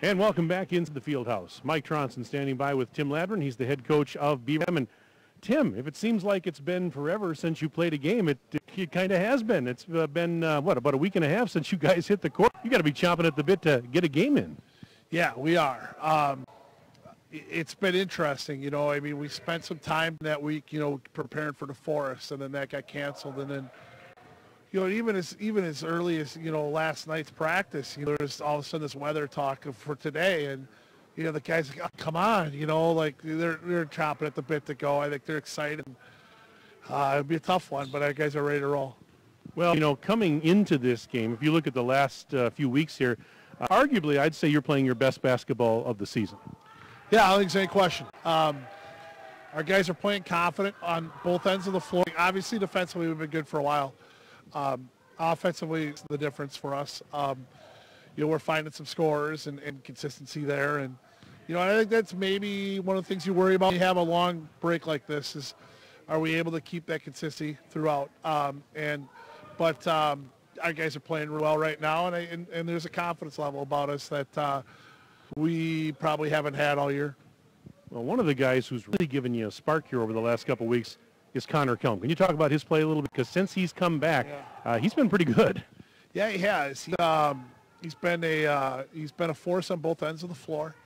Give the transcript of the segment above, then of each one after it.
And welcome back into the field house. Mike Tronson standing by with Tim Ladburn. He's the head coach of Beaver Dam. And Tim, if it seems like it's been forever since you played a game, it kind of has been. It's been, about a week and a half since you guys hit the court. You got to be chomping at the bit to get a game in. Yeah, we are. It's been interesting, you know. I mean, we spent some time that week, you know, preparing for the Forest, and then that got canceled. And then, you know, even as early as, you know, last night's practice, you know, there's all of a sudden this weather talk for today, and you know, the guys like, oh, come on, you know, like they're chopping at the bit to go. I think they're excited. It'll be a tough one, but our guys are ready to roll. Well, you know, coming into this game, if you look at the last few weeks here, arguably I'd say you're playing your best basketball of the season. Yeah, I don't think there's any question. Our guys are playing confident on both ends of the floor. Obviously, defensively, we've been good for a while. Offensively, it's the difference for us. You know, we're finding some scorers and consistency there. And, you know, I think that's maybe one of the things you worry about when you have a long break like this is, are we able to keep that consistency throughout? But our guys are playing real well right now, and there's a confidence level about us that we probably haven't had all year. Well, one of the guys who's really given you a spark here over the last couple of weeks is Connor Kelm. Can you talk about his play a little bit? Because since he's come back, he's been pretty good. Yeah, he has. He's been a force on both ends of the floor.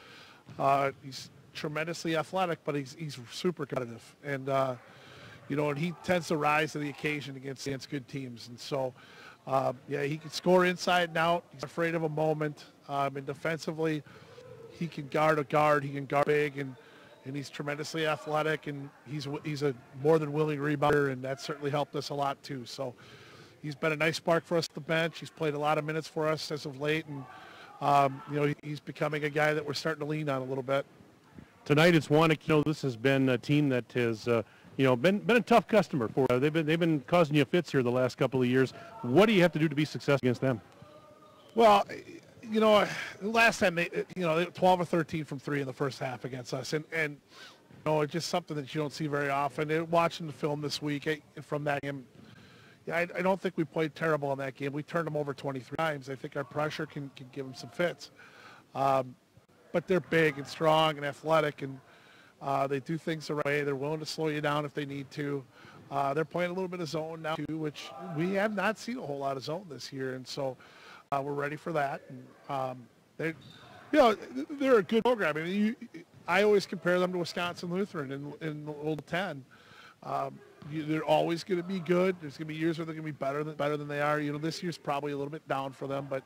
He's tremendously athletic, but he's super competitive, and you know, and he tends to rise to the occasion against good teams. And so, yeah, he can score inside and out. He's afraid of a moment. And defensively, he can guard a guard. He can guard big, and he's tremendously athletic, and he's a more than willing rebounder, and that certainly helped us a lot too. So he's been a nice spark for us at the bench. He's played a lot of minutes for us as of late, and you know, he's becoming a guy that we're starting to lean on a little bit. Tonight it's Waunakee. You know, this has been a team that has you know, been a tough customer for. They've been causing you fits here the last couple of years. What do you have to do to be successful against them? Well, you know, last time they 12 or 13 from three in the first half against us, and you know, it's just something that you don't see very often. And watching the film this week from that game, yeah, I don't think we played terrible in that game. We turned them over 23 times. I think our pressure can give them some fits, but they're big and strong and athletic, and they do things the right way. They're willing to slow you down if they need to. They're playing a little bit of zone now too, which we have not seen a whole lot of zone this year, and so we're ready for that. And they're a good program. I mean, I always compare them to Wisconsin Lutheran in the Old 10. They're always going to be good. There's going to be years where they're going to be better than they are. You know, this year's probably a little bit down for them, but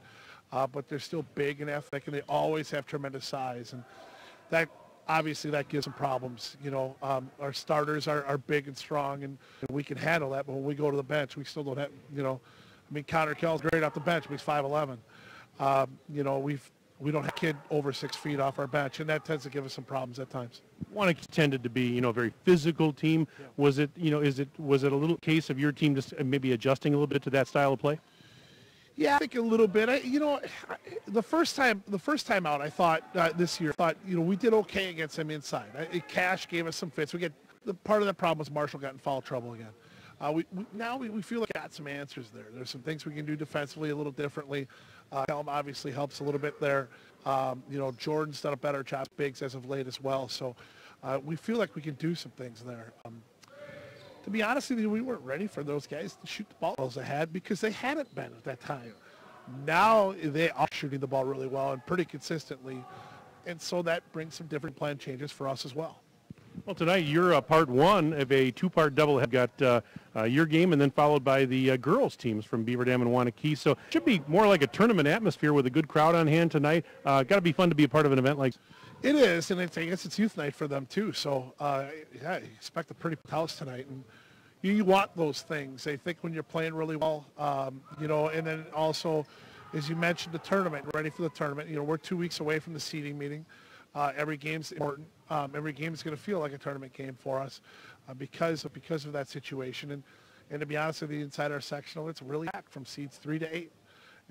they're still big and athletic, and they always have tremendous size, and that. Obviously, that gives them problems. You know, our starters are big and strong, and we can handle that. But when we go to the bench, we still don't have, you know, I mean, Connor Kell's great off the bench, but he's 5'11". You know, we don't have a kid over 6 feet off our bench, and that tends to give us some problems at times. Waunakee tended to be, you know, a very physical team. Yeah. Was it, you know, was it a little case of your team just maybe adjusting a little bit to that style of play? Yeah, I think a little bit. You know, the first time out, I thought this year, you know, we did okay against them inside. Cash gave us some fits. Part of the problem was Marshall got in foul trouble again. Now we feel like we got some answers there. There's some things we can do defensively a little differently. Helm obviously helps a little bit there. You know, Jordan's done a better job bigs as of late as well. So we feel like we can do some things there. To be honest with you, we weren't ready for those guys to shoot the ball as they had because they hadn't been at that time. Now they are shooting the ball really well and pretty consistently, and so that brings some different plan changes for us as well. Well, tonight you're part one of a two-part doubleheader. Got your game and then followed by the girls teams from Beaver Dam and Waunakee. So it should be more like a tournament atmosphere with a good crowd on hand tonight. Got to be fun to be a part of an event like this. It is, and I guess it's youth night for them too. So yeah, you expect a pretty house tonight, and you want those things. I think when you're playing really well, you know, and then also, as you mentioned, the tournament, ready for the tournament. You know, we're 2 weeks away from the seeding meeting. Every game's important. Every game is going to feel like a tournament game for us because of that situation. And to be honest with you, inside our sectional, it's really back from seeds 3 to 8,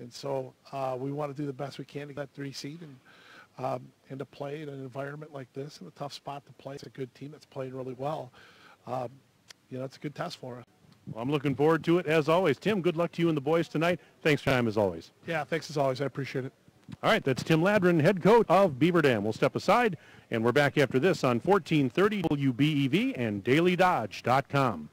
and so we want to do the best we can to get that 3 seed and to play in an environment like this, in a tough spot to play. It's a good team that's playing really well. You know, it's a good test for us. Well, I'm looking forward to it as always. Tim, good luck to you and the boys tonight. Thanks for your time as always. Yeah, thanks as always. I appreciate it. All right, that's Tim Ladron, head coach of Beaver Dam. We'll step aside, and we're back after this on 1430 WBEV and DailyDodge.com.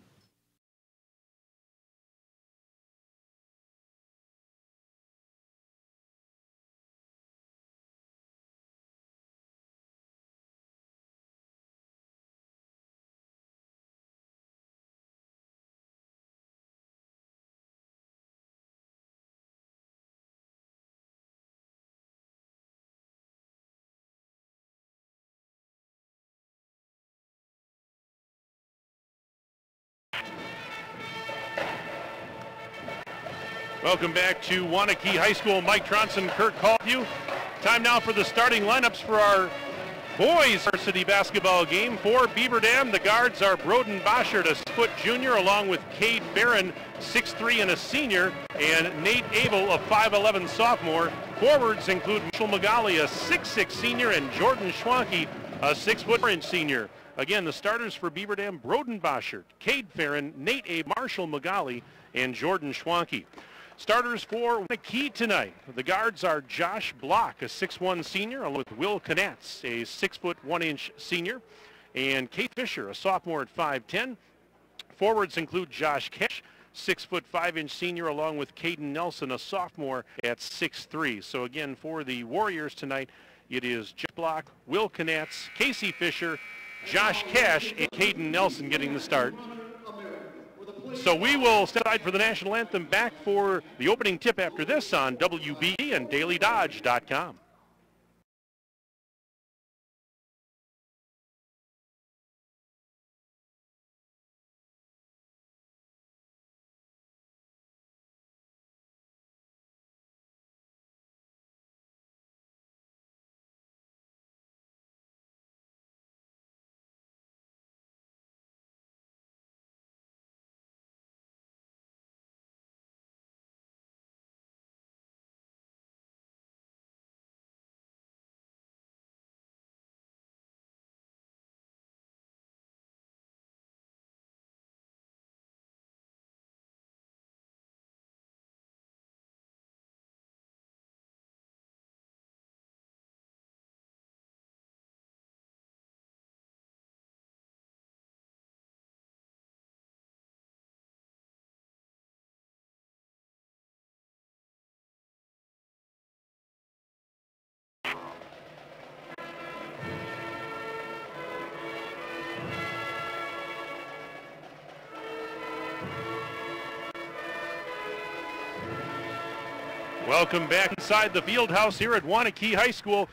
Welcome back to Waunakee High School. Mike Tronson, Kurt Callview. Time now for the starting lineups for our boys varsity basketball game. For Beaver Dam, the guards are Broden Boschert, a 6-foot junior, along with Cade Barron, 6'3" and a senior, and Nate Abel, a 5'11" sophomore. Forwards include Marshall Magali, a 6'6" senior, and Jordan Schwanke, a 6'4" senior. Again, the starters for Beaver Dam: Broden Boschert, Cade Farron, Nate Abel, Marshall Magali, and Jordan Schwanke. Starters for Waunakee tonight. The guards are Josh Block, a 6'1" senior, along with Will Knatz, a 6'1" senior, and Kate Fisher, a sophomore at 5'10". Forwards include Josh Cash, 6'5" senior, along with Caden Nelson, a sophomore at 6'3". So again, for the Warriors tonight, it is Josh Block, Will Knatz, Casey Fisher, Josh Cash, and Caden Nelson getting the start. So we will step aside for the national anthem, back for the opening tip after this on WB and DailyDodge.com. Welcome back inside the field house here at Waunakee High School.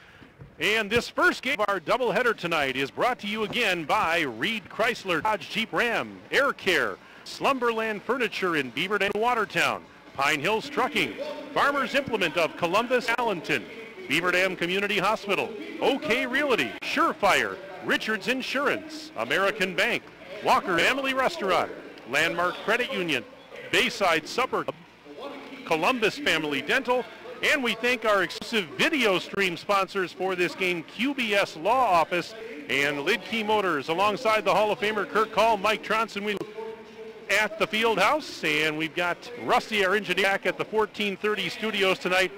And this first game of our doubleheader tonight is brought to you again by Reed Chrysler Dodge Jeep Ram, Air Care, Slumberland Furniture in Beaver Dam, Watertown, Pine Hills Trucking, Farmers Implement of Columbus, Allenton, Beaver Dam Community Hospital, OK Realty, Surefire, Richards Insurance, American Bank, Walker Family Restaurant, Landmark Credit Union, Bayside Supper Club, Columbus Family Dental, and we thank our exclusive video stream sponsors for this game, QBS Law Office and Lidkey Motors. Alongside the Hall of Famer Kurt Call, Mike Tronson, we at the field house, and we've got Rusty, our engineer, back at the 1430 studios tonight.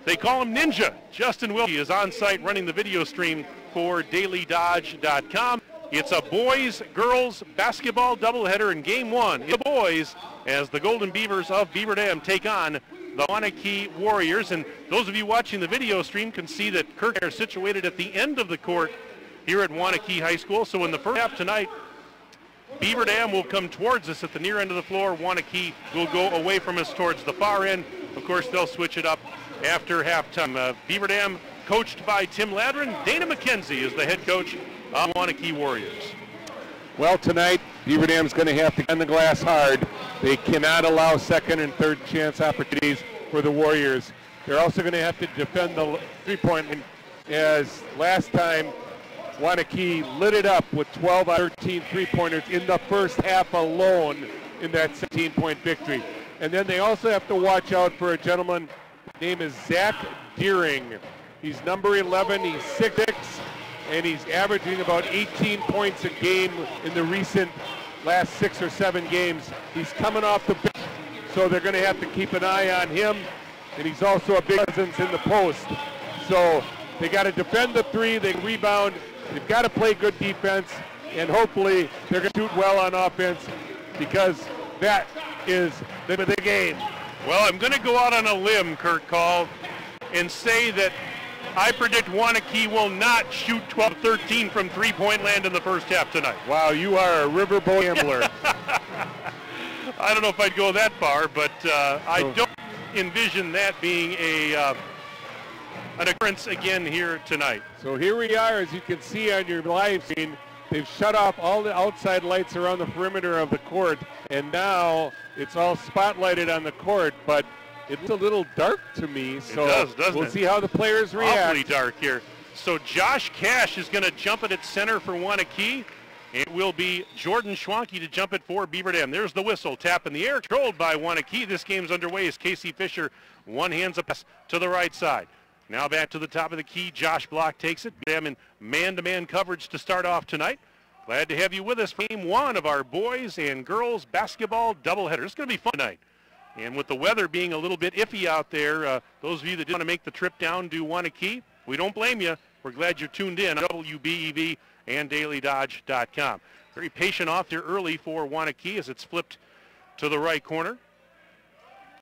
They call him Ninja. Justin Wilkie is on site running the video stream for DailyDodge.com. It's a boys-girls basketball doubleheader in Game 1. It's the boys as the Golden Beavers of Beaver Dam take on the Waunakee Warriors. And those of you watching the video stream can see that Kirk are situated at the end of the court here at Waunakee High School. So in the first half tonight, Beaver Dam will come towards us at the near end of the floor. Waunakee will go away from us towards the far end. Of course, they'll switch it up after halftime. Beaver Dam, coached by Tim Ladron. Dana McKenzie is the head coach of Waunakee Warriors. Well, tonight, Beaver Dam's going to have to get the glass hard. They cannot allow second and third chance opportunities for the Warriors. They're also going to have to defend the three-point line, as last time Waunakee lit it up with 12 out of 13 three-pointers in the first half alone in that 17-point victory. And then they also have to watch out for a gentleman, his name is Zach Deering. He's number 11, he's 6'6", and he's averaging about 18 points a game in the recent last 6 or 7 games. He's coming off the bench, so they're going to have to keep an eye on him. and he's also a big presence in the post. So they got to defend the three, they rebound, they've got to play good defense, and hopefully they're going to shoot well on offense, because that is the game. Well, I'm going to go out on a limb, Kurt Call, and say that I predict Waunakee will not shoot 12-13 from three-point land in the first half tonight. Wow, you are a riverboat gambler. I don't know if I'd go that far, but I don't envision that being an occurrence again here tonight. So here we are, as you can see on your live stream. They've shut off all the outside lights around the perimeter of the court, and now it's all spotlighted on the court, but it's a little dark to me, so we'll see how the players react. Awfully dark here. So Josh Cash is going to jump it at center for Waunakee. It will be Jordan Schwanke to jump it for Beaver Dam. There's the whistle, tap in the air, controlled by Waunakee. This game's underway as Casey Fisher one-hands a pass to the right side. Now back to the top of the key. Josh Block takes it. Beaver Dam in man-to-man coverage to start off tonight. Glad to have you with us for game one of our boys and girls basketball doubleheader. It's going to be fun tonight. And with the weather being a little bit iffy out there, those of you that didn't want to make the trip down to Waunakee, we don't blame you. We're glad you're tuned in on WBEV and DailyDodge.com. Very patient off there early for Waunakee as it's flipped to the right corner.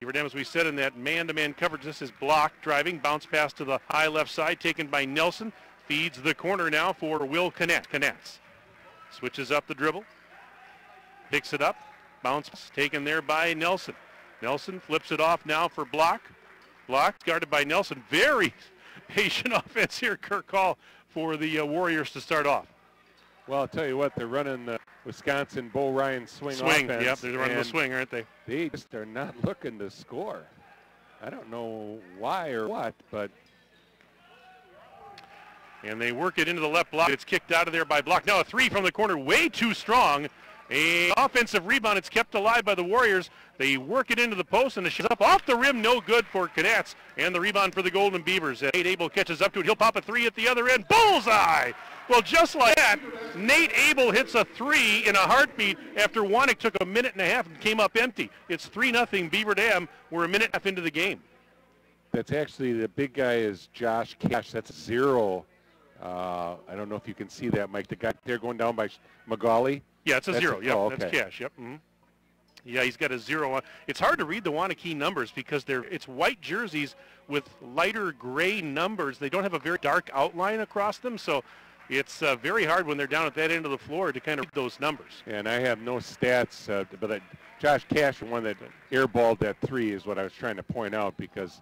Beaver Dam, as we said, in that man-to-man coverage. This is Block driving, bounce pass to the high left side, taken by Nelson. Feeds the corner now for Will Knatz. Switches up the dribble, picks it up, bounce taken there by Nelson. Nelson flips it off now for Block. Block guarded by Nelson. Very patient offense here, Kirk Call, for the Warriors to start off. Well, I'll tell you what, they're running the Wisconsin Bo Ryan swing offense. Yep, they're running the swing, aren't they? They just are not looking to score. I don't know why or what, but... And they work it into the left block. It's kicked out of there by Block. Now a three from the corner, way too strong. An offensive rebound. It's kept alive by the Warriors. They work it into the post, and the shot up off the rim, no good for Knatz. And the rebound for the Golden Beavers. Nate Abel catches up to it. He'll pop a three at the other end. Bullseye! Well, just like that, Nate Abel hits a three in a heartbeat after Waunakee took a minute and a half and came up empty. It's 3-0 Beaver Dam. We're a minute and a half into the game. That's actually, the big guy is Josh Cash. That's 0. I don't know if you can see that, Mike. The guy there going down by Magali. Yeah, it's a 0. Yeah, oh, okay. That's Cash. Yep. Mm-hmm. Yeah, he's got a 0 on. It's hard to read the Waunakee numbers because it's white jerseys with lighter gray numbers. They don't have a very dark outline across them, so it's very hard when they're down at that end of the floor to kind of read those numbers. And I have no stats, but Josh Cash, the one that airballed that three, is what I was trying to point out, because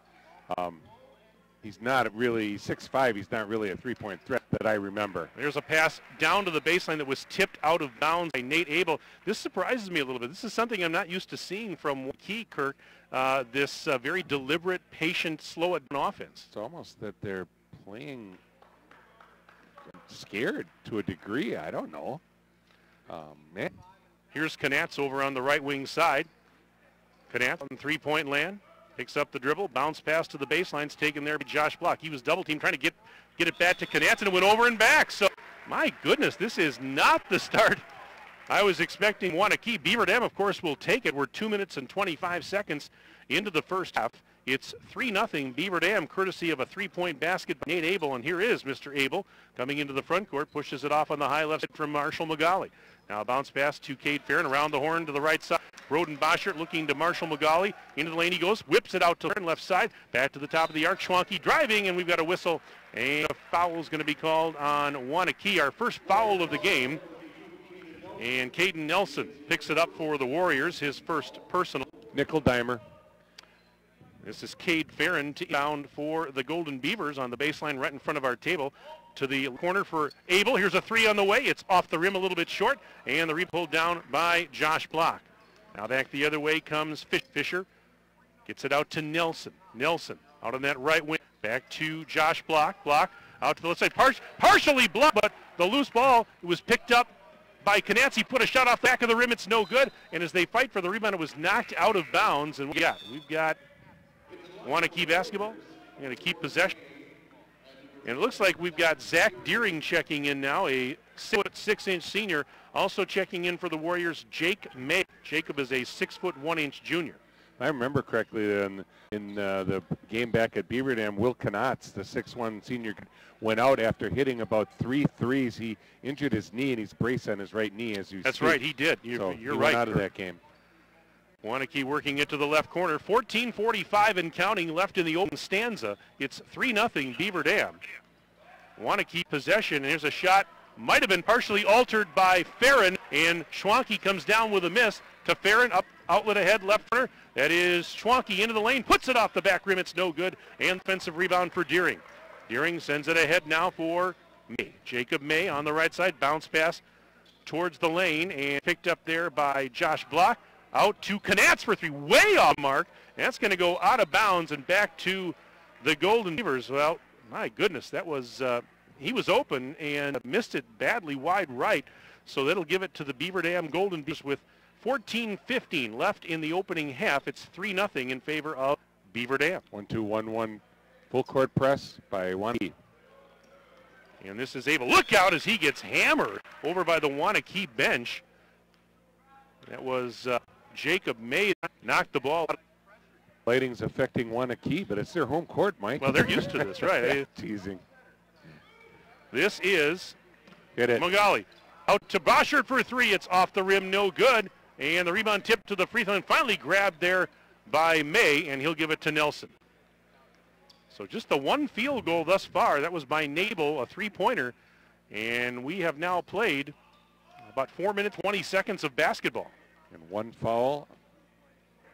he's not really 6'5". He's not really a three-point threat that I remember. There's a pass down to the baseline that was tipped out of bounds by Nate Abel. This surprises me a little bit. This is something I'm not used to seeing from Waunakee, Kirk. This very deliberate, patient, slow-it-down offense. It's almost that they're playing scared to a degree. I don't know. Man. Here's Knatz over on the right wing side. Knatz on three-point land. Picks up the dribble, bounce pass to the baseline. It's taken there by Josh Block. He was double-teamed, trying to get it back to Knatz, and it went over and back. So, my goodness, this is not the start I was expecting Waunakee. Beaver Dam, of course, will take it. We're 2 minutes and 25 seconds into the first half. It's 3-0 Beaver Dam, courtesy of a three-point basket by Nate Abel. And here is Mr. Abel coming into the front court, pushes it off on the high left side from Marshall Magali. Now a bounce pass to Cade Farron around the horn to the right side. Broden Boschert looking to Marshall Magali. Into the lane he goes, whips it out to the left side. Back to the top of the arc. Schwanke driving, and we've got a whistle. And a foul is going to be called on Waunakee, our first foul of the game. And Caden Nelson picks it up for the Warriors, his first personal. Nickel dimer. This is Cade Farron to bound for the Golden Beavers on the baseline right in front of our table. To the corner for Abel. Here's a three on the way. It's off the rim a little bit short, and the rebound pulled down by Josh Block. Now back the other way comes Fisher. Gets it out to Nelson. Nelson out on that right wing. Back to Josh Block. Block out to the left side. Partially blocked, but the loose ball was picked up by Knatz. He put a shot off the back of the rim. It's no good. And as they fight for the rebound, it was knocked out of bounds. And we've got Waunakee basketball. We're going to keep possession. And it looks like we've got Zach Deering checking in now, a 6'6" senior. Also checking in for the Warriors, Jake May. Jacob is a 6'1" junior. I remember correctly, in the game back at Beaver Dam, Will Knotts, the 6'1" senior, went out after hitting about 3 threes. He injured his knee, and he's braced on his right knee as you That's speak. right, he did. So You're he right. went out of that game. Waunakee working it to the left corner. 14:45 and counting left in the open stanza. It's 3-0 Beaver Dam. Waunakee possession, and here's a shot. Might have been partially altered by Farron, and Schwanke comes down with a miss to Farron, up outlet ahead, left corner. That is Schwanke into the lane, puts it off the back rim. It's no good, and defensive rebound for Deering. Deering sends it ahead now for May. Jacob May on the right side, bounce pass towards the lane, and picked up there by Josh Block. Out to Knotts for 3, way off mark. And that's going to go out of bounds and back to the Golden Beavers. Well, my goodness, that was, he was open and missed it badly wide right. So that'll give it to the Beaver Dam Golden Beavers with 14:15 left in the opening half. It's 3-0 in favor of Beaver Dam. 1-2-1-1 full court press by Waunakee. And this is Abel. Look out as he gets hammered over by the Waunakee bench. That was Jacob May knocked the ball out. Lighting's affecting Waunakee, but it's their home court, Mike. Well, they're used to this, right? Teasing. This is Get it. Magali. Out to Boschert for 3. It's off the rim, no good. And the rebound tipped to the free throw line. Finally grabbed there by May, and he'll give it to Nelson. So just the one field goal thus far. That was by Nabel, a 3-pointer. And we have now played about 4 minutes, 20 seconds of basketball. And one foul.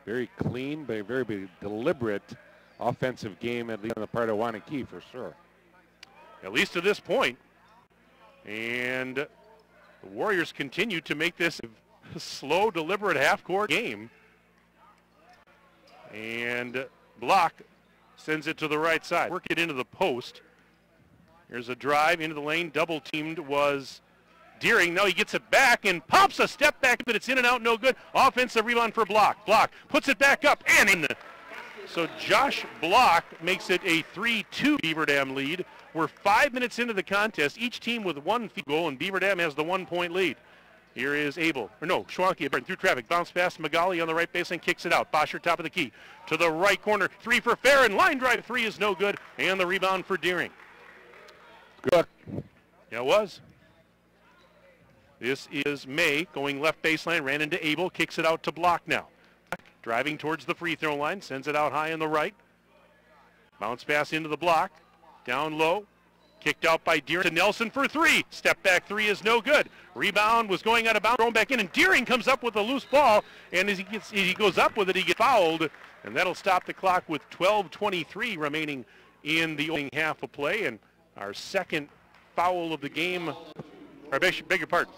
Very clean, but a very deliberate offensive game, at least on the part of Waunakee, for sure. At least to this point. And the Warriors continue to make this a slow, deliberate half-court game. And Block sends it to the right side. Work it into the post. Here's a drive into the lane. Double-teamed was Deering. Now he gets it back and pops a step back, but it's in and out, no good. Offensive rebound for Block. Block puts it back up and in. So Josh Block makes it a 3-2 Beaver Dam lead. We're 5 minutes into the contest, each team with one field goal, and Beaver Dam has the 1-point lead. Here is Abel, or no, Schwanke through traffic. Bounce pass, Magali on the right baseline, kicks it out. Boschert top of the key. To the right corner, 3 for Farron. Line drive, 3 is no good, and the rebound for Deering. Good. Yeah, it was. This is May going left baseline, ran into Abel, kicks it out to Block now. Driving towards the free throw line, sends it out high on the right. Bounce pass into the block, down low. Kicked out by Deering to Nelson for 3. Step back 3 is no good. Rebound was going out of bounds, thrown back in, and Deering comes up with a loose ball, and as he goes up with it, he gets fouled, and that'll stop the clock with 12:23 remaining in the opening half of play, and our second foul of the game, or beg your pardon,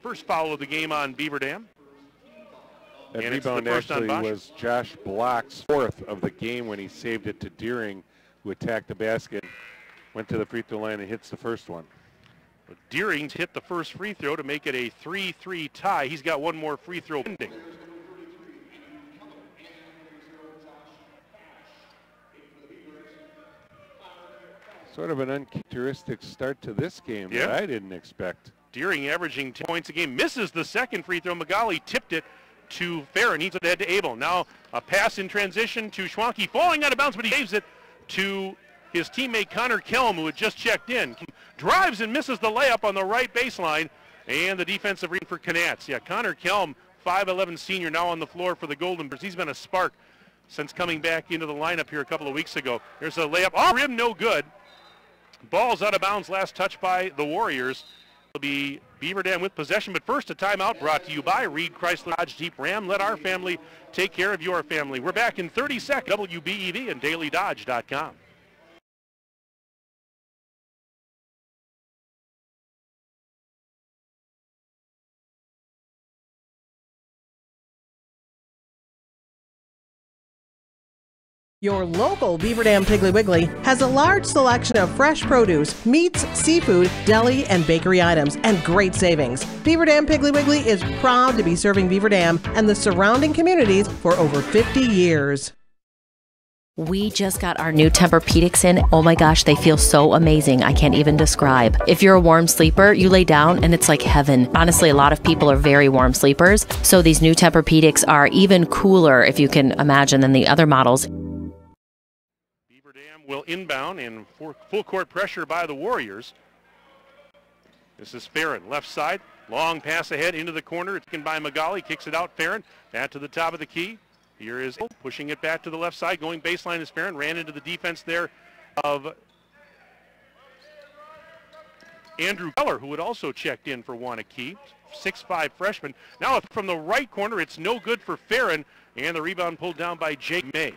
first foul of the game on Beaver Dam. That And rebound actually was Josh Block's 4th of the game when he saved it to Deering, who attacked the basket, went to the free throw line and hits the first one. But Deering's hit the first free throw to make it a 3-3 tie. He's got one more free throw pending. Sort of an uncharacteristic start to this game Yeah. that I didn't expect. Deering averaging 10 points a game, misses the second free throw. Magali tipped it to Farron. He's ahead to Abel. Now a pass in transition to Schwanke, falling out of bounds, but he saves it to his teammate Connor Kelm, who had just checked in. Drives and misses the layup on the right baseline, and the defensive rebound for Knotts. Yeah, Connor Kelm, 5'11" senior, now on the floor for the Golden Beavers. He's been a spark since coming back into the lineup here a couple of weeks ago. There's a layup, off rim, no good. Ball's out of bounds, last touch by the Warriors. It'll be Beaver Dam with possession, but first a timeout brought to you by Reed Chrysler Dodge Jeep Ram. Let our family take care of your family. We're back in 30 seconds. WBEV and DailyDodge.com. Your local Beaver Dam Piggly Wiggly has a large selection of fresh produce, meats, seafood, deli, and bakery items, and great savings. Beaver Dam Piggly Wiggly is proud to be serving Beaver Dam and the surrounding communities for over 50 years. We just got our new Tempur-Pedics in. Oh my gosh, they feel so amazing. I can't even describe. If you're a warm sleeper, you lay down and it's like heaven. Honestly, a lot of people are very warm sleepers, so these new Tempur-Pedics are even cooler, if you can imagine, than the other models. Beaver Dam will inbound and full court pressure by the Warriors. This is Farron, left side. Long pass ahead into the corner. It's taken by Magali. Kicks it out. Farron back to the top of the key. Here is pushing it back to the left side. Going baseline is Farron. Ran into the defense there of Andrew Keller, who had also checked in for Waunakee. 6'5" freshman. Now from the right corner, it's no good for Farron. And the rebound pulled down by Jake May.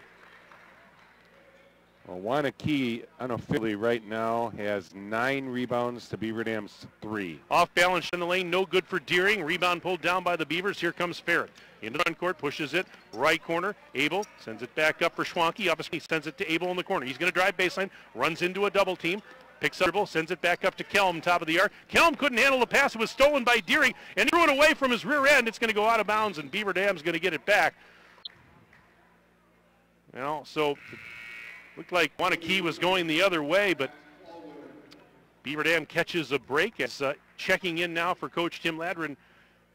Well, Waunakee unofficially right now has 9 rebounds to Beaver Dam's 3. Off balance in the lane, no good for Deering. Rebound pulled down by the Beavers. Here comes Farron. Into the front court, pushes it, right corner. Abel sends it back up for Schwanke. He sends it to Abel in the corner. He's going to drive baseline, runs into a double team, picks up dribble, sends it back up to Kelm, top of the arc. Kelm couldn't handle the pass. It was stolen by Deering and threw it away from his rear end. It's going to go out of bounds, and Beaver Dam's going to get it back. Well, so looked like Waunakee was going the other way, but Beaver Dam catches a break. As checking in now for Coach Tim Ladron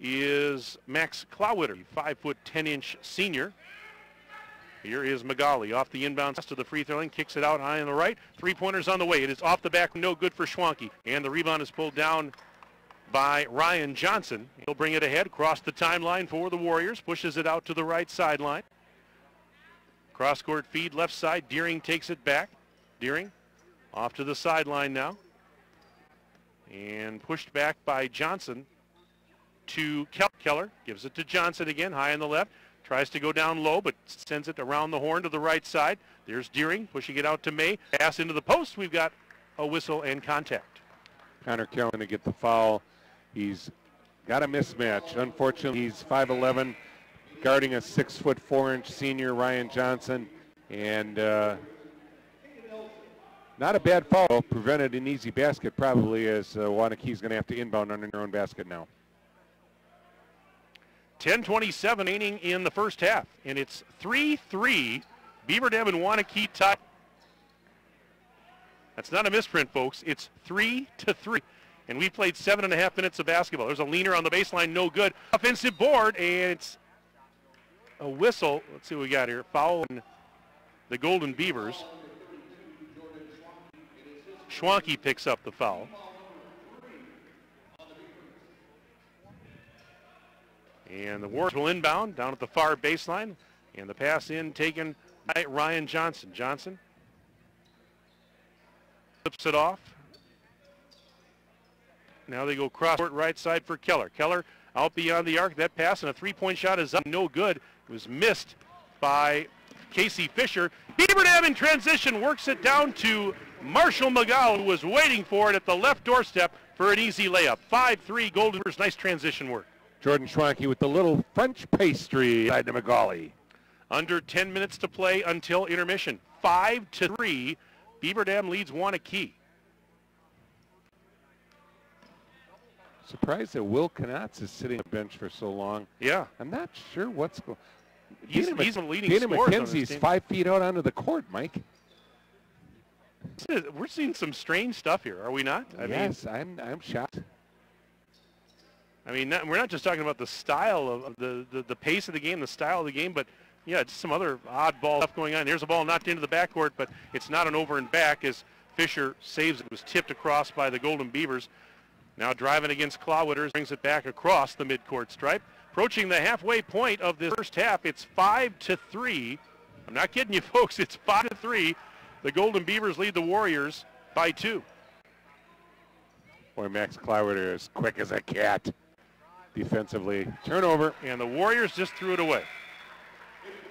is Max Clawitter, 5'10" senior. Here is Magali off the inbound to the free throw line, kicks it out high on the right. 3-pointers on the way. It is off the back, no good for Schwanke. And the rebound is pulled down by Ryan Johnson. He'll bring it ahead, across the timeline for the Warriors, pushes it out to the right sideline. Cross-court feed, left side. Deering takes it back. Deering off to the sideline now. And pushed back by Johnson to Keller. Gives it to Johnson again, high on the left. Tries to go down low, but sends it around the horn to the right side. There's Deering pushing it out to May. Pass into the post. We've got a whistle and contact. Connor Keller going to get the foul. He's got a mismatch. Unfortunately, he's 5'11", guarding a 6'4" senior, Ryan Johnson. And not a bad foul. Prevented an easy basket probably, as Waunakee's going to have to inbound under their own basket now. 10:27 remaining in the first half, and it's 3-3. Beaver Dam and Waunakee tie. That's not a misprint, folks. It's 3-3. And we played 7.5 minutes of basketball. There's a leaner on the baseline, no good. Offensive board, and it's a whistle. Let's see what we got here. Foul on the Golden Beavers. Schwanke picks up the foul. And the Warriors will inbound down at the far baseline. And the pass in taken by Ryan Johnson. Johnson flips it off. Now they go cross-court right side for Keller. Keller out beyond the arc. That pass and a three-point shot is up. No good. It was missed by Casey Fisher. Beaver Dam in transition works it down to Marshall Magal, who was waiting for it at the left doorstep for an easy layup. 5-3 Golden Beavers. Nice transition work. Jordan Schwanke with the little French pastry side to Magali. Under 10 minutes to play until intermission. 5-3. Beaver Dam leads Waunakee. Surprised that Will Knotts is sitting on the bench for so long. Yeah. I'm not sure what's going on. He's the leading Dana scorer. McKenzie's 5 feet out onto the court, Mike. We're seeing some strange stuff here, are we not? Yes, I'm shocked. I mean, we're not just talking about the style of the pace of the game, the style of the game, but yeah, just some other oddball stuff going on. Here's a ball knocked into the backcourt, but it's not an over and back as Fisher saves it. It was tipped across by the Golden Beavers. Now driving against Clawitter, brings it back across the midcourt stripe. Approaching the halfway point of this first half, it's 5-3. I'm not kidding you, folks. It's 5-3. The Golden Beavers lead the Warriors by 2. Boy, Max Clawitter is quick as a cat defensively. Turnover. And the Warriors just threw it away.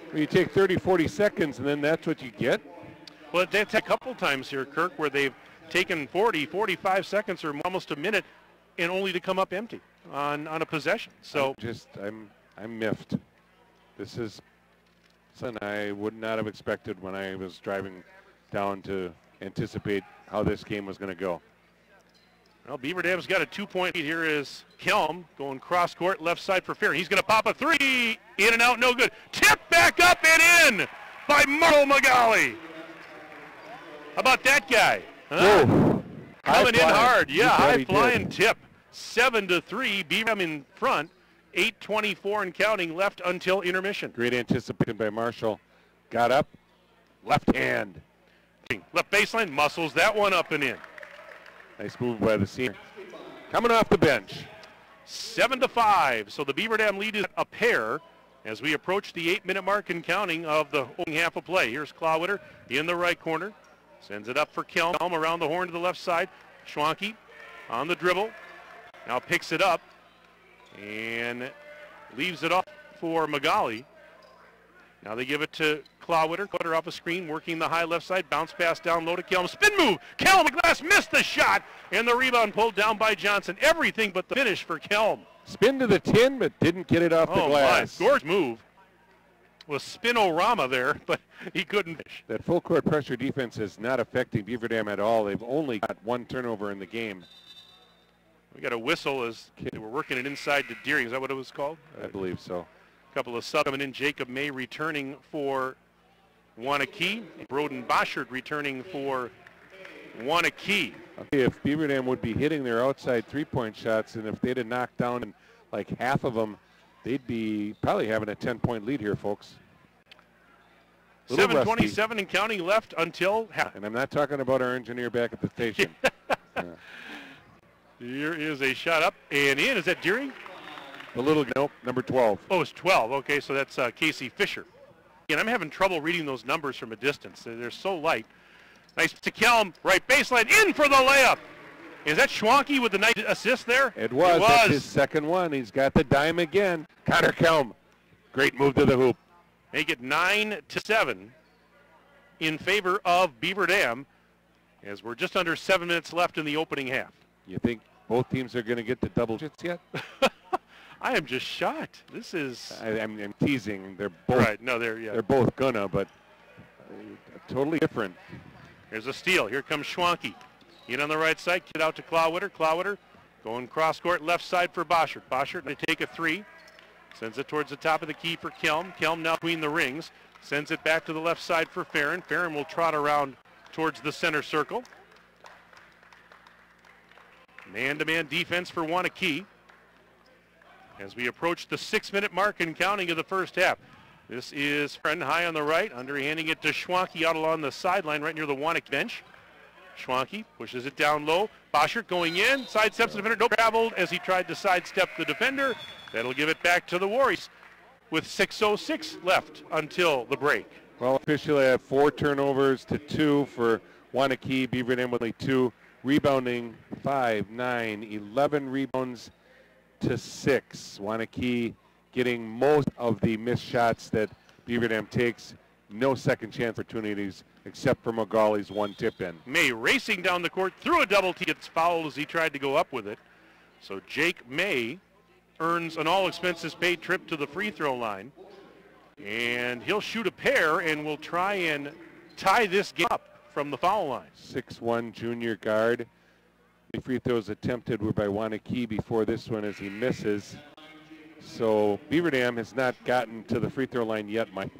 Well, you take 30, 40 seconds, and then that's what you get. Well, that's a couple times here, Kirk, where they've taken 40, 45 seconds or almost a minute and only to come up empty on a possession. So I'm miffed. This is something I would not have expected when I was driving down to anticipate how this game was going to go. Well, Beaver Dam's got a 2-point lead. Here is Kelm going cross court left side for Farron. He's going to pop a three. In and out, no good. Tip back up and in by Marlo Magali. How about that guy? Huh? Coming in hard. Yeah, high flying tip. 7-3. Beaver Dam in front. 8:24 and counting left until intermission. Great anticipation by Marshall. Got up. Left hand. Left baseline. Muscles that one up and in. Nice move by the senior. Coming off the bench. 7-5. So the Beaver Dam lead is a pair as we approach the 8-minute mark and counting of the opening half of play. Here's Clawwitter in the right corner. Sends it up for Kelm around the horn to the left side. Schwanke on the dribble. Now picks it up and leaves it off for Magali. Now they give it to Clawwitter. Clawwitter off a screen, working the high left side. Bounce pass down low to Kelm. Spin move. Kelm glass missed the shot. And the rebound pulled down by Johnson. Everything but the finish for Kelm. Spin to the tin, but didn't get it off the glass. My, gorgeous move. Was Spinorama there, but he couldn't finish. That full court pressure defense is not affecting Beaver Dam at all. They've only got one turnover in the game. We got a whistle as they were working it inside to Deering. Is that what it was called? I believe so. A couple of subs coming in. Jacob May returning for Waunakee. Broden Boschert returning for Waunakee. Okay, if Beaver Dam would be hitting their outside three-point shots, and if they'd have knocked down like half of them, they'd be probably having a 10-point lead here, folks. 7:27 and counting left until half. And I'm not talking about our engineer back at the station. Here is a shot up and in. Is that Deering? Nope, number 12. Oh, it's 12. Okay, so that's Casey Fisher. And I'm having trouble reading those numbers from a distance. They're so light. Nice to Kelm, right baseline, in for the layup. Is that Schwanke with the nice assist there? It was. That's his second one. He's got the dime again. Connor Kelm. Great move to the hoop. Make it 9-7 in favor of Beaver Dam as we're just under 7 minutes left in the opening half. You think both teams are going to get to double digits yet? I am just shocked. This is... I'm teasing. They're both. Right. No, they're both gonna, but totally different. Here's a steal. Here comes Schwanke. In on the right side, kid out to Clawwitter. Clawwitter going cross court left side for Boschert. Boschert to take a three. Sends it towards the top of the key for Kelm. Kelm now between the rings. Sends it back to the left side for Farron. Farron will trot around towards the center circle. Man-to-man defense for Waunakee as we approach the 6-minute mark and counting of the first half. This is Farron high on the right, underhanding it to Schwanke out along the sideline right near the Waunakee bench. Schwanke pushes it down low. Boschert going in, sidesteps the defender. No traveled as he tried to sidestep the defender. That'll give it back to the Warriors with 6:06 left until the break. Well, officially I have 4 turnovers to 2 for Waunakee. Beaver Dam with only 2. Rebounding 5, 9, 11 rebounds to 6. Waunakee getting most of the missed shots that Beaver Dam takes. No second chance opportunities except for Magali's one tip in. May racing down the court through a double T. Gets fouled as he tried to go up with it. So Jake May earns an all expenses paid trip to the free throw line. And he'll shoot a pair and will try and tie this game up from the foul line. 6'1" junior guard. The free throws attempted were by Waunakee before this one as he misses. So Beaver Dam has not gotten to the free throw line yet, Mike.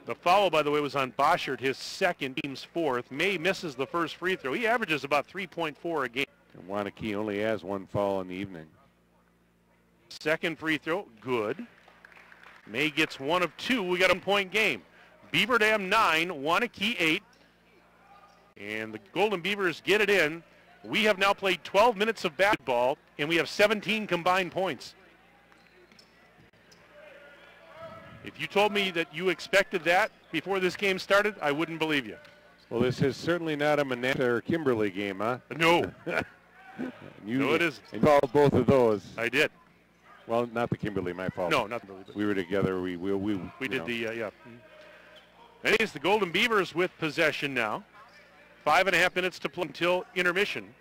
The foul, by the way, was on Boschert, his second, team's fourth. May misses the first free throw. He averages about 3.4 a game. And Waunakee only has 1 foul in the evening. Second free throw, good. May gets 1 of 2. We got a 1-point game. Beaver Dam 9, Waunakee 8. And the Golden Beavers get it in. We have now played 12 minutes of basketball, and we have 17 combined points. If you told me that you expected that before this game started, I wouldn't believe you. Well, this is certainly not a Manassa or Kimberly game, huh? No. No, it isn't. You called both of those. I did. Well, not the Kimberly, my fault. No, not Kimberly. We were together. We did the, yeah. Anyways, the Golden Beavers with possession now. 5.5 minutes to play until intermission.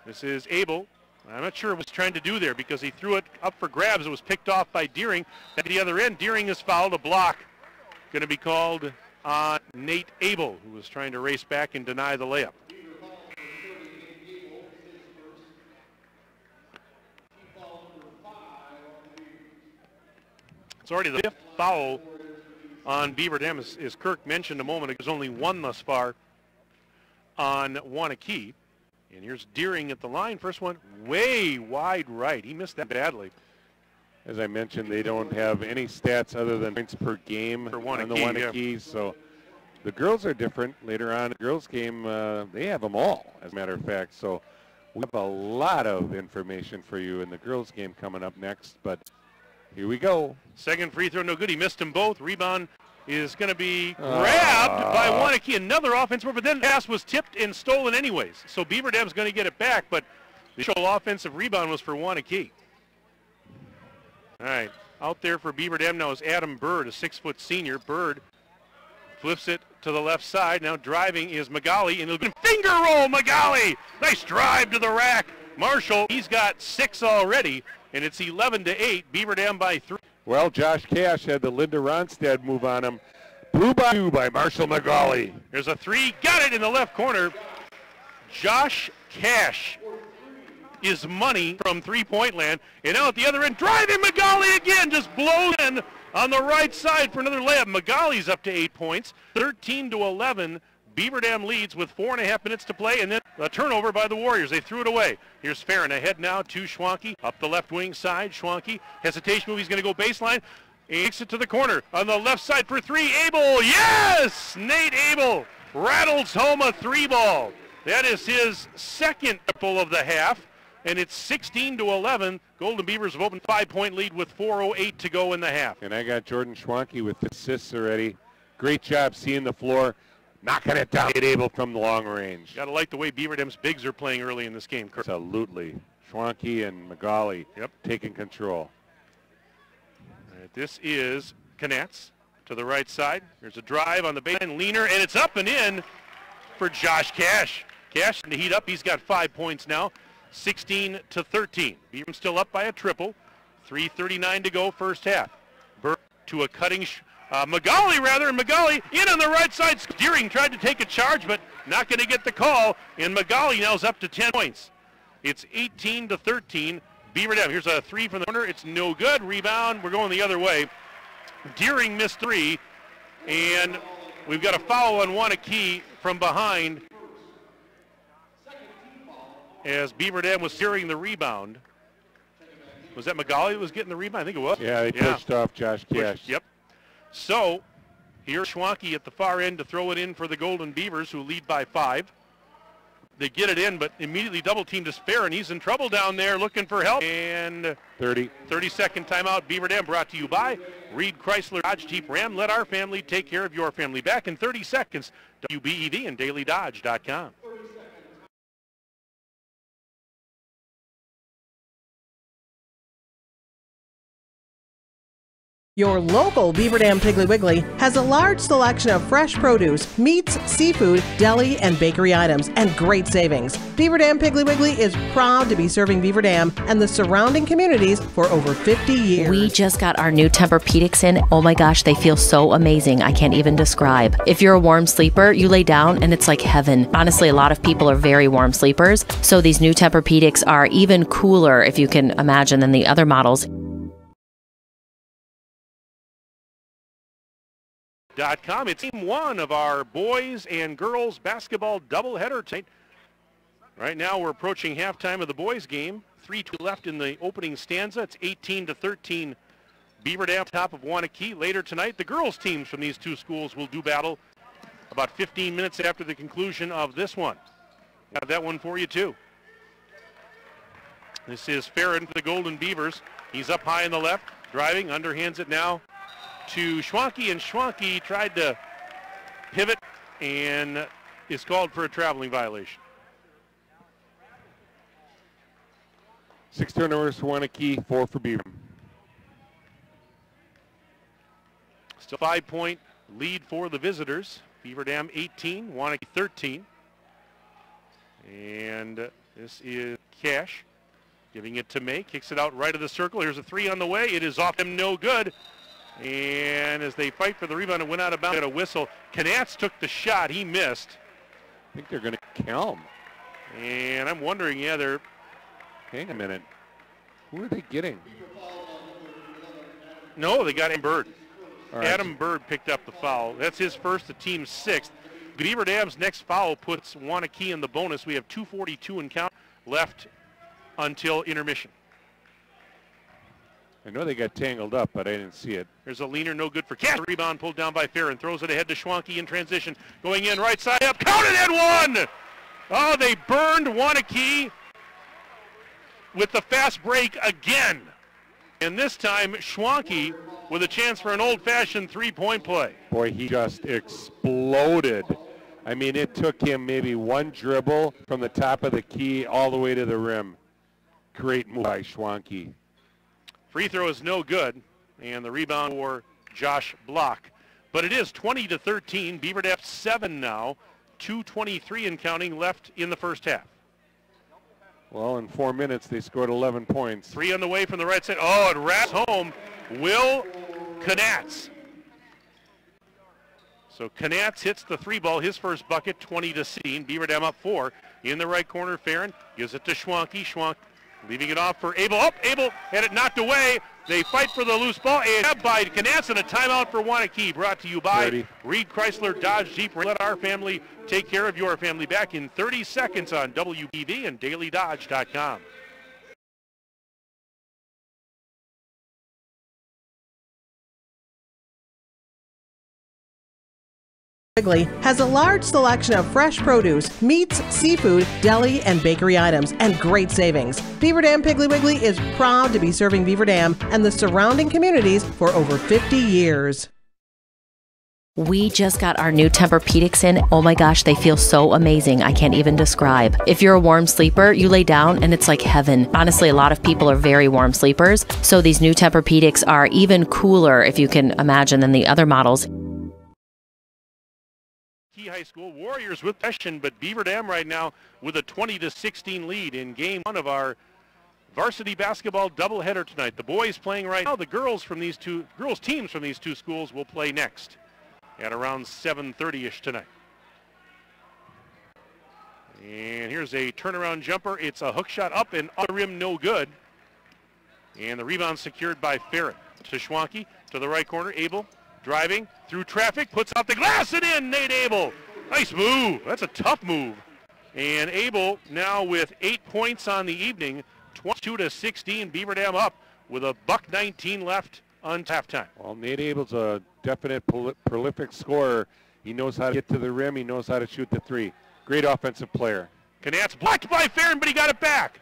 This is Abel. I'm not sure what he's trying to do there because he threw it up for grabs. It was picked off by Deering. At the other end, Deering is fouled. A block going to be called on Nate Abel, who was trying to race back and deny the layup. It's already the 5th foul on Beaver Dam. As Kirk mentioned a moment ago, there's only one thus far on Waunakee. And here's Deering at the line. First one way wide right. He missed that badly. As I mentioned, they don't have any stats other than points per game for on the Waunakee. So the girls are different. Later on in the girls game, they have them all, as a matter of fact. So we have a lot of information for you in the girls game coming up next. But here we go. Second free throw, no good. He missed them both. Rebound is going to be grabbed by Waunakee. Another offense, but then the pass was tipped and stolen anyways. So Beaver Dam's going to get it back, but the initial offensive rebound was for Waunakee. All right, out there for Beaver Dam now is Adam Bird, a 6-foot senior. Bird flips it to the left side. Now driving is Magali, and it'll be finger roll, Magali. Nice drive to the rack. Marshall, he's got 6 already, and it's 11-8. Beaver Dam by 3. Well, Josh Cash had the Linda Ronstadt move on him. Blue by 2 by Marshall Magali. There's a 3. Got it in the left corner. Josh Cash is money from three-point land. And now at the other end, driving Magali again. Just blows in on the right side for another layup. Magali's up to 8 points. 13-11. Beaver Dam leads with 4.5 minutes to play, and then a turnover by the Warriors. They threw it away. Here's Farron ahead now to Schwanke. Up the left wing side, Schwanke. Hesitation move, he's going to go baseline. He takes it to the corner. On the left side for 3, Abel. Yes! Nate Abel rattles home a 3-ball. That is his second triple of the half, and it's 16-11. Golden Beavers have opened 5-point lead with 4:08 to go in the half. And I got Jordan Schwanke with assists already. Great job seeing the floor. Knocking it down, Abel from the long range. Got to like the way Beaver Dam's bigs are playing early in this game, Kirk. Absolutely. Schwanke and Magali taking control. All right, this is Knatz to the right side. There's a drive on the baseline, leaner, and it's up and in for Josh Cash. Cash to heat up. He's got 5 points now, 16-13. Beaver still up by a triple. 3:39 to go first half. Burke to a cutting Magali and Magali in on the right side. Deering tried to take a charge, but not going to get the call, and Magali now is up to 10 points. It's 18-13, Beaver Dam. Here's a 3 from the corner. It's no good. Rebound. We're going the other way. Deering missed 3, and we've got a foul on Waunakee from behind as Beaver Dam was steering the rebound. Was that Magali that was getting the rebound? I think it was. Yeah, he pushed off Josh Cash. Yep. So, here's Schwanke at the far end to throw it in for the Golden Beavers, who lead by 5. They get it in, but immediately double-teamed to Spare, and he's in trouble down there looking for help. And 30-second timeout. Beaver Dam brought to you by Reed Chrysler Dodge Jeep Ram. Let our family take care of your family. Back in 30 seconds, WBEV and DailyDodge.com. Your local Beaver Dam Piggly Wiggly has a large selection of fresh produce, meats, seafood, deli, and bakery items, and great savings. Beaver Dam Piggly Wiggly is proud to be serving Beaver Dam and the surrounding communities for over 50 years. We just got our new Tempur-Pedics in. Oh my gosh, they feel so amazing. I can't even describe. If you're a warm sleeper, you lay down and it's like heaven. Honestly, a lot of people are very warm sleepers, so these new Tempur-Pedics are even cooler, if you can imagine, than the other models. It's game 1 of our boys and girls basketball doubleheader tonight. Right now we're approaching halftime of the boys game. 3-2 left in the opening stanza. It's 18-13 Beaver Dam top of Waunakee. Later tonight, the girls teams from these two schools will do battle about 15 minutes after the conclusion of this one. Got that one for you too. This is Farron for the Golden Beavers. He's up high in the left, driving, underhands it now to Schwanke, and Schwanke tried to pivot and is called for a traveling violation. 6 turnovers for Waunakee, 4 for Beaver. Still 5-point lead for the visitors. Beaver Dam 18, Waunakee 13. And this is Cash giving it to May, kicks it out right of the circle. Here's a 3 on the way. It is off him, no good. And as they fight for the rebound, it went out of bounds. Got a whistle. Knatz took the shot. He missed. I think they're going to kill him. And I'm wondering, they're... Hang a minute. Who are they getting? No, they got him Bird. right. Adam Bird picked up the foul. That's his first, the team's sixth. Beaver Dam's next foul puts Waunakee in the bonus. We have 2:42 and count left until intermission. I know they got tangled up, but I didn't see it. There's a leaner, no good for catch. Rebound pulled down by Farron. Throws it ahead to Schwanke in transition. Going in, right side up. Counted and one! Oh, they burned Waunakee with the fast break again. And this time, Schwanke with a chance for an old-fashioned three-point play. Boy, he just exploded. I mean, it took him maybe one dribble from the top of the key all the way to the rim. Great move by Schwanke. Free throw is no good, and the rebound for Josh Block. But it is 20-13. Beaver Dam 7 now. 2:23 and counting left in the first half. Well, in 4 minutes, they scored 11 points. 3 on the way from the right side. Oh, it wraps home. Will Knatz. So Knatz hits the three ball, his first bucket, 20-16. Beaver Dam up 4. In the right corner, Farron gives it to Schwanke. Schwanke leaving it off for Abel. Up, Abel had it knocked away. They fight for the loose ball. And by Knatz and a timeout for Waunakee. Brought to you by Reed Chrysler Dodge Jeep. Let our family take care of your family. Back in 30 seconds on WBV and DailyDodge.com. Wiggly has a large selection of fresh produce, meats, seafood, deli, and bakery items, and great savings. Beaver Dam Piggly Wiggly is proud to be serving Beaver Dam and the surrounding communities for over 50 years. We just got our new Tempur-Pedics in. Oh my gosh, they feel so amazing. I can't even describe. If you're a warm sleeper, you lay down and it's like heaven. Honestly, a lot of people are very warm sleepers, so these new Tempur-Pedics are even cooler, if you can imagine, than the other models. High School Warriors with possession, but Beaver Dam right now with a 20-16 lead in game 1 of our varsity basketball doubleheader tonight. The boys playing right now. The girls teams from these two schools will play next at around 7:30ish tonight. And here's a turnaround jumper. It's a hook shot up and on the rim, no good. And the rebound secured by Farron. To Schwanke, to the right corner. Abel driving through traffic, puts out the glass and in. Nate Abel. Nice move. That's a tough move. And Abel now with 8 points on the evening, 22-16. Beaver Dam up with a $1:19 left on halftime. Well, Nate Abel's a definite prolific scorer. He knows how to get to the rim. He knows how to shoot the three. Great offensive player. Knatz blocked by Farron, but he got it back.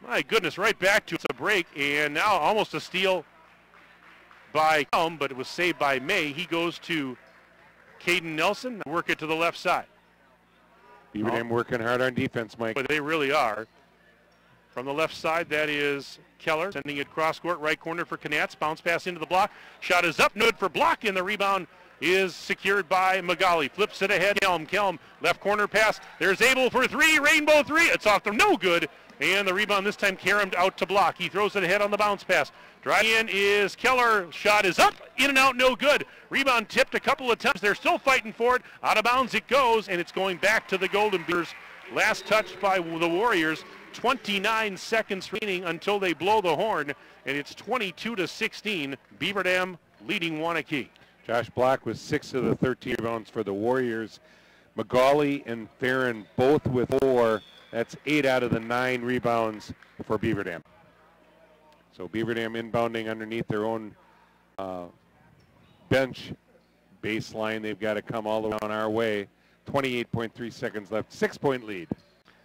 My goodness, right back to a break. And now almost a steal by Helm, but it was saved by May. He goes to Caden Nelson. Work it to the left side. Beaver Dam working hard on defense, Mike. But they really are. From the left side, that is Keller sending it cross court, right corner for Knatz. Bounce pass into the block. Shot is up, good for Block, and the rebound is secured by Magali. Flips it ahead. Kelm, left corner pass. There's Abel for three, rainbow three. It's off the no good. And the rebound this time caromed out to Block. He throws it ahead on the bounce pass. Driving in is Keller. Shot is up, in and out, no good. Rebound tipped a couple of times. They're still fighting for it. Out of bounds it goes, and it's going back to the Golden Beavers. Last touch by the Warriors. 29 seconds remaining until they blow the horn, and it's 22-16. Beaver Dam leading Waunakee. Josh Block with 6 of the 13 rebounds for the Warriors. Magali and Farron both with 4. That's 8 out of the 9 rebounds for Beaver Dam. So Beaver Dam inbounding underneath their own bench baseline. They've got to come all the way on our way. 28.3 seconds left, 6-point lead.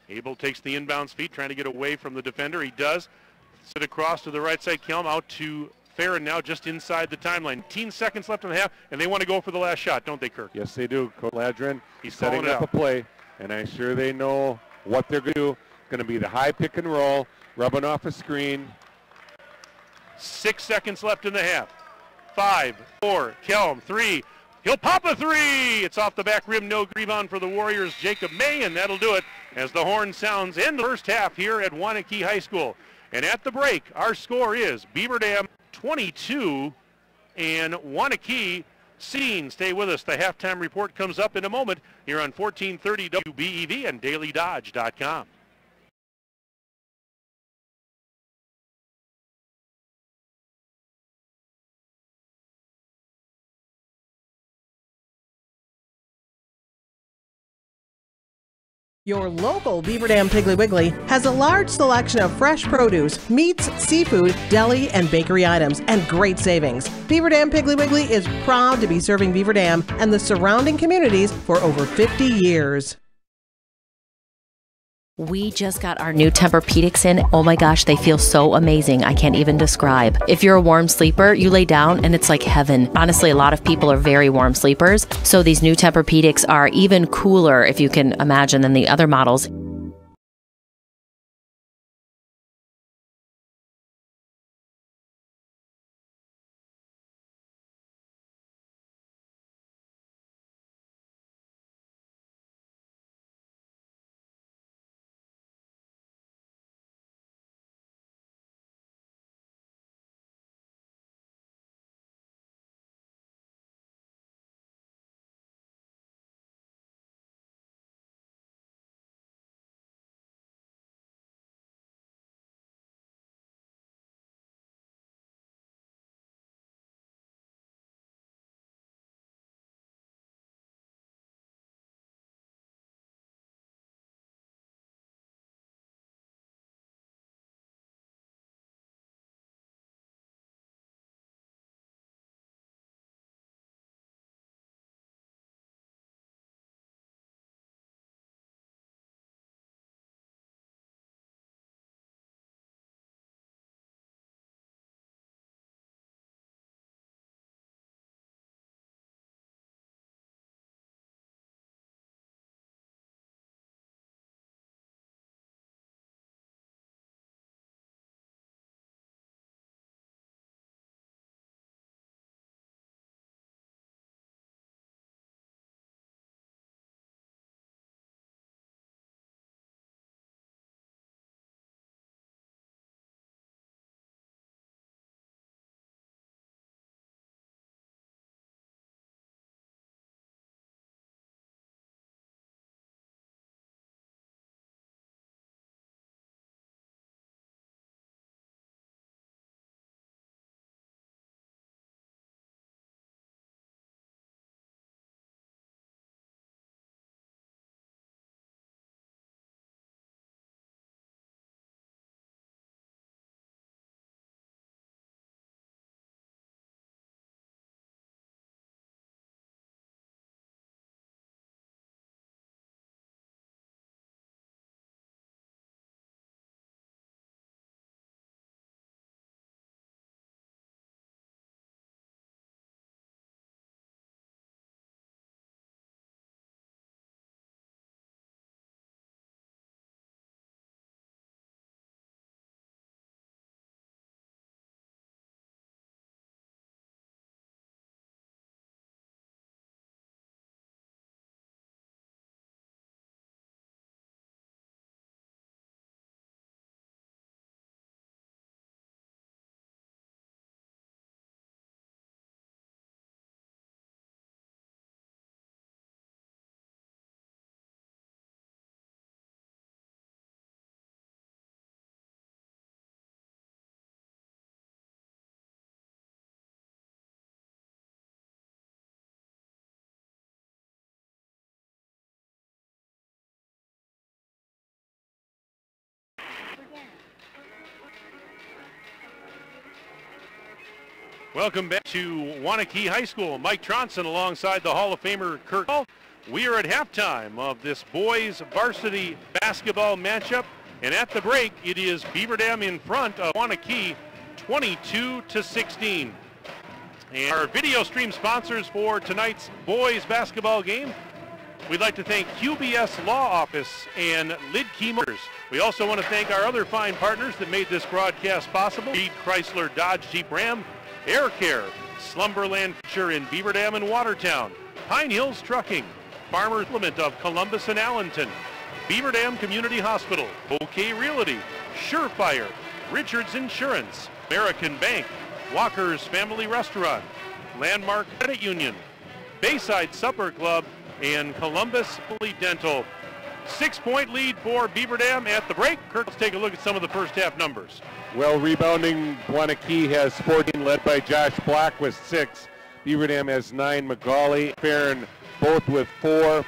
Abel takes the inbounds feet, trying to get away from the defender. He does. Sit across to the right side. Kelm out to Farron now just inside the timeline. 18 seconds left in the half, and they want to go for the last shot, don't they, Kirk? Yes, they do. Coach Ladrin, he's setting up a play, and I'm sure they know what they're going to do. It's going to be the high pick and roll, rubbing off a screen. 6 seconds left in the half. 5, 4, Kelm, 3. He'll pop a three. It's off the back rim. No rebound for the Warriors. Jacob May, and that'll do it as the horn sounds in the first half here at Waunakee High School. And at the break, our score is Beaver Dam 22 and Waunakee 16. Stay with us. The halftime report comes up in a moment here on 1430 WBEV and DailyDodge.com. Your local Beaver Dam Piggly Wiggly has a large selection of fresh produce, meats, seafood, deli, and bakery items, and great savings. Beaver Dam Piggly Wiggly is proud to be serving Beaver Dam and the surrounding communities for over 50 years. We just got our new Tempur-Pedics in. Oh my gosh, they feel so amazing. I can't even describe. If you're a warm sleeper, you lay down and it's like heaven. Honestly, a lot of people are very warm sleepers. So these new Tempur-Pedics are even cooler, if you can imagine, than the other models. Welcome back to Waunakee High School. Mike Tronson alongside the Hall of Famer Kurt Hall. We are at halftime of this boys varsity basketball matchup. And at the break, it is Beaver Dam in front of Waunakee 22-16. And our video stream sponsors for tonight's boys basketball game, we'd like to thank QBS Law Office and Lidkey Motors. We also want to thank our other fine partners that made this broadcast possible. Reed Chrysler Dodge Jeep Ram, Air Care, Slumberland Furniture in Beaver Dam and Watertown, Pine Hills Trucking, Farmers Implement of Columbus and Allenton, Beaver Dam Community Hospital, OK Realty, Surefire, Richards Insurance, American Bank, Walker's Family Restaurant, Landmark Credit Union, Bayside Supper Club, and Columbus Dental. 6-point lead for Beaver Dam at the break. Kurt, let's take a look at some of the first half numbers. Well, rebounding, Waunakee has 14, led by Josh Black with 6. Beaver Dam has 9. McGauley, Farron, both with 4.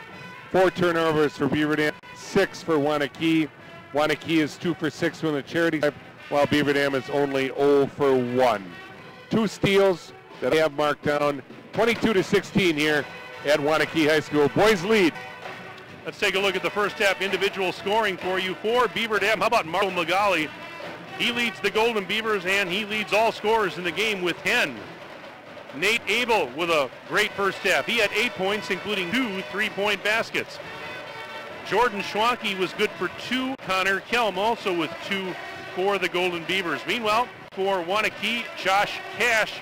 4 turnovers for Beaver Dam, 6 for Waunakee. Waunakee is 2 for 6 from the charity stripe, while Beaver Dam is only 0 for 1. 2 steals that I have marked down. 22-16 here at Waunakee High School. Boys lead. Let's take a look at the first half individual scoring for you. For Beaver Dam, how about Marco Magali? He leads the Golden Beavers, and he leads all scorers in the game with 10. Nate Abel with a great first half. He had 8 points, including 2 3-point baskets. Jordan Schwanke was good for 2. Connor Kelm also with 2 for the Golden Beavers. Meanwhile, for Waunakee, Josh Cash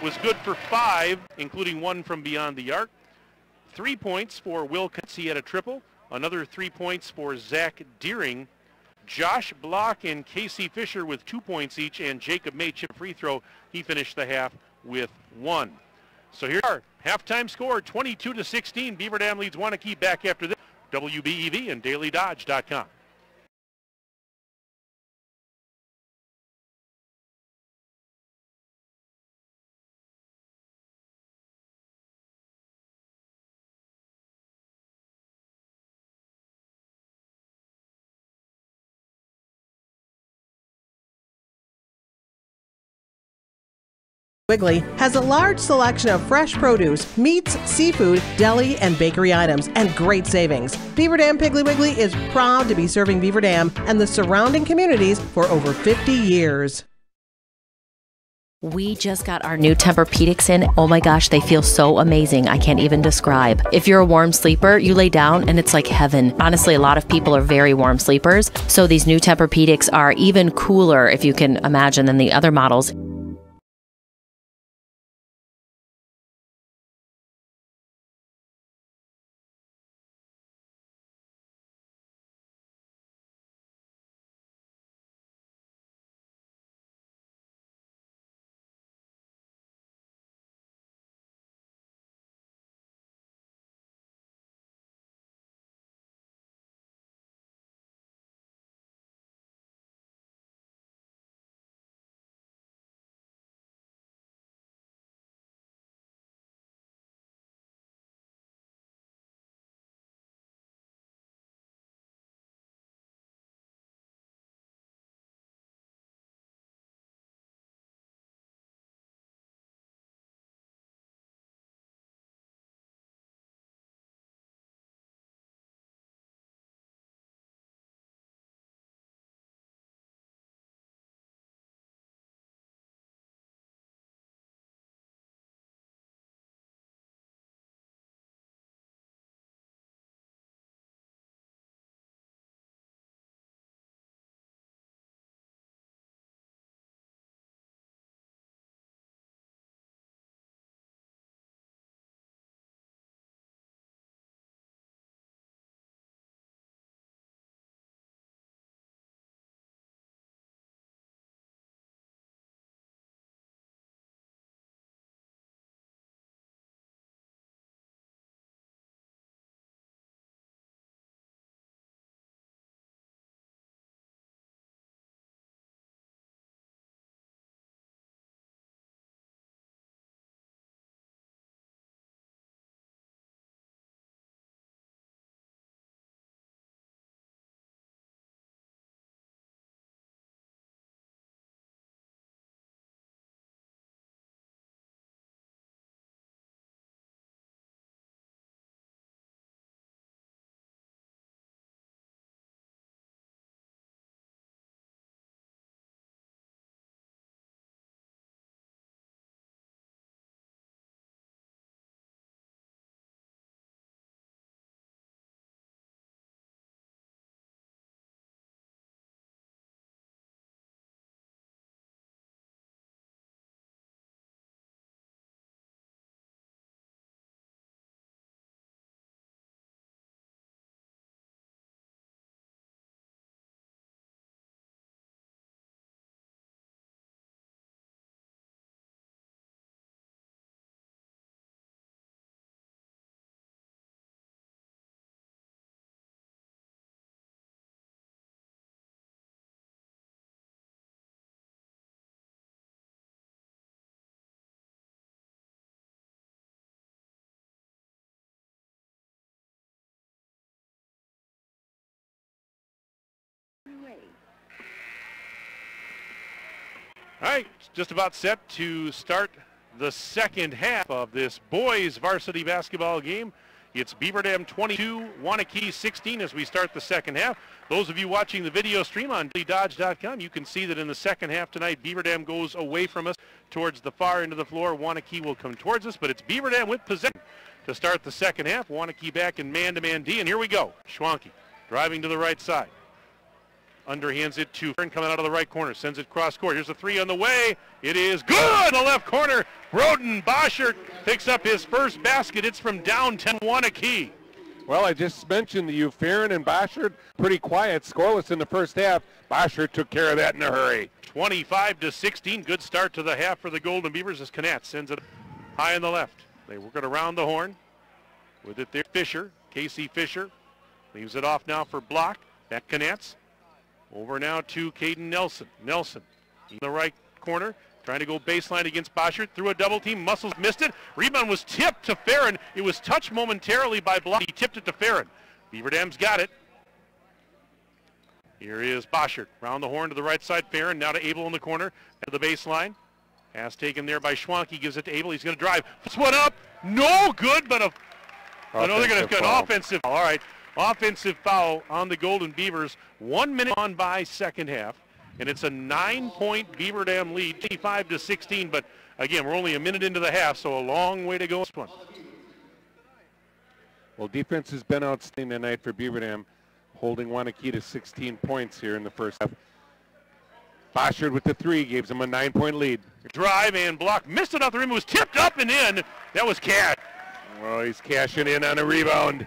was good for 5, including 1 from beyond the arc. 3 points for Will Kutz, he had a triple. Another 3 points for Zach Deering. Josh Block and Casey Fisher with 2 points each, and Jacob May chip free throw. He finished the half with 1. So here are halftime score, 22-16. Beaver Dam leads Waunakee. Back after this. WBEV and DailyDodge.com. Wiggly has a large selection of fresh produce, meats, seafood, deli, and bakery items, and great savings. Beaver Dam Piggly Wiggly is proud to be serving Beaver Dam and the surrounding communities for over 50 years. We just got our new Tempur-Pedics in. Oh my gosh, they feel so amazing. I can't even describe. If you're a warm sleeper, you lay down and it's like heaven. Honestly, a lot of people are very warm sleepers. So these new Tempur-Pedics are even cooler, if you can imagine, than the other models. All right, it's just about set to start the second half of this boys varsity basketball game. It's Beaver Dam 22, Waunakee 16 as we start the second half. Those of you watching the video stream on dodge.com, you can see that in the second half tonight, Beaver Dam goes away from us towards the far end of the floor. Waunakee will come towards us, but it's Beaver Dam with possession to start the second half. Waunakee back in man-to-man D, and here we go. Schwanke driving to the right side. Underhands it to Fern coming out of the right corner. Sends it cross court. Here's a three on the way. It is good in the left corner. Broden Boschert picks up his first basket. It's from downtown Waunakee. Well, I just mentioned to you, Farron and Boschert, pretty quiet, scoreless in the first half. Boschert took care of that in a hurry. 25-16. Good start to the half for the Golden Beavers as Knatz sends it high on the left. They work it around the horn. With it there, Fisher. Casey Fisher leaves it off now for Block. Back Knatz. Over now to Caden Nelson. Nelson in the right corner, trying to go baseline against Boschert. Through a double team, Muscles missed it. Rebound was tipped to Farron. It was touched momentarily by Block. He tipped it to Farron. Beaver Dam's got it. Here is Boschert. Round the horn to the right side. Farron now to Abel in the corner. To the baseline. Pass taken there by Schwanke. Gives it to Abel. He's going to drive. Puts one up. No good, but I know they're going to get an offensive. All right. Offensive foul on the Golden Beavers. 1 minute on by second half, and it's a 9-point Beaver Dam lead, 25-16. But again, we're only a minute into the half, so a long way to go. This one. Well, defense has been outstanding tonight for Beaver Dam, holding Waunakee to 16 points here in the first half. Boschert with the three gives them a 9-point lead. Drive and Block missed it off the rim. It was tipped up and in. That was Cat. Well, he's cashing in on a rebound.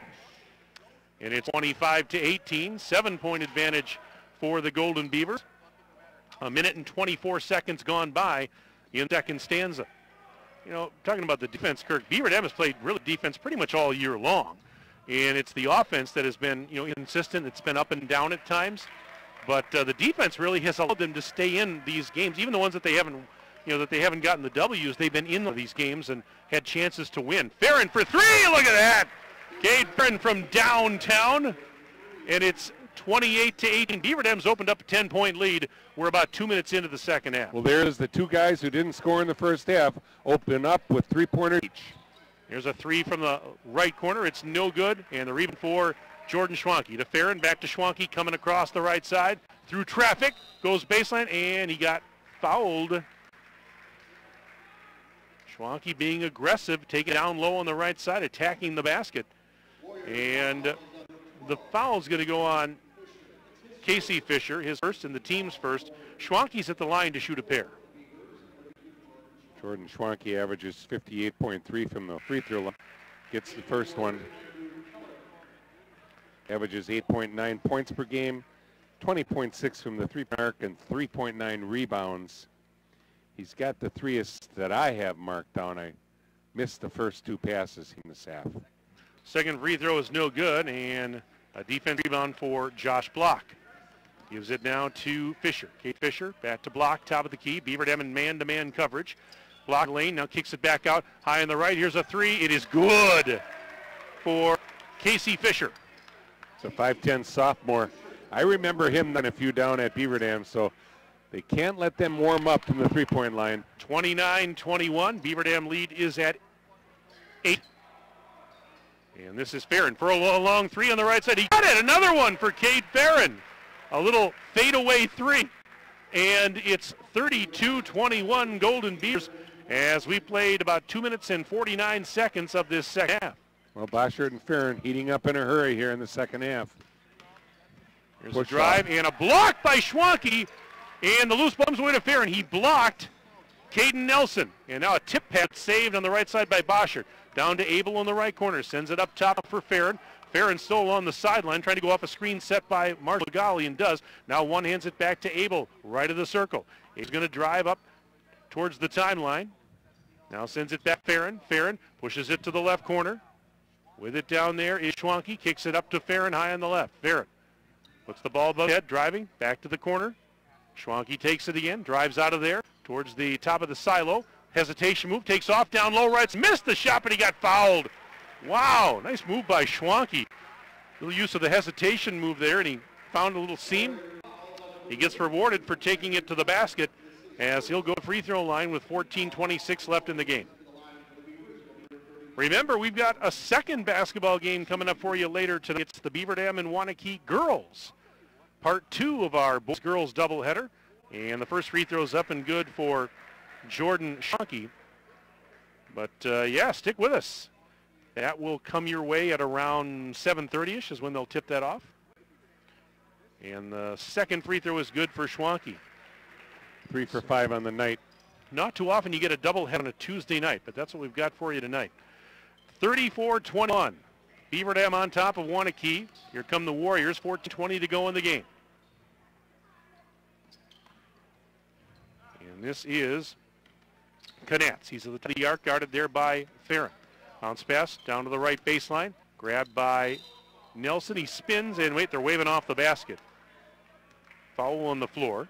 And it's 25-18, 7-point advantage for the Golden Beavers. A minute and 24 seconds gone by in second stanza. You know, talking about the defense, Kirk, Beaver Dam has played really defense pretty much all year long. And it's the offense that has been, inconsistent. It's been up and down at times. But the defense really has allowed them to stay in these games, even the ones that they haven't, that they haven't gotten the W's. They've been in these games and had chances to win. Farron for three, look at that. Cade Farron from downtown, and it's 28-18. Beaver Dam's opened up a 10-point lead. We're about 2 minutes into the second half. Well, there's the two guys who didn't score in the first half open up with three-pointers each. Here's a three from the right corner. It's no good, and the rebound for Jordan Schwanke. To Farron, back to Schwanke, coming across the right side. Through traffic, goes baseline, and he got fouled. Schwanke being aggressive, taking it down low on the right side, attacking the basket. And the foul is going to go on Casey Fisher, his first and the team's first. Schwanke's at the line to shoot a pair. Jordan Schwanke averages 58.3 from the free throw line. Gets the first one. Averages 8.9 points per game, 20.6 from the three-point arc, and 3.9 rebounds. He's got the three assists that I have marked down. I missed the first two passes in this half. Second free throw is no good, and a defense rebound for Josh Block. Gives it now to Fisher. Kate Fisher back to Block, top of the key. Beaver Dam in man-to-man coverage. Block lane now kicks it back out high on the right. Here's a three. It is good for Casey Fisher. It's a 5'10 sophomore. I remember him than a few down at Beaver Dam, so they can't let them warm up from the three-point line. 29-21. Beaver Dam lead is at 8. And this is Farron for a long three on the right side. He got it. Another one for Cade Farron. A little fadeaway three. And it's 32-21 Golden Beavers as we played about 2 minutes and 49 seconds of this second half. Well, Boschert and Farron heating up in a hurry here in the second half. Here's a drive and a block by Schwanke. And the loose ball's away to Farron. He blocked Caden Nelson. And now a tip pass saved on the right side by Boschert. Down to Abel on the right corner. Sends it up top for Farron. Farron still on the sideline, trying to go off a screen set by Marshall Gali, and does. Now one hands it back to Abel, right of the circle. He's going to drive up towards the timeline. Now sends it back Farron. Farron pushes it to the left corner. With it down there is Schwanke. Kicks it up to Farron high on the left. Farron puts the ball above his head, driving back to the corner. Schwanke takes it again, drives out of there towards the top of the silo. Hesitation move, takes off down low, right, missed the shot, but he got fouled. Wow, nice move by Schwanke. Little use of the hesitation move there, and he found a little seam. He gets rewarded for taking it to the basket. as he'll go to free throw line with 14:26 left in the game. Remember, we've got a second basketball game coming up for you later tonight. It's the Beaver Dam and Waunakee Girls, part 2 of our boys girls doubleheader. And the first free throw is up and good for Jordan Schwanke. But yeah, stick with us. That will come your way at around 7:30ish is when they'll tip that off. And the second free throw is good for Schwanke. 3 for 5 on the night. Not too often you get a doubleheader on a Tuesday night, but that's what we've got for you tonight. 34-21. Beaver Dam on top of Waunakee. Here come the Warriors, 14:20 to go in the game. And this is Knatz. He's at the arc, guarded there by Farron. Bounce pass down to the right baseline. Grabbed by Nelson. He spins, and wait, they're waving off the basket. Foul on the floor.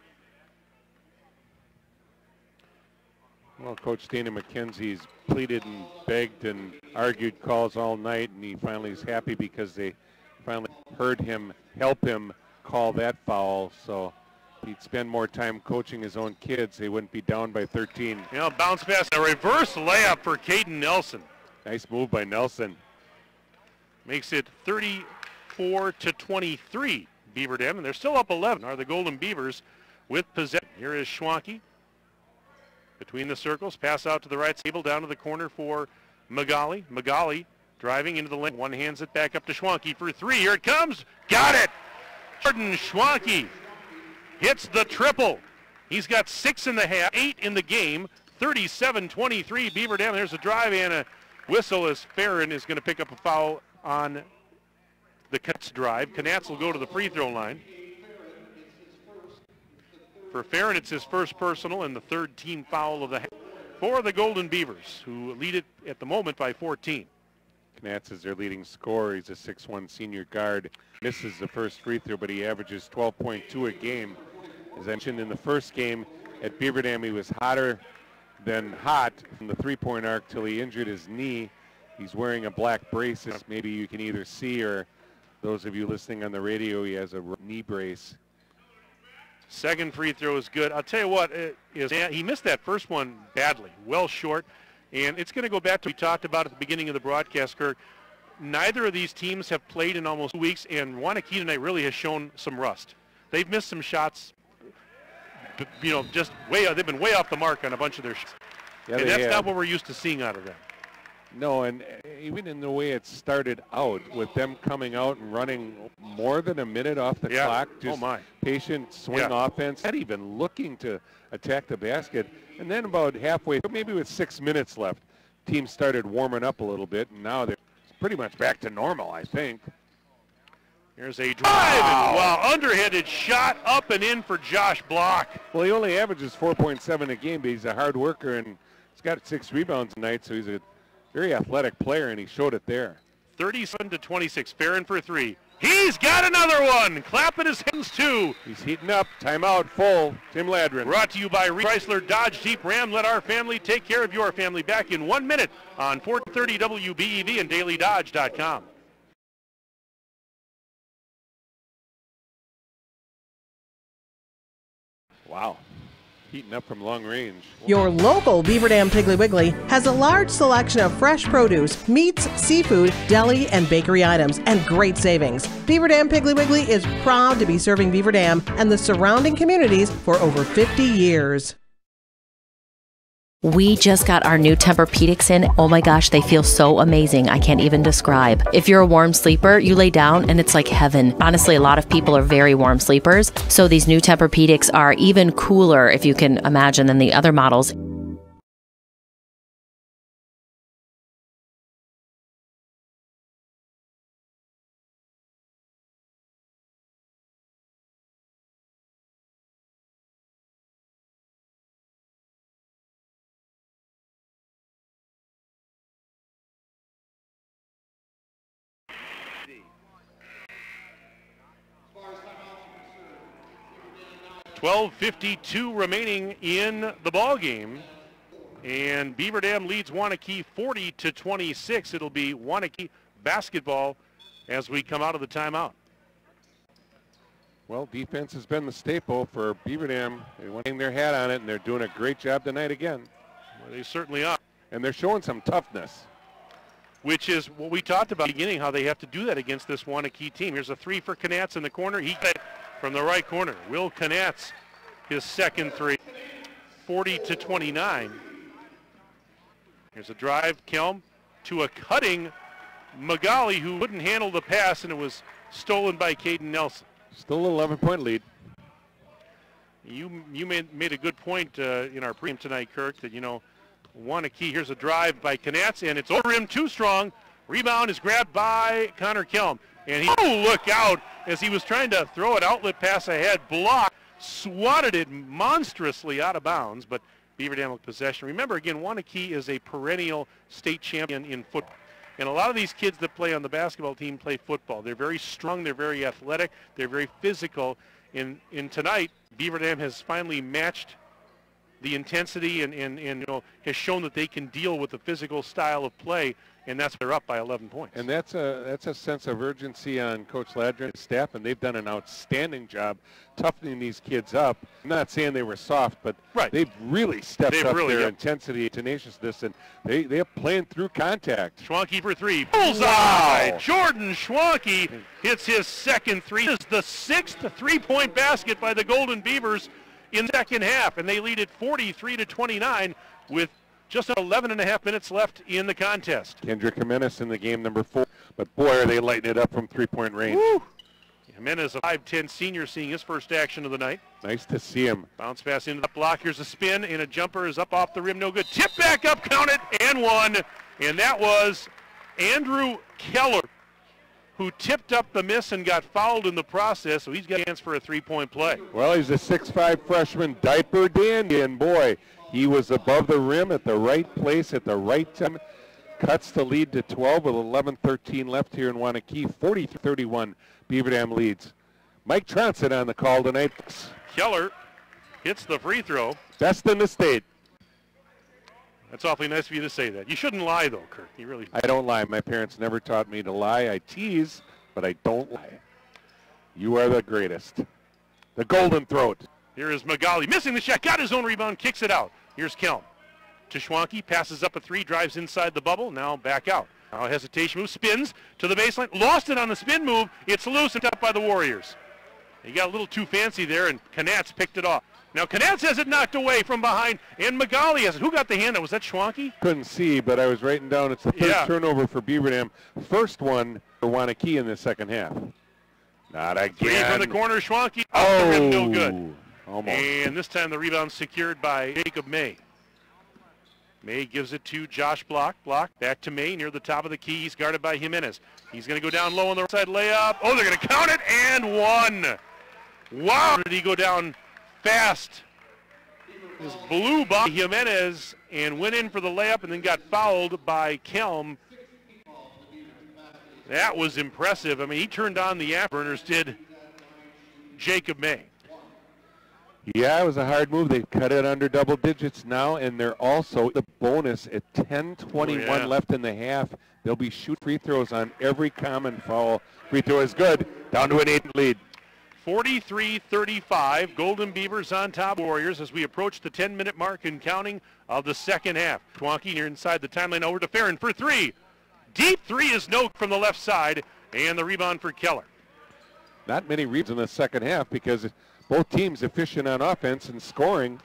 Well, Coach Dana McKenzie's pleaded and begged and argued calls all night, and he finally is happy because they finally heard him help him call that foul. So if he'd spend more time coaching his own kids, they wouldn't be down by 13. You know, bounce pass, a reverse layup for Caden Nelson. Nice move by Nelson. Makes it 34-23, Beaver Dam, and they're still up 11, are the Golden Beavers with possession. Here is Schwanke. Between the circles, pass out to the right table, down to the corner for Magali. Magali driving into the lane. One hands it back up to Schwanke for 3. Here it comes. Got it! Jordan Schwanke hits the triple. He's got 6 in the half, 8 in the game. 37-23 Beaver Dam. There's a drive and a whistle as Farron is going to pick up a foul on the Knatz drive. Knatz will go to the free throw line. For Farron, it's his first personal and the third team foul of the half for the Golden Beavers, who lead it at the moment by 14. Knatz is their leading scorer. He's a 6'1" senior guard. Misses the first free throw, but he averages 12.2 a game. As I mentioned in the first game at Beaver Dam, he was hotter than hot from the three-point arc till he injured his knee. He's wearing a black brace. Maybe you can either see, or those of you listening on the radio, he has a knee brace. Second free throw is good. I'll tell you what, he missed that first one badly, well short. And it's going to go back to what we talked about at the beginning of the broadcast, Kirk. Neither of these teams have played in almost 2 weeks, and Waunakee tonight really has shown some rust. They've missed some shots, you know, just they've been way off the mark on a bunch of their shots. Yeah, and that's not what we're used to seeing out of them. No, and even in the way it started out, with them coming out and running more than a minute off the clock, just patient swing offense, not even looking to attack the basket. And then about halfway, maybe with 6 minutes left, teams started warming up a little bit, and now they're pretty much back to normal, I think. Here's a drive, and underhanded shot up and in for Josh Block. Well, he only averages 4.7 a game, but he's a hard worker, and he's got 6 rebounds tonight, so he's a very athletic player, and he showed it there. 37-26, Farron for 3. He's got another one. Clapping his hands too. He's heating up. Timeout full. Tim Ladrin. Brought to you by Chrysler Dodge Jeep Ram. Let our family take care of your family. Back in 1 minute on 430 WBEV and DailyDodge.com. Wow. Heating up from long range. Your local Beaver Dam Piggly Wiggly has a large selection of fresh produce, meats, seafood, deli, and bakery items, and great savings. Beaver Dam Piggly Wiggly is proud to be serving Beaver Dam and the surrounding communities for over 50 years. We just got our new Tempur-Pedics in. Oh my gosh, they feel so amazing. I can't even describe. If you're a warm sleeper, you lay down and it's like heaven. Honestly, a lot of people are very warm sleepers. So these new Tempur-Pedics are even cooler, if you can imagine, than the other models. .52 remaining in the ball game, and Beaver Dam leads Waunakee 40-26. It'll be Waunakee basketball as we come out of the timeout. Well, defense has been the staple for Beaver Dam. They want to hang their hat on it, and they're doing a great job tonight again. Well, they certainly are. And they're showing some toughness. Which is what we talked about at the beginning, how they have to do that against this Waunakee team. Here's a three for Knatz in the corner. He got it from the right corner. Will Knatz, his second three, 40-29. Here's a drive, Kelm, to a cutting Magali, who wouldn't handle the pass, and it was stolen by Caden Nelson. Still an 11-point lead. You made a good point in our pregame tonight, Kirk, that, you know, Waunakee, here's a drive by Knatz, and it's over him too strong. Rebound is grabbed by Connor Kelm. And he, look out, as he was trying to throw an outlet pass ahead, blocked, swatted it monstrously out of bounds, but Beaver Dam with possession. Remember, again, Waunakee is a perennial state champion in football. And a lot of these kids that play on the basketball team play football. They're very strong, they're very athletic, they're very physical. In tonight, Beaver Dam has finally matched the intensity and you know, has shown that they can deal with the physical style of play, and that's they're up by 11 points. And that's a sense of urgency on Coach Ladner and his staff, and they've done an outstanding job toughening these kids up. I'm not saying they were soft, but they've really stepped up their intensity, tenaciousness, and they're playing through contact. Schwanke for three. Bullseye! Wow. Jordan Schwanke hits his second three. This is the sixth three-point basket by the Golden Beavers in the second half, and they lead it 43-29 with just 11 and a half minutes left in the contest. Kendrick Jimenez in the game, number 4, but boy, are they lighting it up from three-point range. Woo. Jimenez, a 5'10 senior, seeing his first action of the night. Nice to see him. Bounce pass into the block. Here's a spin, and a jumper is up off the rim. No good. Tip back up, count it, and one. And that was Andrew Keller, who tipped up the miss and got fouled in the process, so he's got a chance for a three-point play. Well, he's a 6'5 freshman, diaper dandy, and boy, he was above the rim at the right place at the right time. Cuts the lead to 12 with 11:13 left here in Waunakee. 40-31, Beaver Dam leads. Mike Tronson on the call tonight. Keller hits the free throw. Best in the state. That's awfully nice of you to say that. You shouldn't lie, though, Kurt. You really. I don't lie. My parents never taught me to lie. I tease, but I don't lie. You are the greatest. The golden throat. Here is Magali missing the shot. Got his own rebound. Kicks it out. Here's Kelm. To Schwanke. Passes up a three. Drives inside the bubble. Now back out. Now hesitation move. Spins to the baseline. Lost it on the spin move. It's loose and up by the Warriors. He got a little too fancy there, and Knatz picked it off. Now Knatz has it knocked away from behind, and Magali has it. Who got the hand? Was that Schwanke? Couldn't see, but I was writing down it's the third turnover for Beaver Dam. First one for Waunakee in the second half. Not again. Three from the corner. Schwanke off the rim, no good. Almost. And this time the rebound secured by Jacob May. May gives it to Josh Block. Block back to May near the top of the key. He's guarded by Jimenez. He's going to go down low on the right side layup. Oh, they're going to count it, and one. Wow, did he go down fast? This blew by Jimenez and went in for the layup and then got fouled by Kelm. That was impressive. I mean, he turned on the afterburners, did Jacob May. Yeah, it was a hard move. They've cut it under double digits now, and they're also the bonus at 10:21 left in the half. They'll be shoot free throws on every common foul. Free throw is good. Down to an 8 lead. 43-35, Golden Beavers on top Warriors as we approach the 10-minute mark and counting of the second half. Schwanke near inside the timeline over to Farron for three. Deep three is no from the left side, and the rebound for Keller. Not many rebounds in the second half because both teams efficient on offense and scoring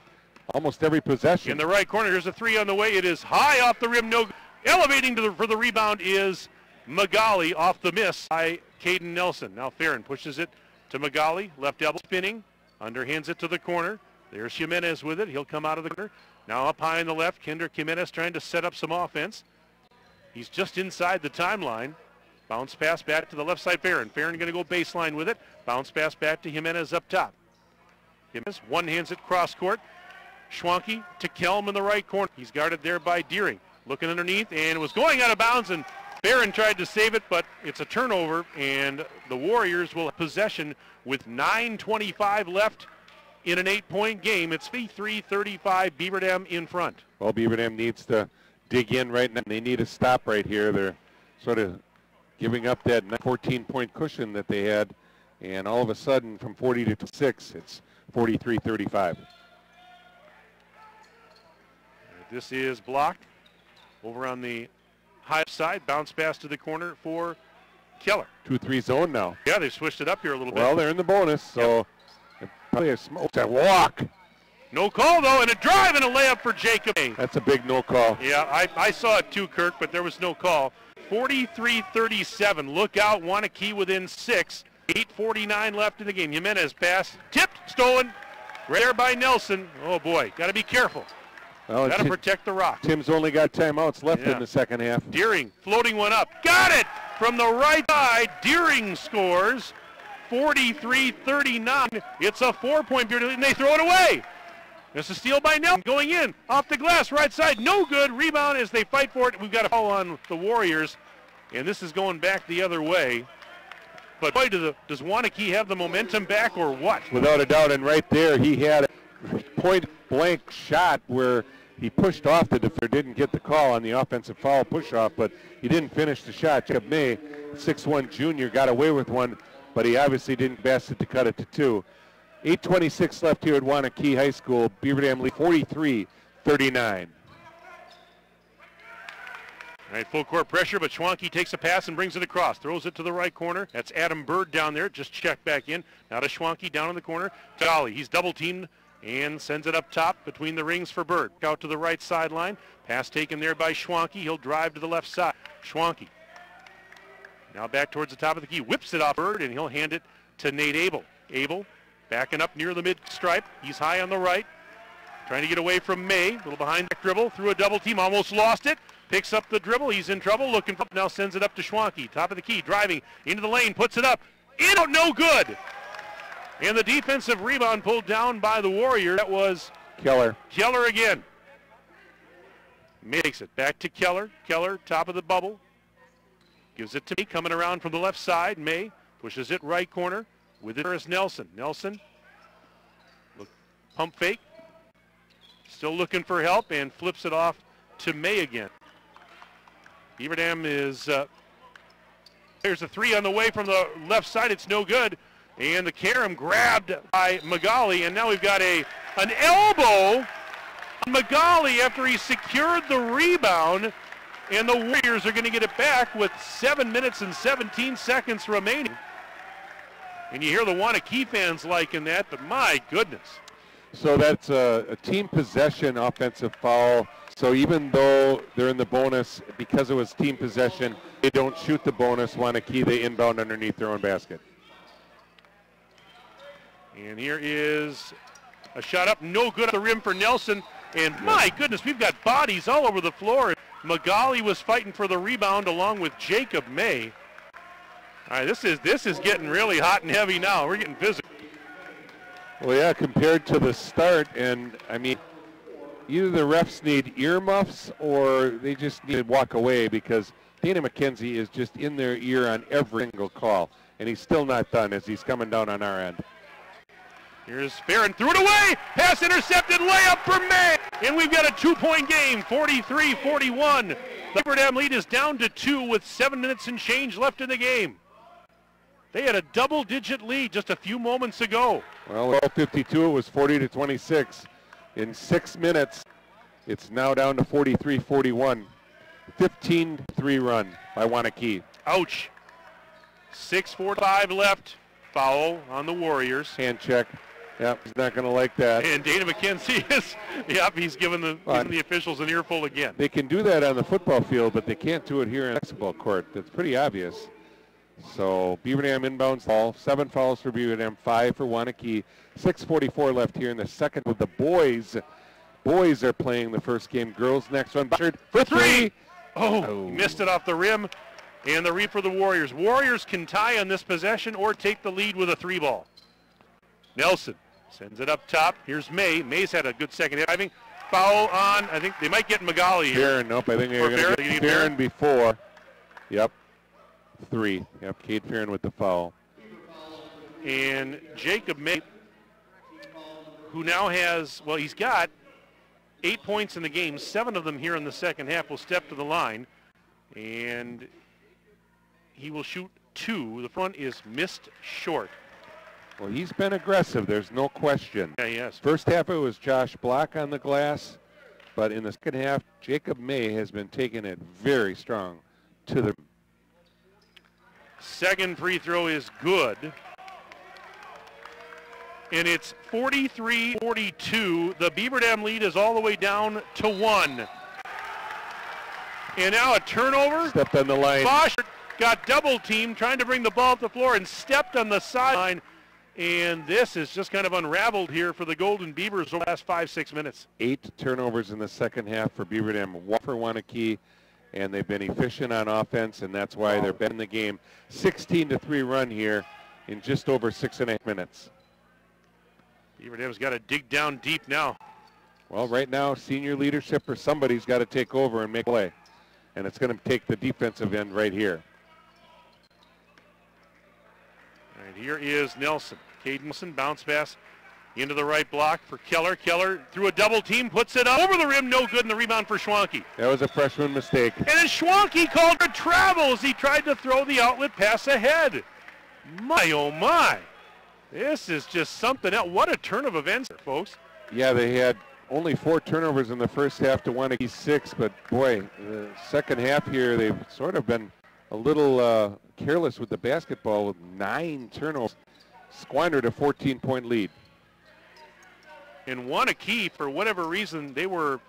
almost every possession. In the right corner, here's a three on the way. It is high off the rim, no. Elevating for the rebound is Magali off the miss by Caden Nelson. Now Farron pushes it to Magali, left elbow spinning, underhands it to the corner. There's Jimenez with it. He'll come out of the corner. Now up high on the left, Kendrick Jimenez trying to set up some offense. He's just inside the timeline. Bounce pass back to the left side, Farron. Farron going to go baseline with it. Bounce pass back to Jimenez up top. Jimenez one-hands it cross court. Schwanke to Kelm in the right corner. He's guarded there by Deering. Looking underneath, and it was going out of bounds, and Farron tried to save it, but it's a turnover, and the Warriors will have possession with 9:25 left in an 8-point game. It's 53-35, Beaver Dam in front. Well, Beaver Dam needs to dig in right now. They need a stop right here. They're sort of giving up that 14-point cushion that they had And all of a sudden, from 40 to 6, it's 43-35. This is blocked over on the high side. Bounce pass to the corner for Keller. 2-3 zone now. Yeah, they've switched it up here a little bit. Well, they're in the bonus, so probably a smoke. That walk. No call, though, and a drive and a layup for Jacob. That's a big no call. Yeah, I saw it too, Kirk, but there was no call. 43-37. Look out, Waunakee within 6. 8:49 left in the game. Jimenez pass, tipped, stolen, right there by Nelson. Oh, boy, got to be careful. Well, got to protect the rock. Tim's only got timeouts left in the second half. Deering floating one up. Got it from the right side. Deering scores 43-39. It's a 4-point period, and they throw it away. It's a steal by Nelson going in off the glass right side. No good. Rebound as they fight for it. We've got a foul on the Warriors, and this is going back the other way. But boy, does Waunakee have the momentum back or what? Without a doubt, and right there he had a point-blank shot where he pushed off the defender, didn't get the call on the offensive foul push-off, but he didn't finish the shot. Jacob May, 6'1" junior, got away with one, but he obviously didn't best it to cut it to 2. 8:26 left here at Waunakee High School. Beaver Dam lead 43-39. All right, full court pressure, but Schwanke takes a pass and brings it across. Throws it to the right corner. That's Adam Bird down there. Just checked back in. Now to Schwanke down in the corner. Dolly, he's double teamed and sends it up top between the rings for Bird. Out to the right sideline. Pass taken there by Schwanke. He'll drive to the left side. Schwanke. Now back towards the top of the key. Whips it off Bird, and he'll hand it to Nate Abel. Abel backing up near the mid-stripe. He's high on the right. Trying to get away from May. A little behind the dribble. Through a double team. Almost lost it. Picks up the dribble. He's in trouble. Looking for, now sends it up to Schwanke. Top of the key. Driving into the lane. Puts it up. In out. No good. And the defensive rebound pulled down by the Warriors. That was Keller. Keller again. Makes it back to Keller. Keller, top of the bubble. Gives it to May. Coming around from the left side. May pushes it right corner. With it is Nelson. Nelson. Pump fake. Still looking for help and flips it off to May again. Beaver Dam is, there's a three on the way from the left side. It's no good. And the carom grabbed by Magali, and now we've got an elbow on Magali after he secured the rebound, and the Warriors are going to get it back with 7 minutes and 17 seconds remaining. And you hear the Waunakee fans liking that, but my goodness. So that's a team possession offensive foul. So even though they're in the bonus, because it was team possession, they don't shoot the bonus. Waunakee, they inbound underneath their own basket. And here is a shot up, no good at the rim for Nelson. And my goodness, we've got bodies all over the floor. Magali was fighting for the rebound along with Jacob May. All right, this is getting really hot and heavy now. We're getting physical. Well, yeah, compared to the start, and I mean, either the refs need earmuffs or they just need to walk away because Dana McKenzie is just in their ear on every single call, and he's still not done as he's coming down on our end. Here's Farron, threw it away, pass intercepted, layup for May, and we've got a 2-point game, 43-41. The Beaver Dam lead is down to 2 with 7 minutes and change left in the game. They had a double-digit lead just a few moments ago. Well, at 12:52, it was 40-26. In 6 minutes, it's now down to 43-41. 15-3 run by Waunakee. Ouch. 6:45 left. Foul on the Warriors. Hand check. Yep, he's not going to like that. And Dana McKenzie is, he's giving the officials an earful again. They can do that on the football field, but they can't do it here in the basketball court. That's pretty obvious. So Beaver Dam inbounds ball. 7 fouls for Beaver Dam, 5 for Waunakee. 6:44 left here in the second with the boys. Boys are playing the first game. Girls next one. For 3. Oh, he missed it off the rim. And the read for the Warriors. Warriors can tie on this possession or take the lead with a 3-ball. Nelson sends it up top. Here's May. May's had a good second driving. Foul on, I think they might get Magali here. Farron, nope, I think they're going to get Farron before. Yep. 3. Yep, Cade Farron with the foul. And Jacob May, who now has, well, he's got 8 points in the game, 7 of them here in the second half, will step to the line. And he will shoot 2. The front is missed short. Well, he's been aggressive, there's no question. Yeah, yes. First half it was Josh Block on the glass, but in the second half, Jacob May has been taking it very strong to the... Second free throw is good. And it's 43-42. The Beaver Dam lead is all the way down to 1. And now a turnover. Stepped on the line. Bosch got double teamed, trying to bring the ball up the floor and stepped on the sideline. And this is just kind of unraveled here for the Golden Beavers over the last 5-6 minutes. 8 turnovers in the second half for Beaver Dam, 1 for Waunakee, and they've been efficient on offense, and that's why they're in the game. 16-3 run here in just over 6.5 minutes. Beaver Dam's got to dig down deep now. Well, right now, senior leadership or somebody's got to take over and make a play. And it's going to take the defensive end right here. All right, here is Nelson. Caden Nelson, bounce pass into the right block for Keller. Keller through a double team, puts it up over the rim, no good, and the rebound for Schwanke. That was a freshman mistake. And then Schwanke called for travel as he tried to throw the outlet pass ahead. My, oh my. This is just something else. What a turn of events, folks. Yeah, they had only 4 turnovers in the first half to Waunakee 6, but boy, the second half here, they've sort of been a little careless with the basketball with 9 turnovers. Squandered a 14-point lead. In Waunakee, for whatever reason, they were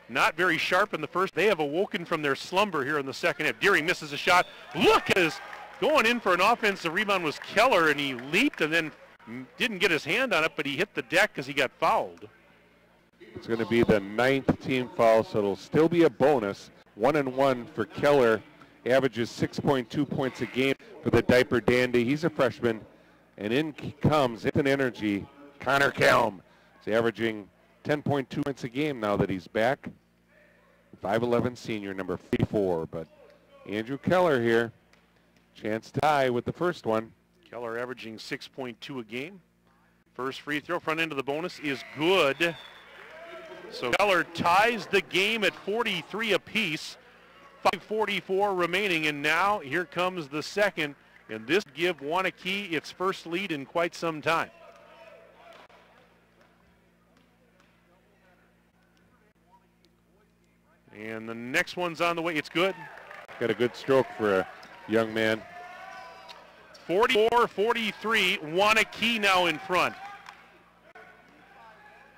not very sharp in the first. They have awoken from their slumber here in the second half. Deering misses a shot. Look at his going in for an offensive rebound was Keller, and he leaped and then didn't get his hand on it, but he hit the deck because he got fouled. It's going to be the 9th team foul, so it'll still be a bonus. 1-1 for Keller. Averages 6.2 points a game for the diaper dandy. He's a freshman. And in comes with an energy, Connor Kelm. He's averaging 10.2 points a game now that he's back. 5'11 senior, number 54. But Andrew Keller here, chance to tie with the first one. Keller averaging 6.2 a game. First free throw, front end of the bonus is good. So Keller ties the game at 43 apiece. 5:44 remaining, and now here comes the second. And this give Waunakee its first lead in quite some time. And the next one's on the way. It's good. Got a good stroke for a young man. 44-43, Waunakee now in front.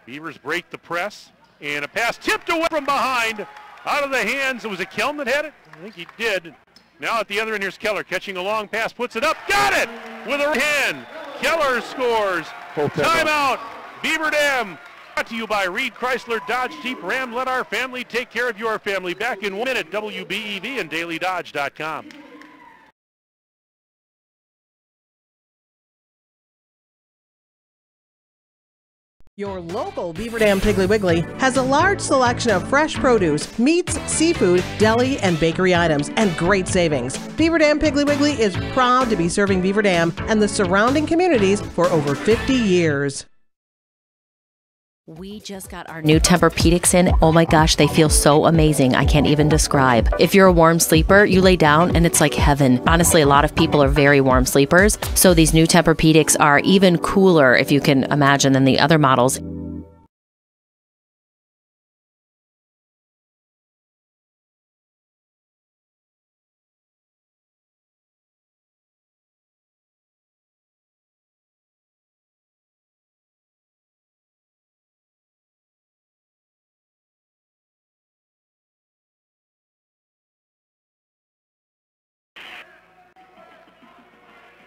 Beavers break the press, and a pass tipped away from behind, out of the hands. Was it Kelm that had it? I think he did. Now at the other end, here's Keller catching a long pass, puts it up, got it with a hand. Keller scores. Timeout, Beaver Dam. Brought to you by Reed Chrysler Dodge Jeep Ram. Let our family take care of your family. Back in 1 minute, WBEV and DailyDodge.com. Your local Beaver Dam Piggly Wiggly has a large selection of fresh produce, meats, seafood, deli, and bakery items, and great savings. Beaver Dam Piggly Wiggly is proud to be serving Beaver Dam and the surrounding communities for over 50 years. We just got our new Tempur-Pedics in. Oh my gosh, they feel so amazing. I can't even describe. If you're a warm sleeper, you lay down and it's like heaven. Honestly, a lot of people are very warm sleepers, so these new Tempur-Pedics are even cooler, if you can imagine, than the other models.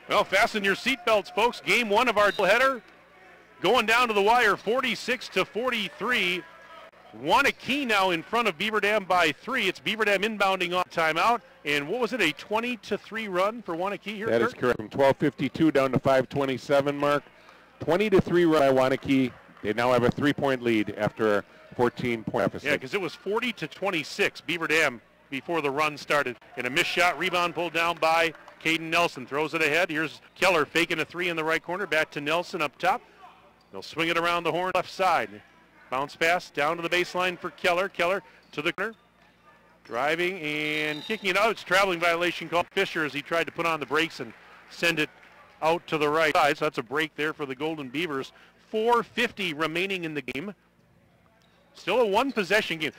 Well, fasten your seatbelts, folks. Game 1 of our doubleheader going down to the wire, 46-43. Waunakee now in front of Beaver Dam by 3. It's Beaver Dam inbounding on timeout. And what was it, a 20-3 run for Waunakee here? That is correct. From 12:52 down to 5:27 mark. 20-3 run by Waunakee. They now have a 3-point lead after a 14-point deficit. Yeah, because it was 40-26. Beaver Dam before the run started. And a missed shot, rebound pulled down by Caden Nelson. Throws it ahead. Here's Keller faking a 3 in the right corner. Back to Nelson up top. They'll swing it around the horn left side. Bounce pass down to the baseline for Keller. Keller to the corner. Driving and kicking it out. It's traveling violation called Fisher as he tried to put on the brakes and send it out to the right side. So that's a break there for the Golden Beavers. 4:50 remaining in the game. Still a one-possession game.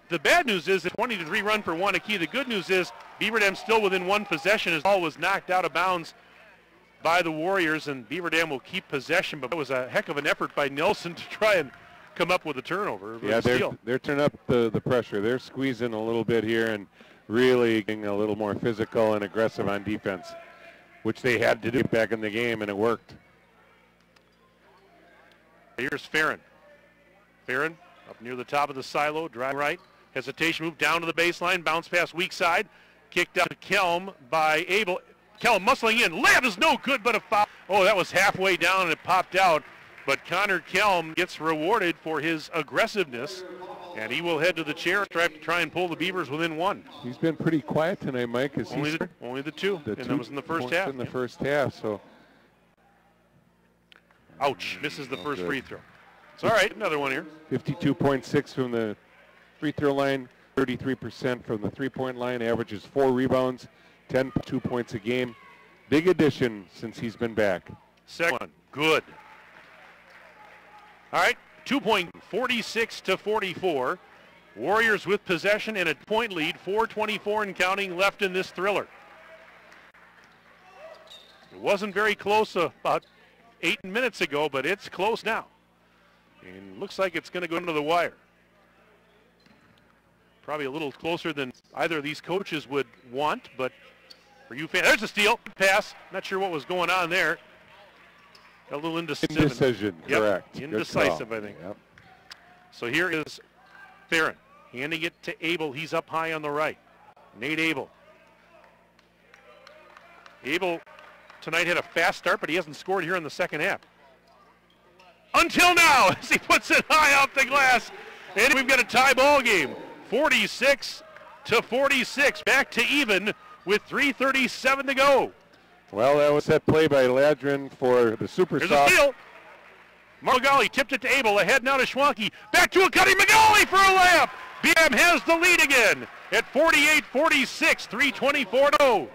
The bad news is a 20-3 run for Waunakee. The good news is Beaver Dam still within one possession as the ball was knocked out of bounds by the Warriors, and Beaver Dam will keep possession, but it was a heck of an effort by Nelson to try and come up with a turnover. Yeah, they're turning up the pressure. They're squeezing a little bit here and really getting a little more physical and aggressive on defense, which they had to do back in the game, and it worked. Here's Farron. Farron up near the top of the silo, drive right, hesitation move down to the baseline, bounce pass weak side, kicked out to Kelm by Abel. Kelm muscling in, layup is no good, but a foul. Oh, that was halfway down and it popped out, but Connor Kelm gets rewarded for his aggressiveness, and he will head to the chair stripe to try and pull the Beavers within one. He's been pretty quiet tonight, Mike. Only the two, and that was in the first half. In the first half, so. Ouch, misses the first free throw. It's all right, another one here. 52.6 from the free throw line, 33% from the three-point line, averages 4 rebounds, 10.2 points a game. Big addition since he's been back. Second one, good. All right, 2-point, 46-44. Warriors with possession and a point lead, 4:24 and counting left in this thriller. It wasn't very close about 8 minutes ago, but it's close now. And looks like it's going to go into the wire. Probably a little closer than either of these coaches would want, but for you fans, there's a steal, pass. Not sure what was going on there. A little indecision. Yep. Correct. Indecisive, I think. Yep. So here is Farron handing it to Abel. He's up high on the right. Nate Abel. Abel tonight had a fast start, but he hasn't scored here in the second half. Until now, as he puts it high off the glass. And we've got a tie ball game. 46-46. Back to even with 3:37 to go. Well, that was that play by Ladrin for the super There's soft. a steal. Magali tipped it to Abel. Ahead now to Schwanke. Back to a Cuddy Magali for a layup. BM has the lead again at 48-46. 3:24 to go.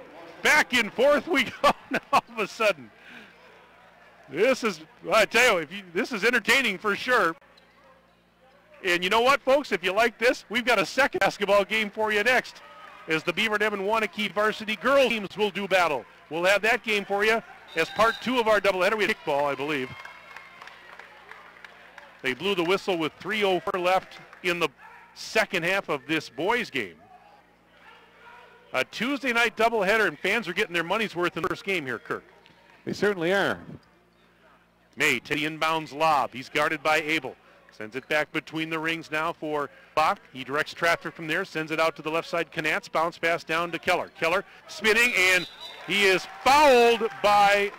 Back and forth we go now all of a sudden. This is, I tell you, this is entertaining for sure. And you know what, folks? If you like this, we've got a second basketball game for you next, as the Beaver Dam and Waunakee Varsity girls teams will do battle. We'll have that game for you as part 2 of our doubleheader. We had kickball, I believe. They blew the whistle with 3:04 left in the second half of this boys game. A Tuesday night doubleheader, and fans are getting their money's worth in the first game here, Kirk. They certainly are. May to the inbounds lob. He's guarded by Abel. Sends it back between the rings now for Bach. He directs traffic from there, sends it out to the left side. Knatz, bounce pass down to Keller. Keller spinning, and he is fouled by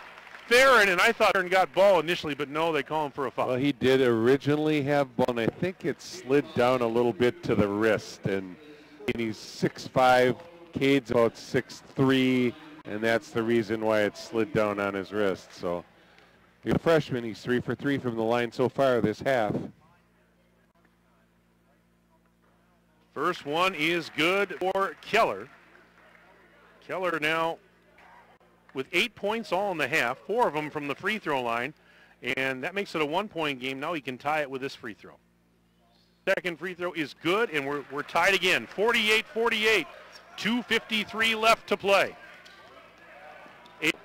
Farron, and I thought Farron got ball initially, but no, they call him for a foul. Well, he did originally have ball, and I think it slid down a little bit to the wrist, and he's 6'5", Cade's about 6'3", and that's the reason why it slid down on his wrist. So he's a freshman. He's 3 for 3 from the line so far this half. First one is good for Keller. Keller now with 8 points all in the half, 4 of them from the free throw line, and that makes it a 1-point game. Now he can tie it with this free throw. Second free throw is good, and we're tied again, 48-48. 2:53 left to play.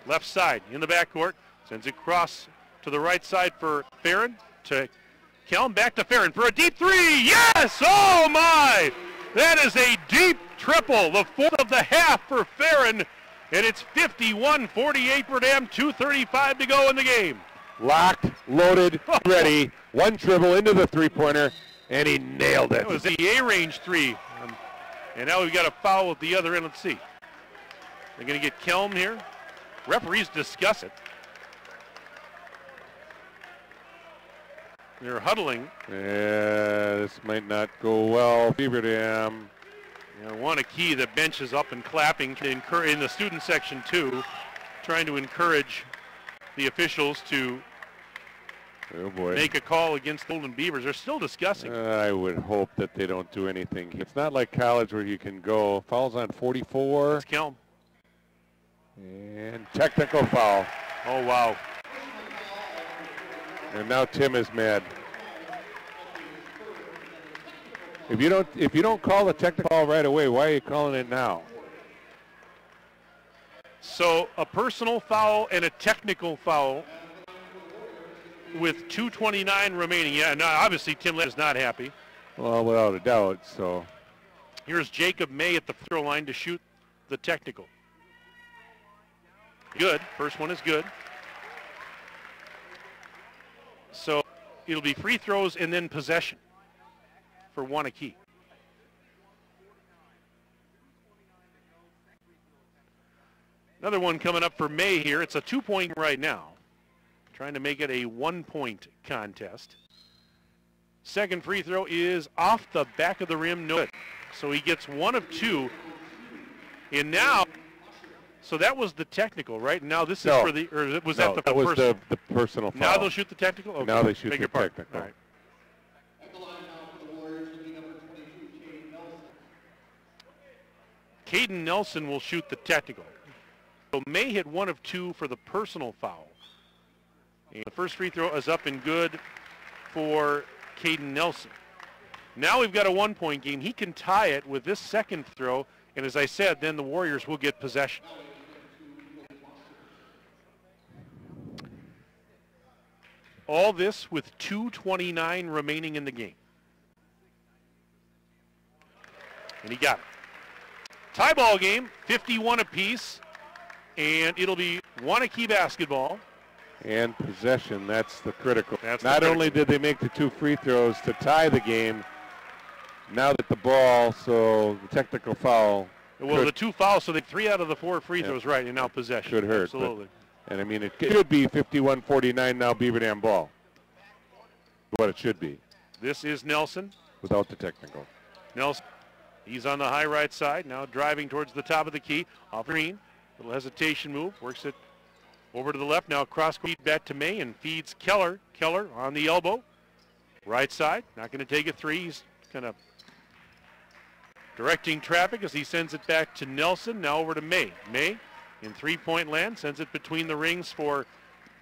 Left side in the backcourt, sends it across to the right side for Farron, to Kelm, back to Farron for a deep three. Yes! Oh my! That is a deep triple, the 4th of the half for Farron, and it's 51-48 for Dam, 2:35 to go in the game. Locked, loaded, ready. One dribble into the three-pointer, and he nailed it. That was the A-range three. And now we've got a foul at the other end. Let's see. They're going to get Kelm here. Referees discuss it. They're huddling. Yeah, this might not go well. Beaver Dam. Waunakee, the bench is up and clapping in the student section too, trying to encourage the officials to make a call against the Golden Beavers. They're still discussing. I would hope that they don't do anything. It's not like college where you can go. Fouls on 44. It's Kelm. And technical foul. Oh, wow. And now Tim is mad. If you don't call the technical foul right away, why are you calling it now? So a personal foul and a technical foul with 2:29 remaining. Yeah, no, obviously Tim is not happy. Well, without a doubt. So here's Jacob May at the free throw line to shoot the technical. Good. First one is good. So it'll be free throws and then possession for Waunakee. Another one coming up for May here. It's a 2-point right now. Trying to make it a 1-point contest. Second free throw is off the back of the rim, no good. So he gets 1 of 2. And now, so that was the technical, right? Now this is for the, or was that the personal? That was the personal foul. Now they'll shoot the technical? Okay. Now they shoot the technical. All right. Caden Nelson will shoot the technical. So May hit 1 of 2 for the personal foul. And the first free throw is up and good for Caden Nelson. Now we've got a 1-point game. He can tie it with this second throw, and as I said, then the Warriors will get possession. All this with 2:29 remaining in the game. And he got it. Tie ball game, 51 apiece, and it'll be Waunakee basketball. And possession, that's the critical. Not only did they make the 2 free throws to tie the game, now that the ball, so the technical foul. Well, the 2 fouls, so they 3 out of the 4 free throws, right, and now possession. Could hurt. Absolutely. And I mean, it could be 51-49 now Beaver Dam ball. What it should be. This is Nelson. Without the technical. Nelson, he's on the high right side, now driving towards the top of the key. Off green, little hesitation move, works it over to the left. Now cross feed back to May and feeds Keller. Keller on the elbow. Right side, not going to take a 3. He's kind of directing traffic as he sends it back to Nelson. Now over to May. May in 3-point land, sends it between the rings for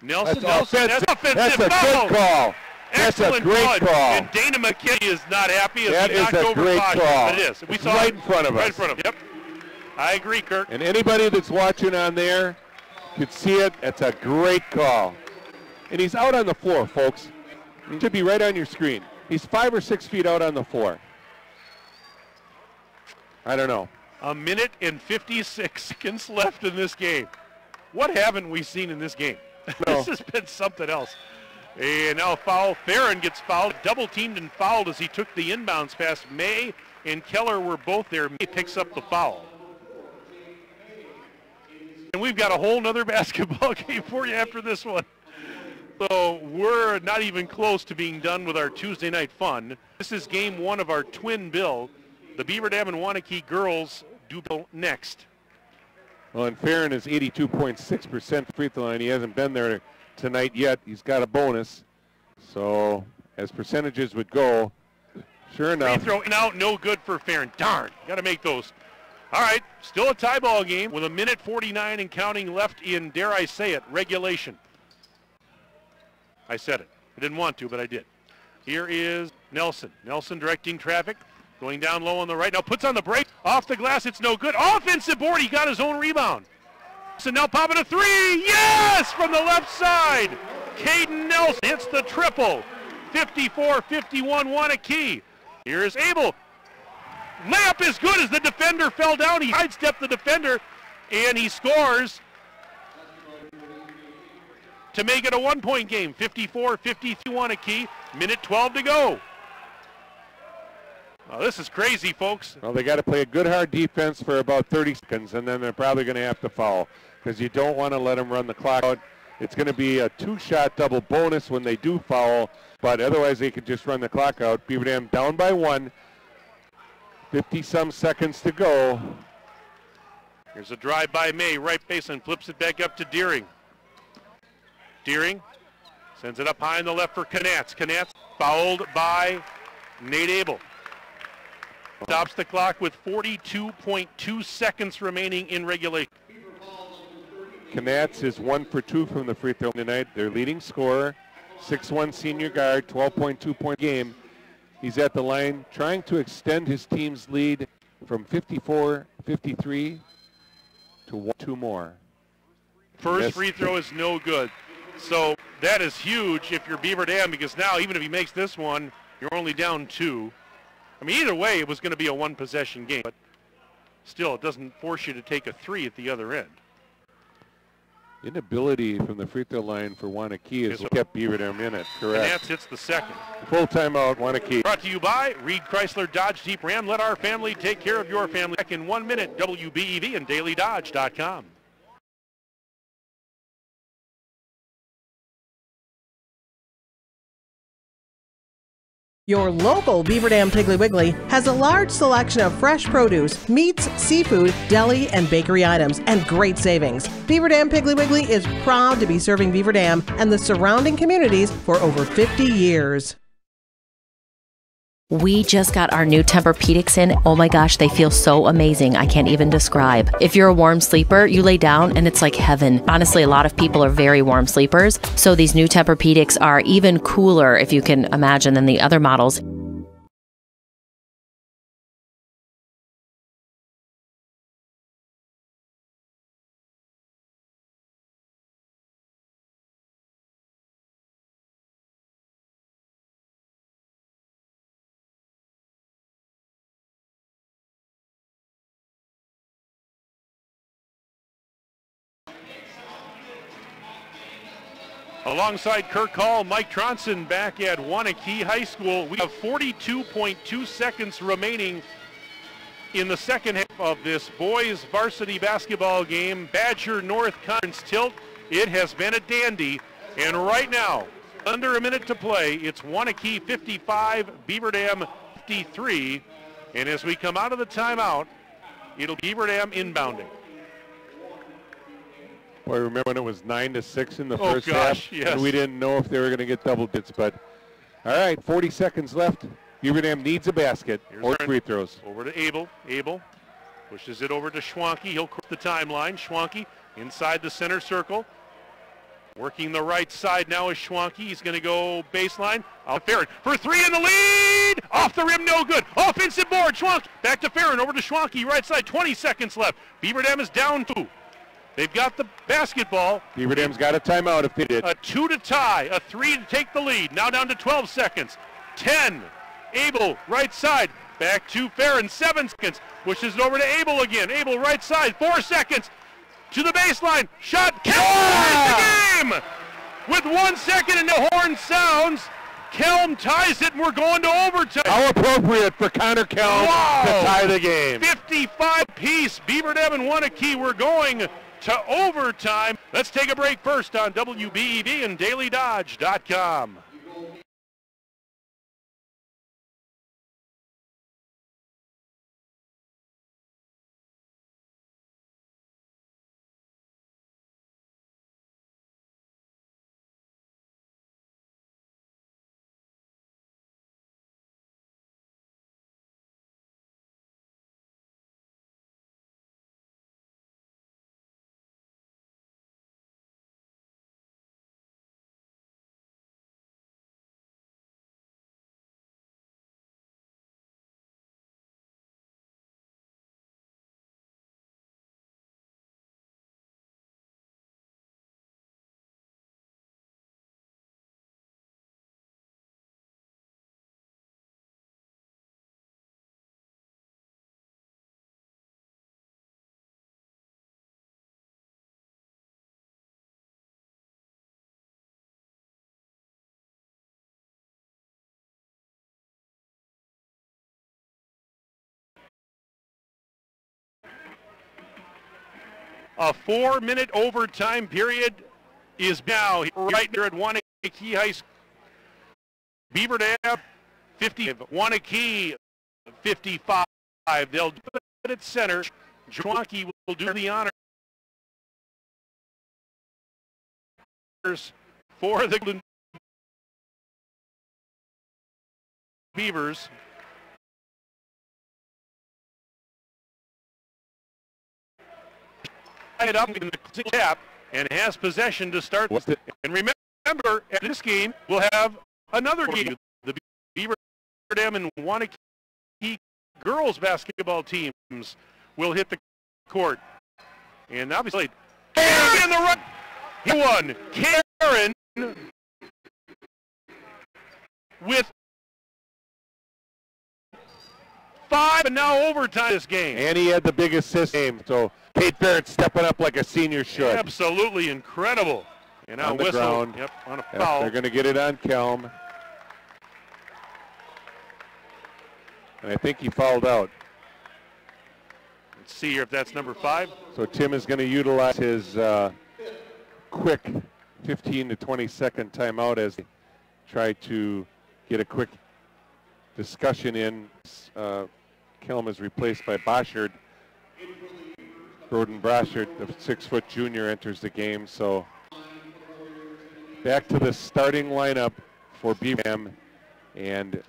Nelson. That's offensive. That's a foul. good call. Excellent That's a great call. And Dana McKinney is not happy as that he knocked is a over great Foster. call. But it is. We it's saw right it in front of us. Right in front of him. Yep. I agree, Kirk. And anybody that's watching on there could see it. That's a great call. And he's out on the floor, folks. He should be right on your screen. He's 5 or 6 feet out on the floor. I don't know. 1 minute and 56 seconds left in this game. What haven't we seen in this game? No. This has been something else. And now foul. Farron gets fouled. Double teamed and fouled as he took the inbounds pass. May and Keller were both there. May picks up the foul. And we've got a whole nother basketball game for you after this one. So we're not even close to being done with our Tuesday night fun. This is game 1 of our twin bill. The Beaver Dam and Waunakee girls do next. Well, and Farron is 82.6% free throw line. He hasn't been there tonight yet. He's got a bonus. So as percentages would go, sure enough. Free throw in out, no good for Farron. Darn, got to make those. All right, still a tie ball game with 1 minute 49 and counting left in, dare I say it, regulation. I said it. I didn't want to, but I did. Here is Nelson. Nelson directing traffic. Going down low on the right. Now puts on the break. Off the glass. It's no good. Offensive board. He got his own rebound. So now popping a 3. Yes! From the left side. Caden Nelson hits the triple. 54-51 Waunakee. Here's Abel. Layup is good as the defender fell down. He sidestepped the defender and he scores to make it a 1-point game. 54-53 Waunakee. Minute 12 to go. Oh, this is crazy, folks. Well, they got to play a good hard defense for about 30 seconds, and then they're probably going to have to foul because you don't want to let them run the clock out. It's going to be a 2-shot double bonus when they do foul, but otherwise they could just run the clock out. Beaver Dam down by 1. 50-some seconds to go. Here's a drive by May, right baseline, flips it back up to Deering. Deering sends it up high on the left for Knatz. Knatz fouled by Nate Abel. Stops the clock with 42.2 seconds remaining in regulation. Knatz is 1 for 2 from the free throw tonight. Their leading scorer, 6'1" senior guard, 12.2 point game. He's at the line trying to extend his team's lead from 54-53 to 2 more. First free throw is no good. So that is huge if you're Beaver Dam, because now even if he makes this one, you're only down 2. I mean, either way, it was going to be a 1-possession game, but still, it doesn't force you to take a 3 at the other end. Inability from the free throw line for Waunakee has kept Beaver Dam in it, correct. And that's hits the second. Full timeout, Waunakee. Brought to you by Reed Chrysler Dodge Jeep Ram. Let our family take care of your family. Back in 1 minute, WBEV and DailyDodge.com. Your local Beaver Dam Piggly Wiggly has a large selection of fresh produce, meats, seafood, deli, and bakery items, and great savings. Beaver Dam Piggly Wiggly is proud to be serving Beaver Dam and the surrounding communities for over 50 years. We just got our new Tempur-Pedics in. Oh my gosh, they feel so amazing. I can't even describe. If you're a warm sleeper, you lay down and it's like heaven. Honestly, a lot of people are very warm sleepers, so these new Tempur-Pedics are even cooler, if you can imagine, than the other models. Alongside Kirk Hall, Mike Tronson back at Waunakee High School. We have 42.2 seconds remaining in the second half of this boys varsity basketball game. Badger North Conference tilt. It has been a dandy. And right now, under a minute to play, it's Waunakee 55, Beaver Dam 53. And as we come out of the timeout, it'll be Beaver Dam inbounding. Boy, remember when it was 9-6 in the first half? Yes. And we didn't know if they were going to get double digits, but all right, 40 seconds left. Beaver Dam needs a basket or free throws. Over to Abel. Abel pushes it over to Schwanke. He'll cross the timeline. Schwanke inside the center circle. Working the right side now is Schwanke. He's going to go baseline. Out to Farron for 3 in the lead. Off the rim, no good. Offensive board. Schwanke back to Farron. Over to Schwanke. Right side. 20 seconds left. Beaver Dam is down 2. They've got the basketball. Beaver Dam's got a timeout if they did. A 2 to tie, a 3 to take the lead. Now down to 12 seconds. 10. Abel, right side. Back to Farron, 7 seconds. Pushes it over to Abel again. Abel, right side, 4 seconds. To the baseline. Shot. Kelm ties the game! With 1 second and the horn sounds. Kelm ties it, and we're going to overtime. How appropriate for Connor Kelm to tie the game. 55 piece. Beaver Dam and Waunakee, we're going to overtime. Let's take a break first on WBEV and DailyDodge.com. A 4-minute overtime period is now right here at Waunakee High School. Beaver Dam 50, Waunakee 55. They'll do it at center. Schwanke will do the honors for the Golden Beavers. It up in the tap. and has possession to start. And remember, at this game, we'll have another game. The Beaver Dam and Waunakee Girls Basketball teams will hit the court. And obviously, Karen in the run. He won. Karen with 5, and now overtime this game. And he had the big assist game, so Kate Barrett stepping up like a senior should. Absolutely incredible. And now on the whistle. ground. Yep, on a foul. They're going to get it on Kelm. And I think he fouled out. Let's see here if that's number 5. So Tim is going to utilize his quick 15 to 20 second timeout as they try to get a quick discussion in. Kelm is replaced by Boschard. Broden Boschard, the 6-foot junior, enters the game. So back to the starting lineup for Beaver Dam, and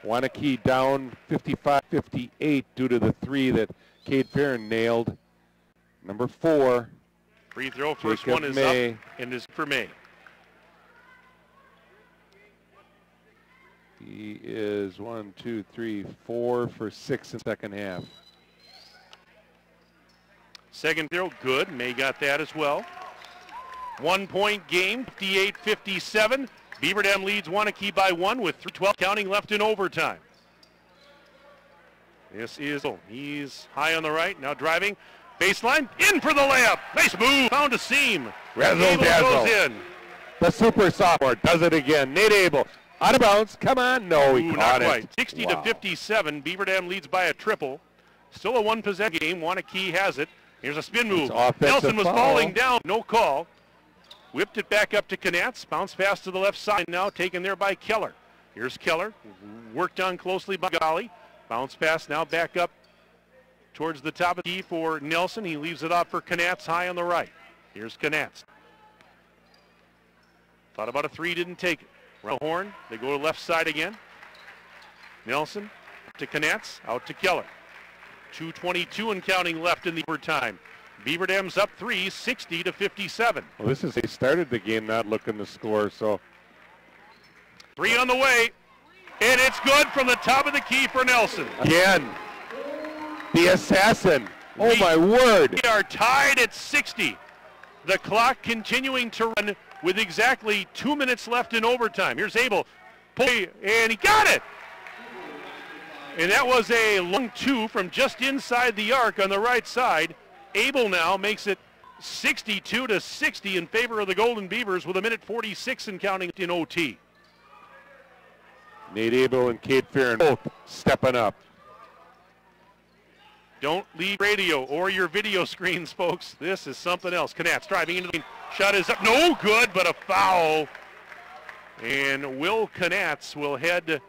Waunakee down 55-58 due to the 3 that Cade Perrin nailed. Number 4. Free throw, first Jacob one is May. up, and is for May. He is 1, 2, 3, 4 for 6 in the second half. Second throw, good. May got that as well. 1-point game, 58-57. Beaver Dam leads Waunakee by 1 with 3:12 counting left in overtime. This is, he's high on the right, now driving. Baseline, in for the layup. Nice move, found a seam. Razzle goes in. The super sophomore does it again. Nate Abel, out of bounds, come on. No, he caught not it. quite. 60 to 57, Beaver Dam leads by a triple. Still a 1-possession game, Waunakee has it. Here's a spin move. Nelson was falling down, no call. Whipped it back up to Knatz, bounced pass to the left side now, taken there by Keller. Here's Keller, worked on closely by Golly. Bounce pass now back up towards the top of the key for Nelson. He leaves it off for Knatz high on the right. Here's Knatz. Thought about a 3, didn't take it. Round the horn, they go to left side again. Nelson to Knatz, out to Keller. 2:22 and counting left in the overtime. Beaver Dam's up 3, 60 to 57. Well, this is, they started the game not looking to score, so. 3 on the way, and it's good from the top of the key for Nelson. Again, the assassin. Oh my word. We are tied at 60. The clock continuing to run with exactly 2 minutes left in overtime. Here's Abel, and he got it. And that was a long 2 from just inside the arc on the right side. Abel now makes it 62 to 60 in favor of the Golden Beavers with 1:46 and counting in OT. Nate Abel and Cade Perrin both stepping up. Don't leave radio or your video screens, folks. This is something else. Knatz driving into the lane. Shot is up. No good, but a foul. And Will Knatz will head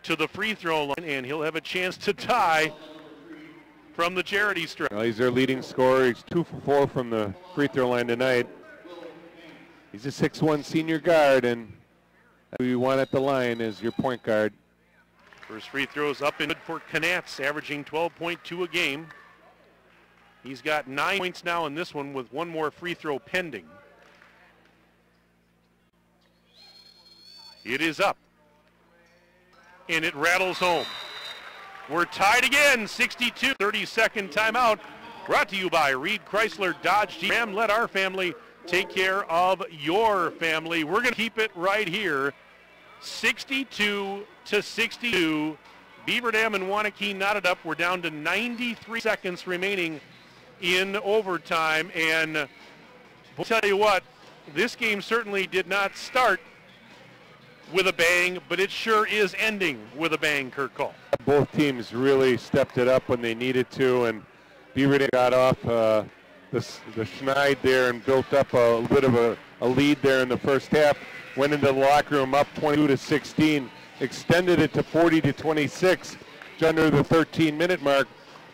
to the free throw line, and he'll have a chance to tie from the charity stripe. Well, he's their leading scorer. He's 2 for 4 from the free throw line tonight. He's a 6'1" senior guard, and who you want at the line is your point guard. First free throws up and good for Knatz, averaging 12.2 a game. He's got 9 points now in this one with 1 more free throw pending. It is up, and it rattles home. We're tied again, 62. 30-second timeout brought to you by Reed Chrysler Dodge Jeep Ram. Let our family take care of your family. We're going to keep it right here. 62 to 62. Beaver Dam and Waunakee knotted up. We're down to 93 seconds remaining in overtime. And I'll tell you what, this game certainly did not start with a bang, but it sure is ending with a bang, Kurt Cole. Both teams really stepped it up when they needed to, and Beaver Dam got off the schneid there and built up a bit of a lead there in the first half. Went into the locker room up 22 to 16, extended it to 40 to 26, just under the 13-minute mark.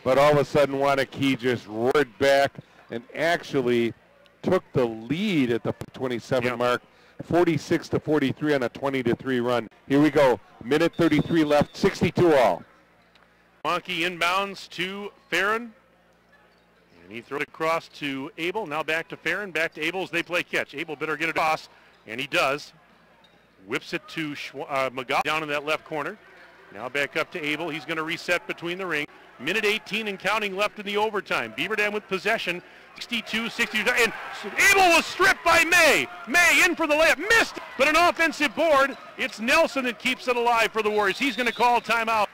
But all of a sudden, Waunakee just roared back and actually took the lead at the 27 mark. 46 to 43 on a 20 to 3 run. Here we go. Minute 33 left. 62 all. Waunakee inbounds to Farron. And he throws it across to Abel. Now back to Farron. Back to Abel as they play catch. Abel better get it across, and he does. Whips it to McGough down in that left corner. Now back up to Abel. He's going to reset between the ring. Minute 18 and counting left in the overtime. Beaver Dam with possession. 62-62. And Abel was stripped by May. May in for the layup. Missed, but an offensive board. It's Nelson that keeps it alive for the Warriors. He's going to call timeout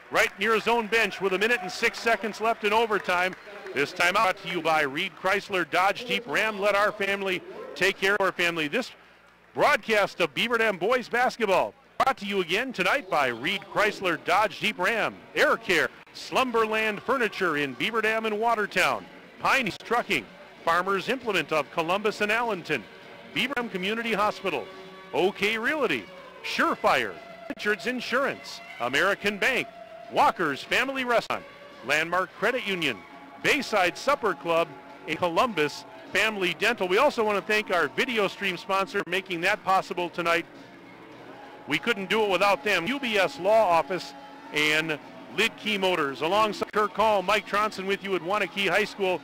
right near his own bench with 1 minute and 6 seconds left in overtime. This timeout brought to you by Reed Chrysler Dodge Jeep Ram. Let our family take care of our family. This broadcast of Beaver Dam Boys Basketball brought to you again tonight by Reed Chrysler Dodge Jeep Ram, Air Care, Slumberland Furniture in Beaver Dam and Watertown, Piney's Trucking, Farmers Implement of Columbus and Allenton, Beaver Dam Community Hospital, OK Realty, Surefire, Richards Insurance, American Bank, Walker's Family Restaurant, Landmark Credit Union, Bayside Supper Club, and Columbus Family Dental. We also want to thank our video stream sponsor for making that possible tonight. We couldn't do it without them. UBS Law Office and Lid Key Motors. Alongside Kirk Hall, Mike Tronson with you at Waunakee High School.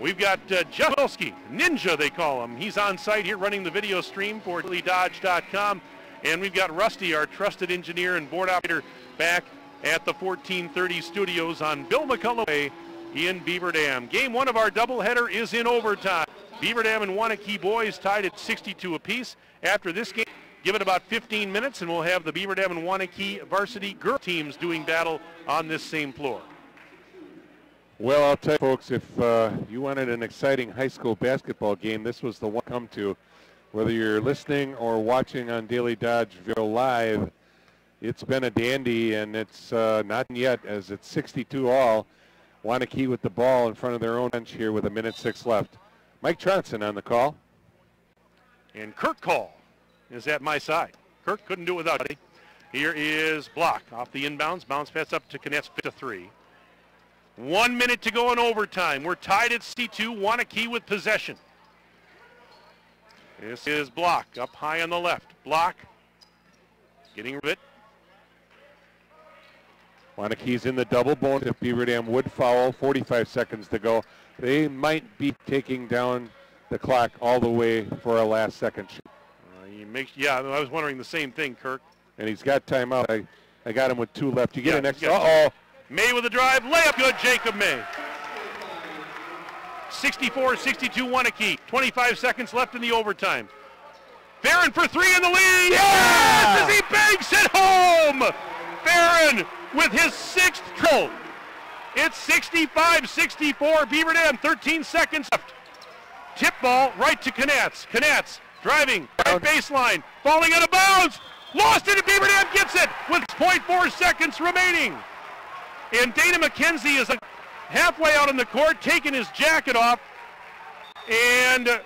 We've got Jeff Wilski, Ninja they call him. He's on site here running the video stream for DodgeCom. And we've got Rusty, our trusted engineer and board operator, back at the 1430 studios on Bill McCullough Way in Beaver Dam. Game 1 of our doubleheader is in overtime. Beaver Dam and Waunakee boys tied at 62 apiece. After this game, give it about 15 minutes and we'll have the Beaver Dam and Waunakee Varsity girl teams doing battle on this same floor. Well, I'll tell you folks, if you wanted an exciting high school basketball game, this was the one to come to. Whether you're listening or watching on Daily Dodgeville Live, it's been a dandy, and it's not yet, as it's 62 all. Waunakee with the ball in front of their own bench here with 1 minute 6 left. Mike Tronson on the call. And Kirk Call is at my side. Kirk couldn't do it without it. Here is Block off the inbounds. Bounce pass up to Knetz to 3. 1 minute to go in overtime. We're tied at C2. Waunakee with possession. This is Block up high on the left. Block getting rid of it. Waunakee's in the double bonus. If Beaver Dam would foul, 45 seconds to go. They might be taking down the clock all the way for a last second shoot. Yeah, I was wondering the same thing, Kirk. And he's got timeout. I got him with 2 left. You get an extra. Uh-oh. May with the drive. Layup good, Jacob May. 64-62 Waunakee. 25 seconds left in the overtime. Farron for 3 in the lead. Yes! As he banks it home! Farron with his 6th triple. It's 65-64. Beaver Dam, 13 seconds left. Tip ball right to Knatz. Knatz driving, right baseline, falling out of bounds. Lost it, and Beaver Dam gets it with 0.4 seconds remaining. And Dana McKenzie is halfway out on the court, taking his jacket off. And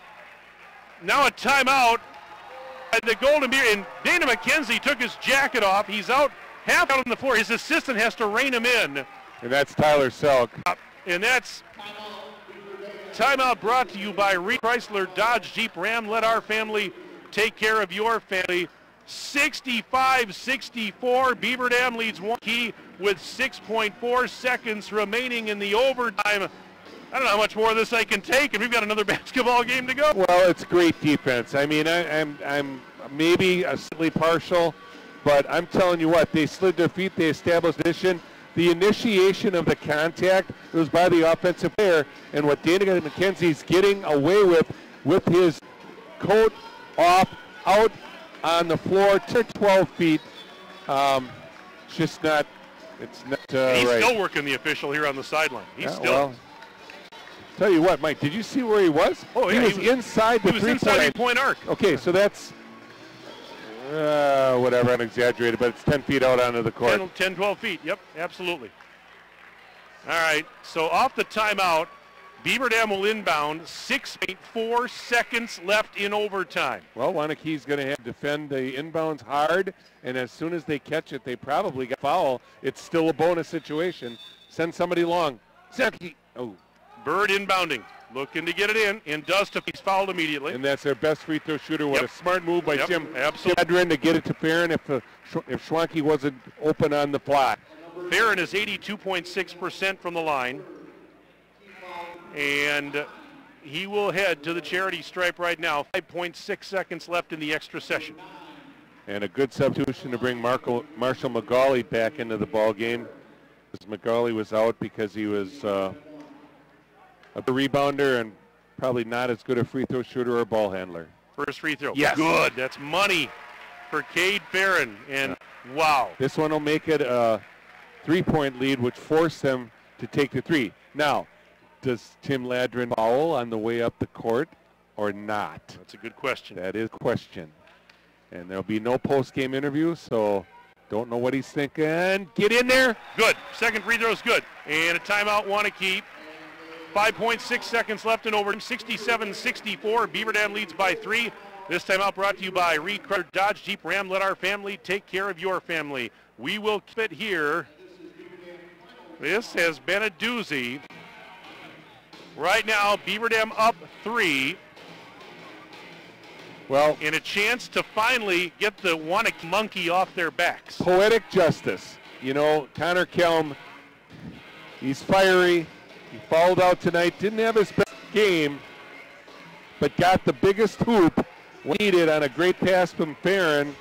now a timeout. The Golden Beavers, and Dana McKenzie took his jacket off. He's out, half out on the floor. His assistant has to rein him in. And that's Tyler Selk. And that's timeout brought to you by Reed Chrysler Dodge Jeep Ram. Let our family take care of your family. 65-64. Beaver Dam leads Waunakee with 6.4 seconds remaining in the overtime. I don't know how much more of this I can take, and we've got another basketball game to go. Well, it's great defense. I mean, I'm maybe slightly partial, but I'm telling you what, they slid their feet, they established position. The initiation of the contact was by the offensive player, and what Dana McKenzie's getting away with his coat off, out on the floor to 12 feet, it's not he's right. still working the official here on the sideline. He's still. Well, tell you what, Mike, did you see where he was? Oh, yeah, he was inside the three-point arc. Okay, so that's whatever, I'm exaggerated, but it's 10 feet out onto the court. 10, 12 feet, yep, absolutely. All right, so off the timeout, Beaver Dam will inbound, 6.4 seconds left in overtime. Well, Waunakee's going to have to defend the inbounds hard, and as soon as they catch it, they probably got foul. It's still a bonus situation. Send somebody long. Oh. Bird inbounding, looking to get it in, and does to he's fouled immediately. And that's their best free throw shooter. What a smart move by Jim Adrin to get it to Farron if Schwanke wasn't open on the fly. Farron is 82.6% from the line. And he will head to the charity stripe right now. 5.6 seconds left in the extra session. And a good substitution to bring Marshall McGauley back into the ball game. McGauley was out because he was a rebounder and probably not as good a free throw shooter or ball handler. First free throw. Yes. Good. That's money for Cade Farron. And wow. This one will make it a 3-point lead, which forced them to take the three. Now, does Tim Ladron foul on the way up the court or not? That's a good question. That is a question. And there'll be no post-game interview, so don't know what he's thinking. Get in there. Good. Second free throw's good. And a timeout, Waunakee. 5.6 seconds left in overtime. 67-64. Beaver Dam leads by 3. This timeout brought to you by Reed Chrysler Dodge Jeep Ram. Let our family take care of your family. We will keep it here. This has been a doozy. Right now, Beaver Dam up 3. Well, and a chance to finally get the Waunakee monkey off their backs. Poetic justice. You know, Connor Kelm, he's fiery. He fouled out tonight. Didn't have his best game, but got the biggest hoop needed on a great pass from Farron.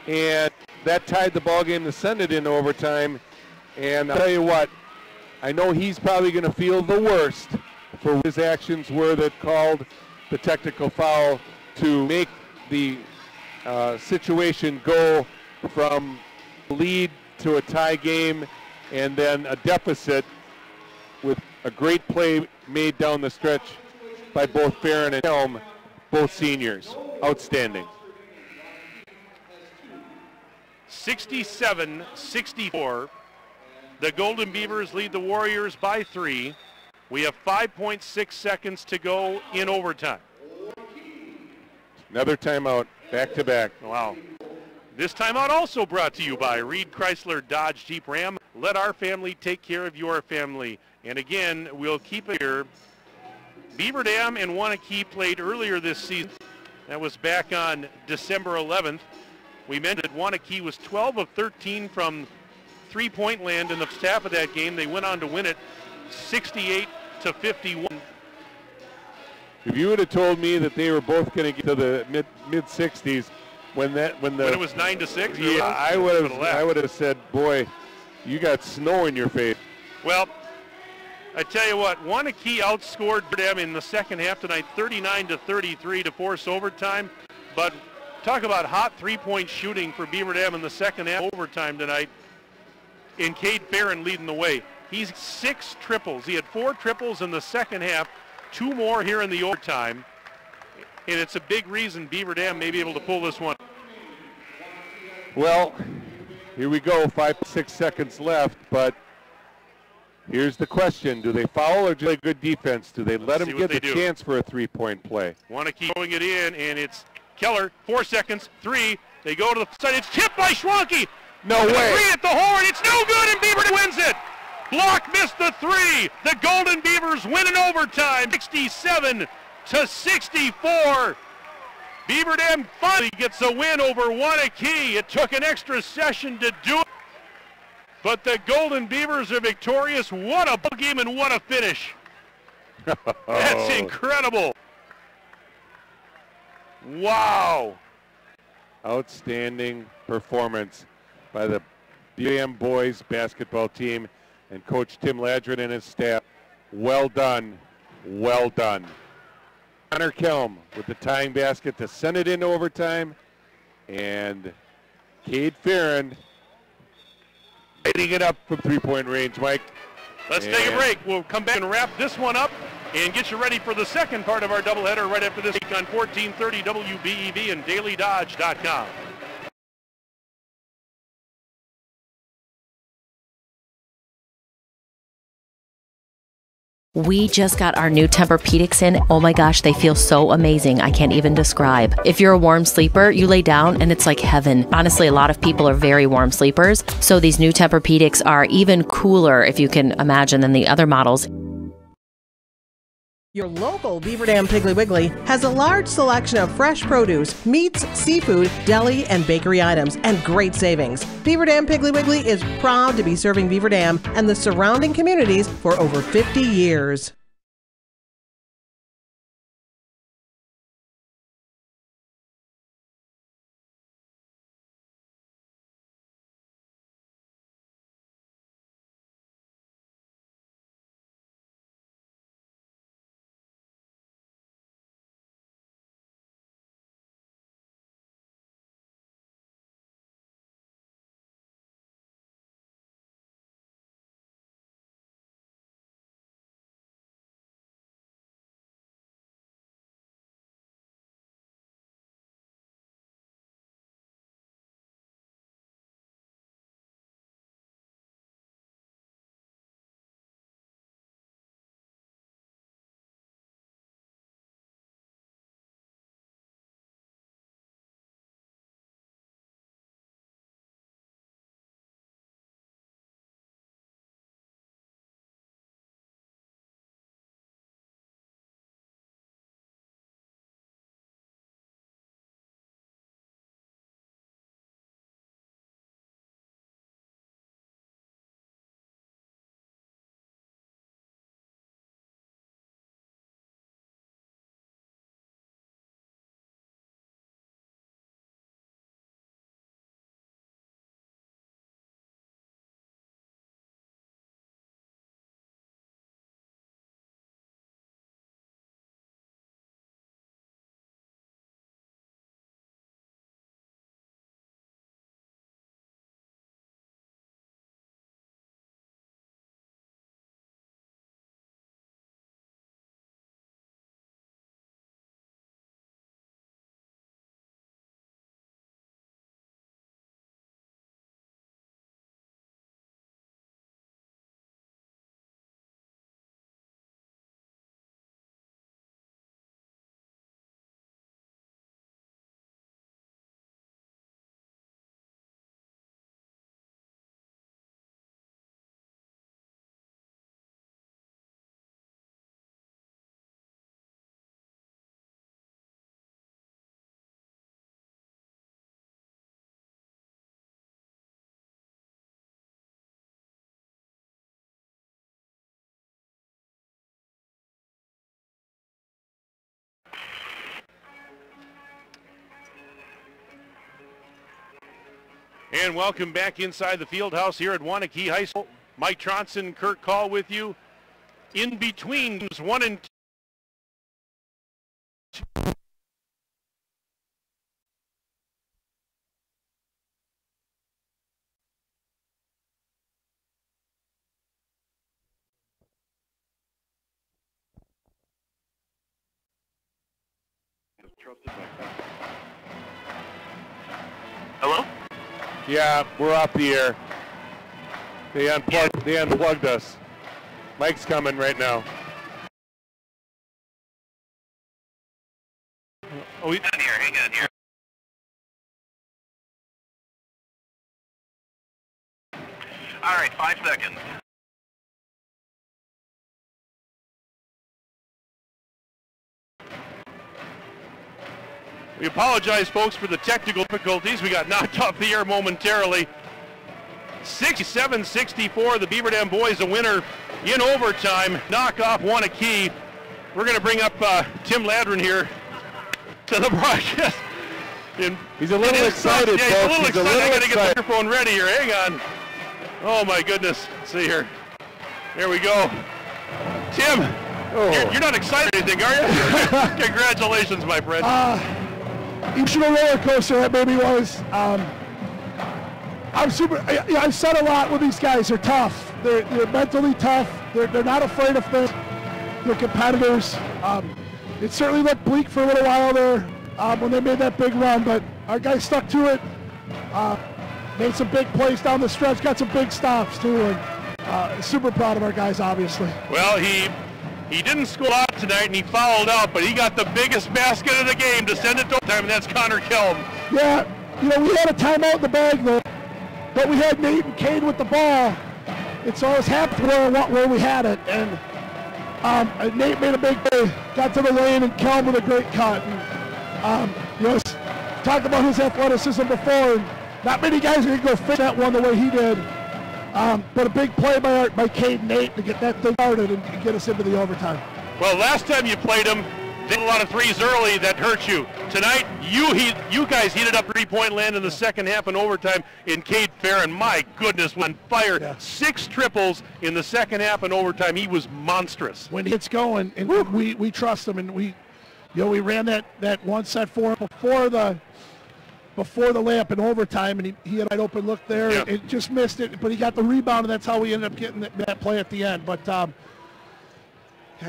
And that tied the ball game to send it into overtime. And I'll tell you what, I know he's probably going to feel the worst for his actions were that called the technical foul to make the situation go from lead to a tie game and then a deficit with a great play made down the stretch by both Farron and Helm, both seniors. Outstanding. 67-64. The Golden Beavers lead the Warriors by 3. We have 5.6 seconds to go in overtime. Another timeout, back-to-back. Wow. This timeout also brought to you by Reed Chrysler Dodge Jeep Ram. Let our family take care of your family. And again, we'll keep it here. Beaver Dam and Waunakee played earlier this season. That was back on December 11th. We mentioned that Waunakee was 12 of 13 from three-point land in the first half of that game. They went on to win it 68-51. If you would have told me that they were both going to get to the mid 60s when it was 9-6, yeah, I would have said, boy, you got snow in your face. Well, I tell you what, Waunakee outscored them in the second half tonight, 39-33 to force overtime. But talk about hot three-point shooting for Beaver Dam in the second half overtime tonight. And Cade Farron leading the way. He's 6 triples. He had 4 triples in the second half, 2 more here in the overtime. And it's a big reason Beaver Dam may be able to pull this one. Well, here we go, 5-6 seconds left, but here's the question. Do they foul or do they play good defense? Do they let him get the chance for a three-point play? Waunakee throwing it in, and it's Keller, 4 seconds, 3. They go to the side. It's tipped by Schwanke. No way. 3 at the horn. It's no good, and Beaver Dam wins it. Block missed the 3. The Golden Beavers win in overtime, 67-64. Beaver Dam finally gets a win over Waunakee. It took an extra session to do it, but the Golden Beavers are victorious. What a ball game and what a finish. That's incredible. Wow. Outstanding performance by the Beaver Dam boys basketball team and Coach Tim Ladron and his staff. Well done, well done. Connor Kelm with the tying basket to send it into overtime, and Cade Farron lighting it up from three-point range, Mike. Let's take a break. We'll come back and wrap this one up and get you ready for the second part of our doubleheader right after this week on 1430 WBEV and DailyDodge.com. We just got our new Tempur-Pedics in. Oh my gosh, they feel so amazing. I can't even describe. If you're a warm sleeper, you lay down and it's like heaven. Honestly, a lot of people are very warm sleepers, so these new Tempur-Pedics are even cooler, if you can imagine, than the other models. Your local Beaver Dam Piggly Wiggly has a large selection of fresh produce, meats, seafood, deli, and bakery items, and great savings. Beaver Dam Piggly Wiggly is proud to be serving Beaver Dam and the surrounding communities for over 50 years. And welcome back inside the field house here at Waunakee High School. Mike Tronson, Kirk Call with you. In between games 1 and 2. Hello? Yeah, we're off the air. They unplugged us. Mike's coming right now. Oh, hang on here. All right, 5 seconds. We apologize, folks, for the technical difficulties. We got knocked off the air momentarily. 67-64, the Beaver Dam boys a winner in overtime. Knock off Waunakee. We're going to bring up Tim Ladron here to the broadcast. He's a little excited, folks. Yeah, he's a little excited. I got to get the microphone ready here. Hang on. Oh, my goodness. Let's see here. There we go. Tim, you're not excited or anything, are you? Congratulations, my friend. Emotional roller coaster that baby was. I'm super. I've said a lot with these guys. They're tough. They're mentally tough. They're not afraid of things. They're competitors. It certainly looked bleak for a little while there when they made that big run, but our guys stuck to it. Made some big plays down the stretch. Got some big stops too. And super proud of our guys, obviously. Well, he didn't score a lot tonight, and he fouled out, but he got the biggest basket of the game to send it to overtime, and that's Connor Kelm. Yeah, we had a timeout in the bag, though, but we had Nate and Cade with the ball, and so I was happy where we had it. And Nate made a big play, got to the lane, and Kelm with a great cut. And, talked about his athleticism before, and not many guys are going to go fit that one the way he did. But a big play by Cade Nate to get that thing started and get us into the overtime. Well, last time you played him, they had a lot of threes early that hurt you. Tonight, you guys heated up three-point land in the second half and overtime in Cade Farron. My goodness, on fire. Yeah. 6 triples in the second half and overtime. He was monstrous. When he gets going, and we trust him, and we ran that one set for him before the layup in overtime, and he had an open look there. Yep. And just missed it, but he got the rebound, and that's how we ended up getting that play at the end. But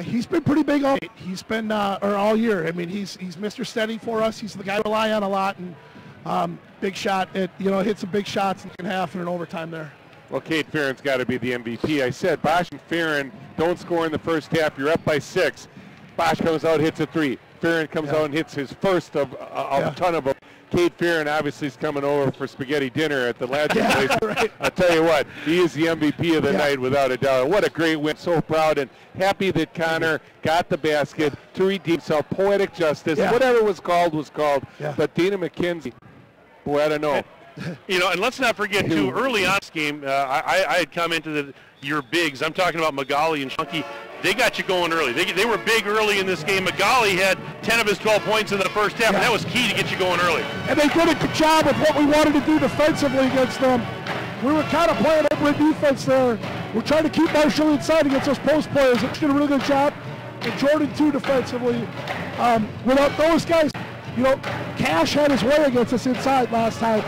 he's been pretty big all. He's been all year. I mean, he's Mr. Steady for us. He's the guy we rely on a lot, and big shot. Hit some big shots in the second half and in overtime there. Well, Cade Farron's got to be the MVP. I said Bosch and Farron don't score in the first half. You're up by 6. Bosch comes out, hits a 3. Farron comes out and hits his first of a ton of them. Cade Farron obviously is coming over for spaghetti dinner at the Ladger place. Right. I'll tell you what, he is the MVP of the night without a doubt. What a great win. So proud and happy that Connor got the basket to redeem himself. Poetic justice. Whatever was called was called. But Dana McKenzie, boy, I don't know. And let's not forget, too, early on this game, I had commented that your bigs, I'm talking about Magali and Shunky, they got you going early. They were big early in this game. Magali had 10 of his 12 points in the first half, and that was key to get you going early. And they did a good job of what we wanted to do defensively against them. We were kind of playing over defense there. We're trying to keep Marshall inside against those post players. They did a really good job. And Jordan, too, defensively. Without those guys, Cash had his way against us inside last time.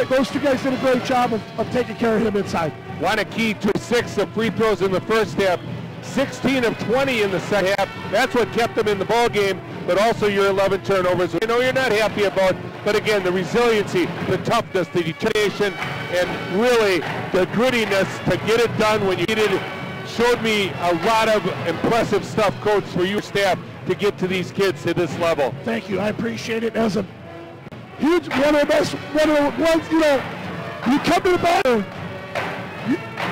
Those 2 guys did a great job of taking care of him inside. Waunakee to 6 of free throws in the first half. 16 of 20 in the second half. That's what kept them in the ball game, but also your 11 turnovers. You're not happy about, but again, the resiliency, the toughness, the determination, and really the grittiness to get it done when you needed it showed me a lot of impressive stuff, Coach, for your staff to get to these kids to this level. Thank you. I appreciate it. As a huge, one of the ones, you come to the battle.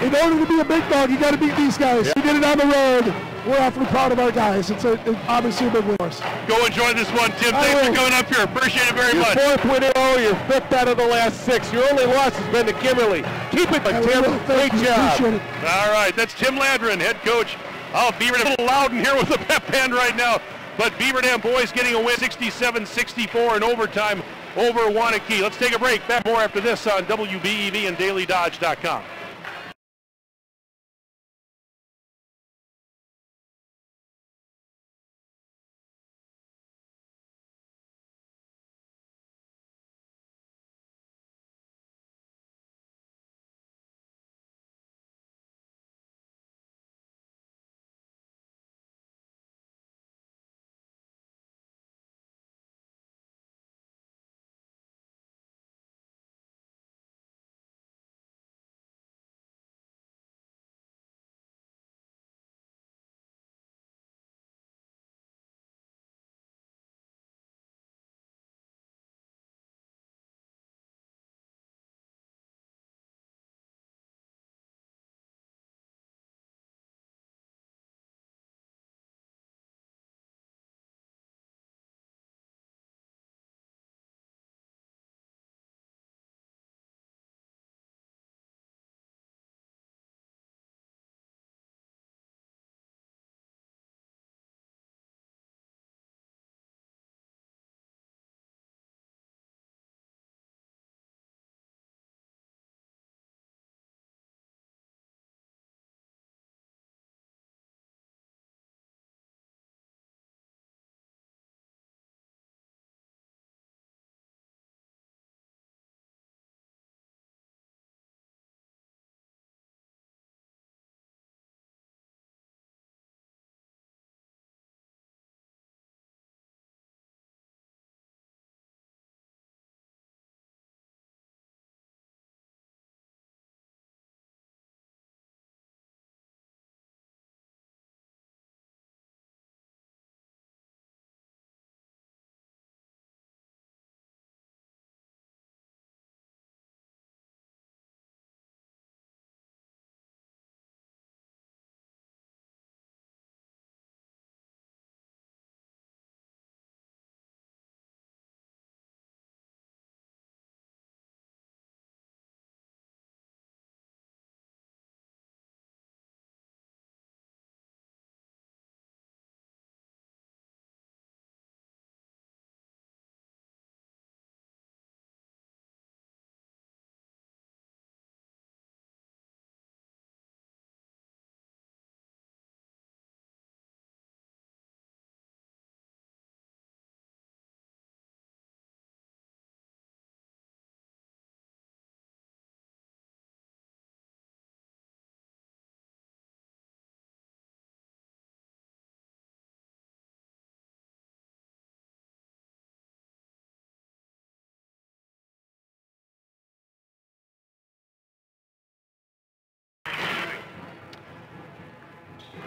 In order to be a big dog, you got to beat these guys. We did it on the road. We're awfully proud of our guys. It's obviously a big win for us. Go enjoy this one, Tim. Thanks for coming up here. Appreciate it very much. 4th win in a row. You're 5th out of the last 6. Your only loss has been to Kimberly. Keep it, Tim. Great job. All right, that's Tim Ladron, head coach of Beaver Dam. A little loud in here with the pep band right now, but Beaver Dam boys getting a win, 67-64 in overtime over Waunakee. Let's take a break. Back more after this on WBEV and DailyDodge.com.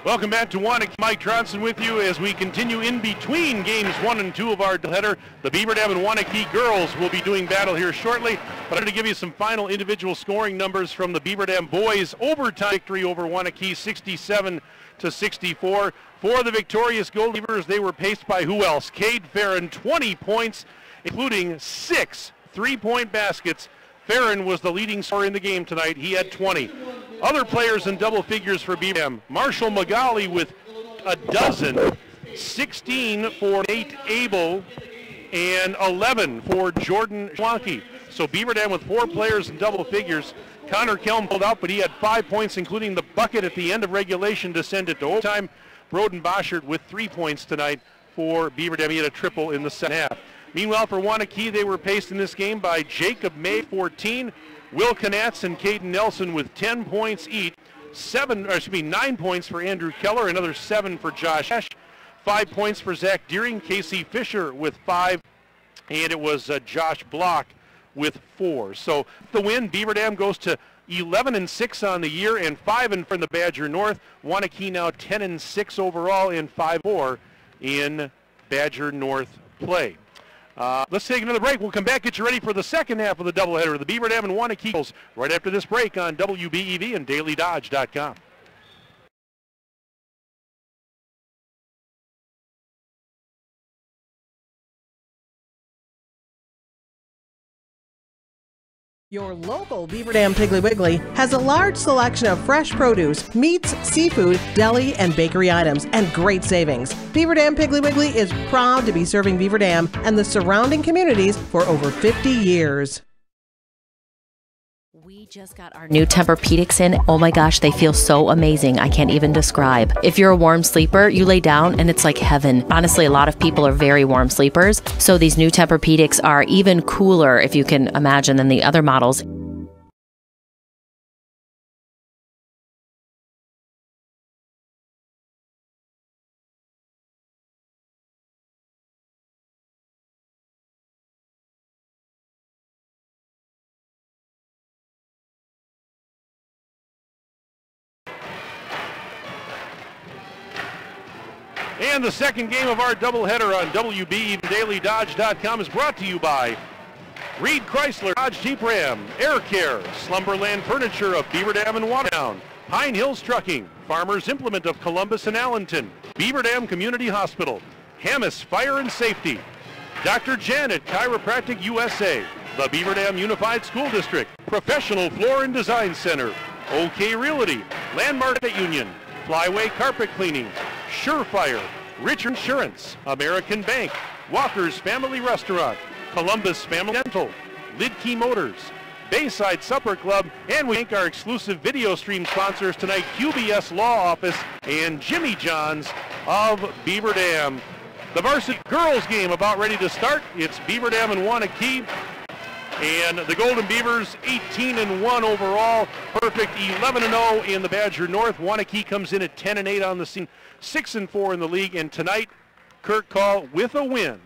Welcome back to Waunakee. Mike Tronson with you as we continue in between games 1 and 2 of our doubleheader. The Beaver Dam and Waunakee girls will be doing battle here shortly. But I'm going to give you some final individual scoring numbers from the Beaver Dam boys' overtime victory over Waunakee, 67-64. For the victorious Golden Beavers, they were paced by who else? Cade Farron, 20 points, including 6 3-point baskets. Farron was the leading scorer in the game tonight. He had 20. Other players in double figures for Beaver Dam. Marshall Magali with a dozen, 16 for Nate Abel, and 11 for Jordan Schwanke. So Beaver Dam with 4 players in double figures. Connor Kelm pulled out, but he had 5 points, including the bucket at the end of regulation to send it to overtime. Broden Boschert with 3 points tonight for Beaver Dam. He had a triple in the second half. Meanwhile, for Waunakee, they were paced in this game by Jacob May, 14, Will Knatz and Caden Nelson with 10 points each. 9 points for Andrew Keller, another 7 for Josh Ash, 5 points for Zach Deering, Casey Fisher with 5, and it was Josh Block with 4. So the win, Beaver Dam goes to 11-6 on the year and 5-4 in the Badger North. Waunakee now 10-6 overall and 5-4 in Badger North play. Let's take another break. We'll come back, get you ready for the second half of the doubleheader of the Beaver Dam and Waunakee Girls right after this break on WBEV and DailyDodge.com. Your local Beaver Dam Piggly Wiggly has a large selection of fresh produce, meats, seafood, deli, and bakery items, and great savings. Beaver Dam Piggly Wiggly is proud to be serving Beaver Dam and the surrounding communities for over 50 years. We just got our new Tempur-Pedics in. Oh my gosh, they feel so amazing. I can't even describe. If you're a warm sleeper, you lay down and it's like heaven. Honestly, a lot of people are very warm sleepers. So these new Tempur-Pedics are even cooler, if you can imagine, than the other models. And the second game of our doubleheader on WBEVDailyDodge.com is brought to you by Reed Chrysler, Dodge Jeep Ram, Air Care, Slumberland Furniture of Beaver Dam and Watertown, Pine Hills Trucking, Farmers Implement of Columbus and Allenton, Beaver Dam Community Hospital, Hamas Fire and Safety, Dr. Janet Chiropractic USA, the Beaver Dam Unified School District, Professional Floor and Design Center, OK Realty, Landmark Credit Union, Flyway Carpet Cleaning, Surefire, Rich Insurance, American Bank, Walker's Family Restaurant, Columbus Family Dental, Lidkey Motors, Bayside Supper Club, and we thank our exclusive video stream sponsors tonight, QBS Law Office and Jimmy John's of Beaver Dam. The varsity girls game about ready to start. It's Beaver Dam and Waunakee. And the Golden Beavers 18-1 overall, perfect 11-0 in the Badger North. Waunakee comes in at 10-8 on the season, 6-4 in the league. And tonight, Kirk Call with a win.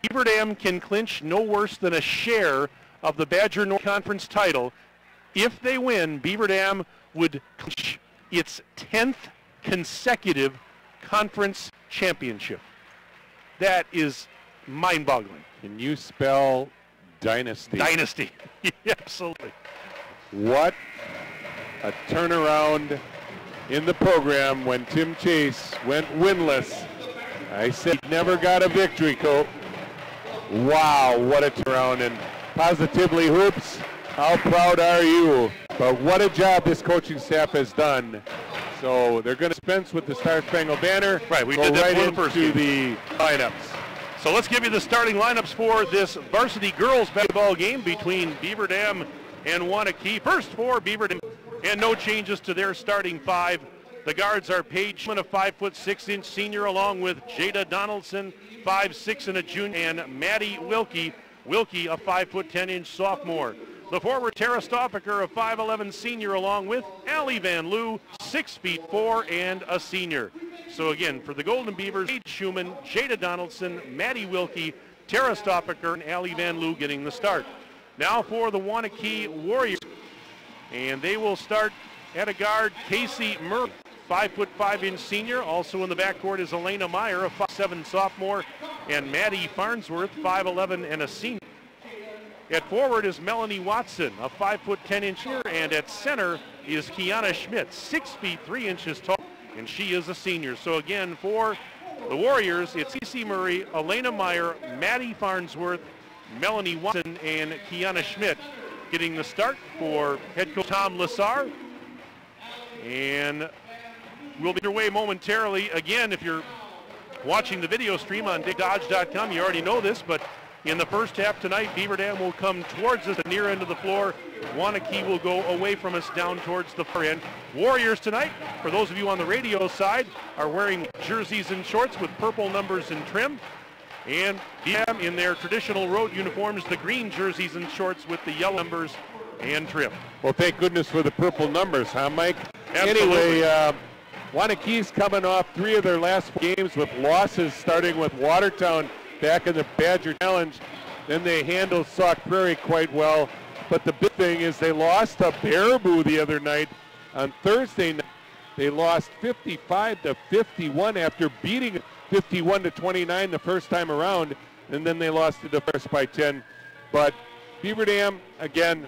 Beaver Dam can clinch no worse than a share of the Badger North Conference title. If they win, Beaver Dam would clinch its 10th consecutive conference championship. That is mind-boggling. Can you spell dynasty? Dynasty. Absolutely. What a turnaround in the program when Tim Chase went winless. I said he never got a victory, Coach. Wow, what a turnaround. And positively, Hoops, how proud are you? But what a job this coaching staff has done. So they're going to dispense with the Star Spangled Banner. Right, we go did that right for the first into game. the lineups. So let's give you the starting lineups for this varsity girls basketball game between Beaver Dam and Waunakee. First for Beaver Dam, and no changes to their starting 5. The guards are Paige, a 5'6" senior, along with Jada Donaldson, 5'6" and a junior, and Maddie Wilkie, a 5'10" sophomore. The forward, Tara Stoffaker, a 5'11" senior, along with Allie Van Loo, 6'4" and a senior. So again, for the Golden Beavers, Paige Schumann, Jada Donaldson, Maddie Wilkie, Tara Stoffaker, and Allie Van Loo getting the start. Now for the Waunakee Warriors, and they will start at a guard, Casey Murray, 5'5" senior. Also in the backcourt is Elena Meyer, a 5'7" sophomore, and Maddie Farnsworth, 5'11" and a senior. At forward is Melanie Watson, a 5'10" senior, and at center is Kiana Schmidt, 6 feet 3 inches tall, and she is a senior. So again, for the Warriors, it's Cece Murray, Elena Meyer, Maddie Farnsworth, Melanie Watson, and Kiana Schmidt getting the start for head coach Tom Lassar. And we'll be underway momentarily. Again, if you're watching the video stream on DodgeDodge.com, you already know this, but in the first half tonight, Beaver Dam will come towards us at the near end of the floor. Waunakee will go away from us down towards the far end. Warriors tonight, for those of you on the radio side, are wearing jerseys and shorts with purple numbers and trim. And Beaver Dam in their traditional road uniforms, the green jerseys and shorts with the yellow numbers and trim. Well, thank goodness for the purple numbers, huh, Mike? Absolutely. Anyway, Waunakee's coming off 3 of their last 4 games with losses, starting with Watertown back in the Badger Challenge. Then they handled Sauk Prairie quite well. But the big thing is they lost to Baraboo the other night. On Thursday night, they lost 55-51 after beating 51-29 the first time around. And then they lost to DeForest by 10. But Beaver Dam, again,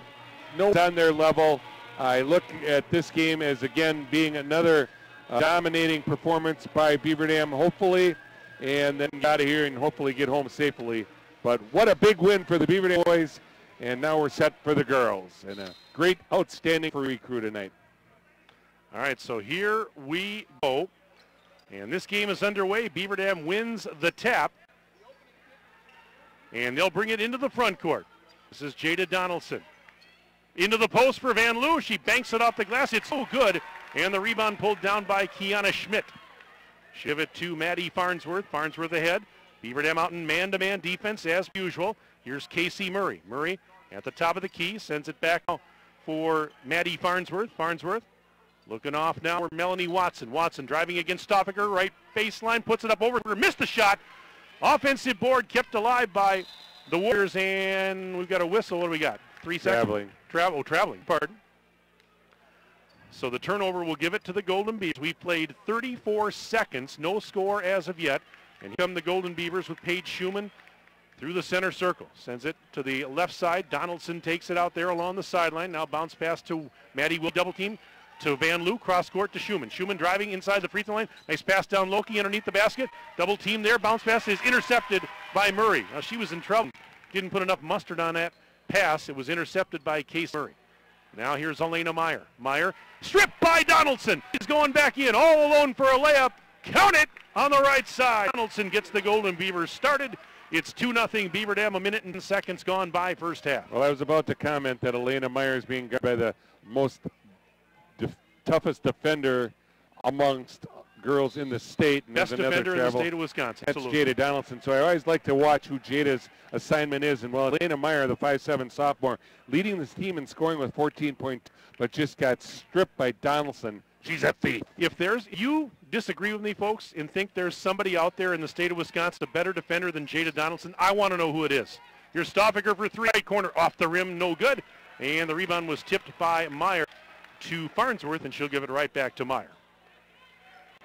no one's on their level. I look at this game as, again, being another dominating performance by Beaver Dam, hopefully, and then get out of here and hopefully get home safely. But what a big win for the Beaver Dam boys, and now we're set for the girls. And a great, outstanding free crew tonight. All right, so here we go. And this game is underway. Beaver Dam wins the tap. And they'll bring it into the front court. This is Jada Donaldson. Into the post for Van Loo. She banks it off the glass. It's so good. And the rebound pulled down by Kiana Schmidt. Give it to Maddie Farnsworth. Farnsworth ahead. Beaver Dam out in man-to-man defense as usual. Here's Casey Murray. Murray at the top of the key. Sends it back for Maddie Farnsworth. Farnsworth looking off now for Melanie Watson. Watson driving against Stoffaker. Right baseline. Puts it up over. Missed the shot. Offensive board kept alive by the Warriors. And we've got a whistle. What do we got? 3 seconds. Traveling, pardon. So the turnover will give it to the Golden Beavers. We've played 34 seconds, no score as of yet. And here come the Golden Beavers with Paige Schumann through the center circle. Sends it to the left side. Donaldson takes it out there along the sideline. Now bounce pass to Maddie Will, double team to Van Loo, cross court to Schumann. Schumann driving inside the free throw line. Nice pass down Loki underneath the basket. Double team there. Bounce pass is intercepted by Murray. Now she was in trouble. Didn't put enough mustard on that pass. It was intercepted by Case Murray. Now here's Elena Meyer. Meyer stripped by Donaldson. He's going back in all alone for a layup. Count it on the right side. Donaldson gets the Golden Beavers started. It's 2-0 Beaver Dam. 1 minute and seconds gone by first half. Well, I was about to comment that Elena Meyer is being guarded by the most toughest defender amongst girls in the state. And Best defender in the state of Wisconsin. That's Absolutely. Jada Donaldson. So I always like to watch who Jada's assignment is. And well, Elena Meyer, the 5'7" sophomore, leading this team in scoring with 14 points, but just got stripped by Donaldson. She's a thief. If you disagree with me, folks, and think there's somebody out there in the state of Wisconsin a better defender than Jada Donaldson, I want to know who it is. Here's Stoffaker for 3, right corner, off the rim, no good. And the rebound was tipped by Meyer to Farnsworth, and she'll give it right back to Meyer.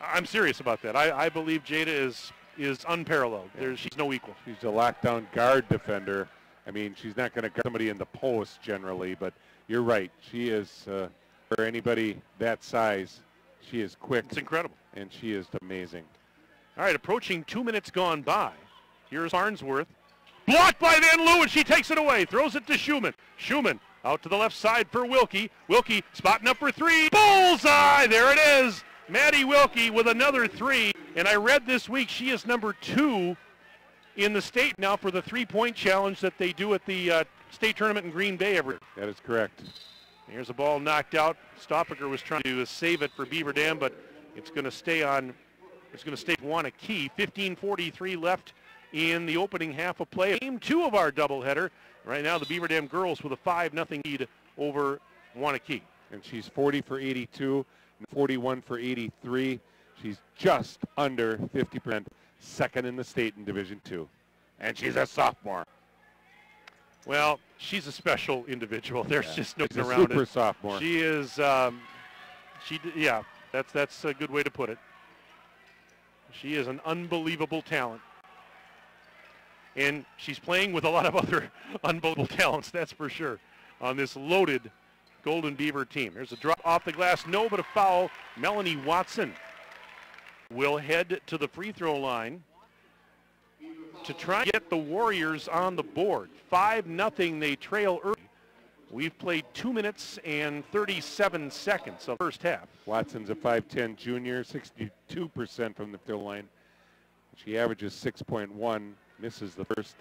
I'm serious about that. I believe Jada is unparalleled. She's no equal. She's a lockdown guard defender. I mean, she's not going to guard somebody in the post generally, but you're right. She is, for anybody that size, she is quick. It's incredible. And she is amazing. All right, approaching 2 minutes gone by. Here's Farnsworth. Blocked by Van Loo, and she takes it away. Throws it to Schumann. Schumann out to the left side for Wilkie. Wilkie spotting up for 3. Bullseye! There it is. Maddie Wilkie with another 3. And I read this week she is number 2 in the state now for the 3-point challenge that they do at the state tournament in Green Bay every year. That is correct. Here's a ball knocked out. Stoffaker was trying to save it for Beaver Dam, but it's going to stay on. It's going to stay Waunakee. 15:43 left in the opening half of play. Game 2 of our doubleheader. Right now, the Beaver Dam girls with a 5-0 lead over Waunakee. And she's 40 for 82, and 41 for 83. She's just under 50%, second in the state in Division II. And she's a sophomore. Well, she's a special individual. There's just no She's a around super it. sophomore. She is, That's a good way to put it. She is an unbelievable talent. And she's playing with a lot of other unbelievable talents, that's for sure, on this loaded Golden Beaver team. There's a drop off the glass, no, but a foul. Melanie Watson will head to the free throw line to try and get the Warriors on the board. 5-0, they trail early. We've played 2 minutes and 37 seconds of the first half. Watson's a 5'10 junior, 62% from the field line. She averages 6.1, misses the first.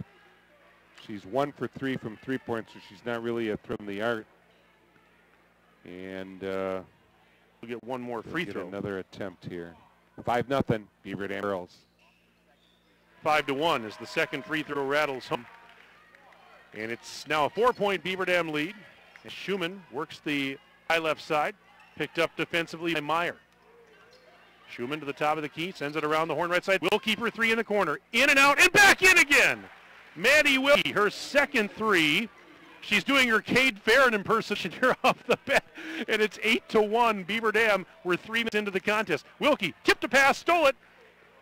She's 1 for 3 from 3-point, so she's not really a threat from the arc. And we'll get one more free throw. Another attempt here. 5-0, Beaver Dam Girls. 5-1 as the second free throw rattles home. And it's now a 4-point Beaver Dam lead. And Schumann works the high left side, picked up defensively by Meyer. Schumann to the top of the key, sends it around the horn right side. Wilkie for three in the corner. In and out and back in again. Maddie Wilkie, her second three. She's doing her Cade Farron impersonation here off the bat. And it's 8-1 Beaver Dam. We're 3 minutes into the contest. Wilkie tipped a pass, stole it.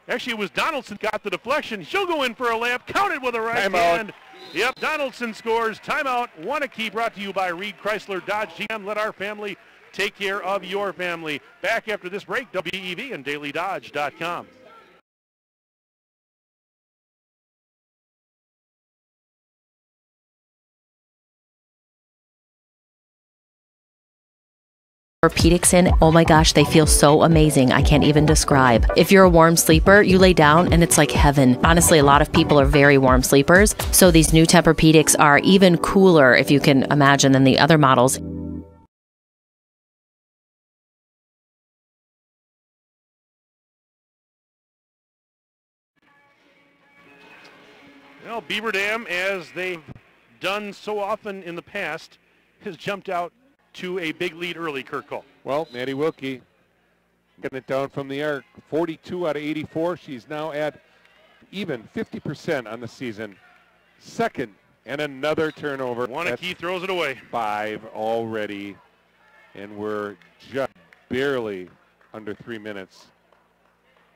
Actually, it was Donaldson got the deflection. She'll go in for a layup. Counted with a right hand. Yep, Donaldson scores. Timeout. Waunakee brought to you by Reed Chrysler Dodge GM. Let our family take care of your family. Back after this break, WEV and DailyDodge.com. Orthopedics in, oh my gosh, they feel so amazing. I can't even describe. If you're a warm sleeper, you lay down and it's like heaven. Honestly, a lot of people are very warm sleepers, so these new Tempur-Pedics are even cooler, if you can imagine, than the other models. Well, Beaver Dam, as they've done so often in the past, has jumped out to a big lead early, Kurt Cole. Well, Maddie Wilkie getting it down from the arc. 42 out of 84. She's now at even 50% on the season. Second, and another turnover. Waunakee throws it away. 5 already, and we're just barely under 3 minutes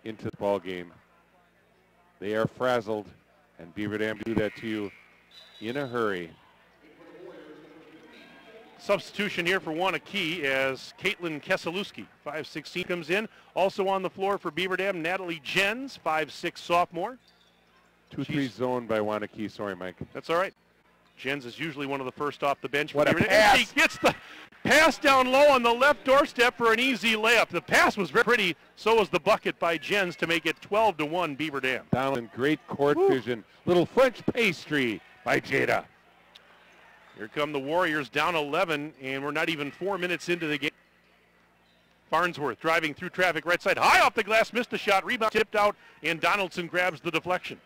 into the ball game. They are frazzled, and Beaver Dam do that to you in a hurry. Substitution here for Waunakee as Caitlin Keselowski, 5'16", comes in. Also on the floor for Beaver Dam, Natalie Jens, 5'6", sophomore. 2-3 zone by Waunakee. Sorry, Mike. That's all right. Jens is usually one of the first off the bench. What for a Beaver pass! Dam. She gets the pass down low on the left doorstep for an easy layup. The pass was very pretty. So was the bucket by Jens to make it 12-1 Beaver Dam. Donald, great court vision. Little French pastry by Jada. Here come the Warriors down 11, and we're not even 4 minutes into the game. Farnsworth driving through traffic right side. High off the glass, missed the shot. Rebound tipped out, and Donaldson grabs the deflection.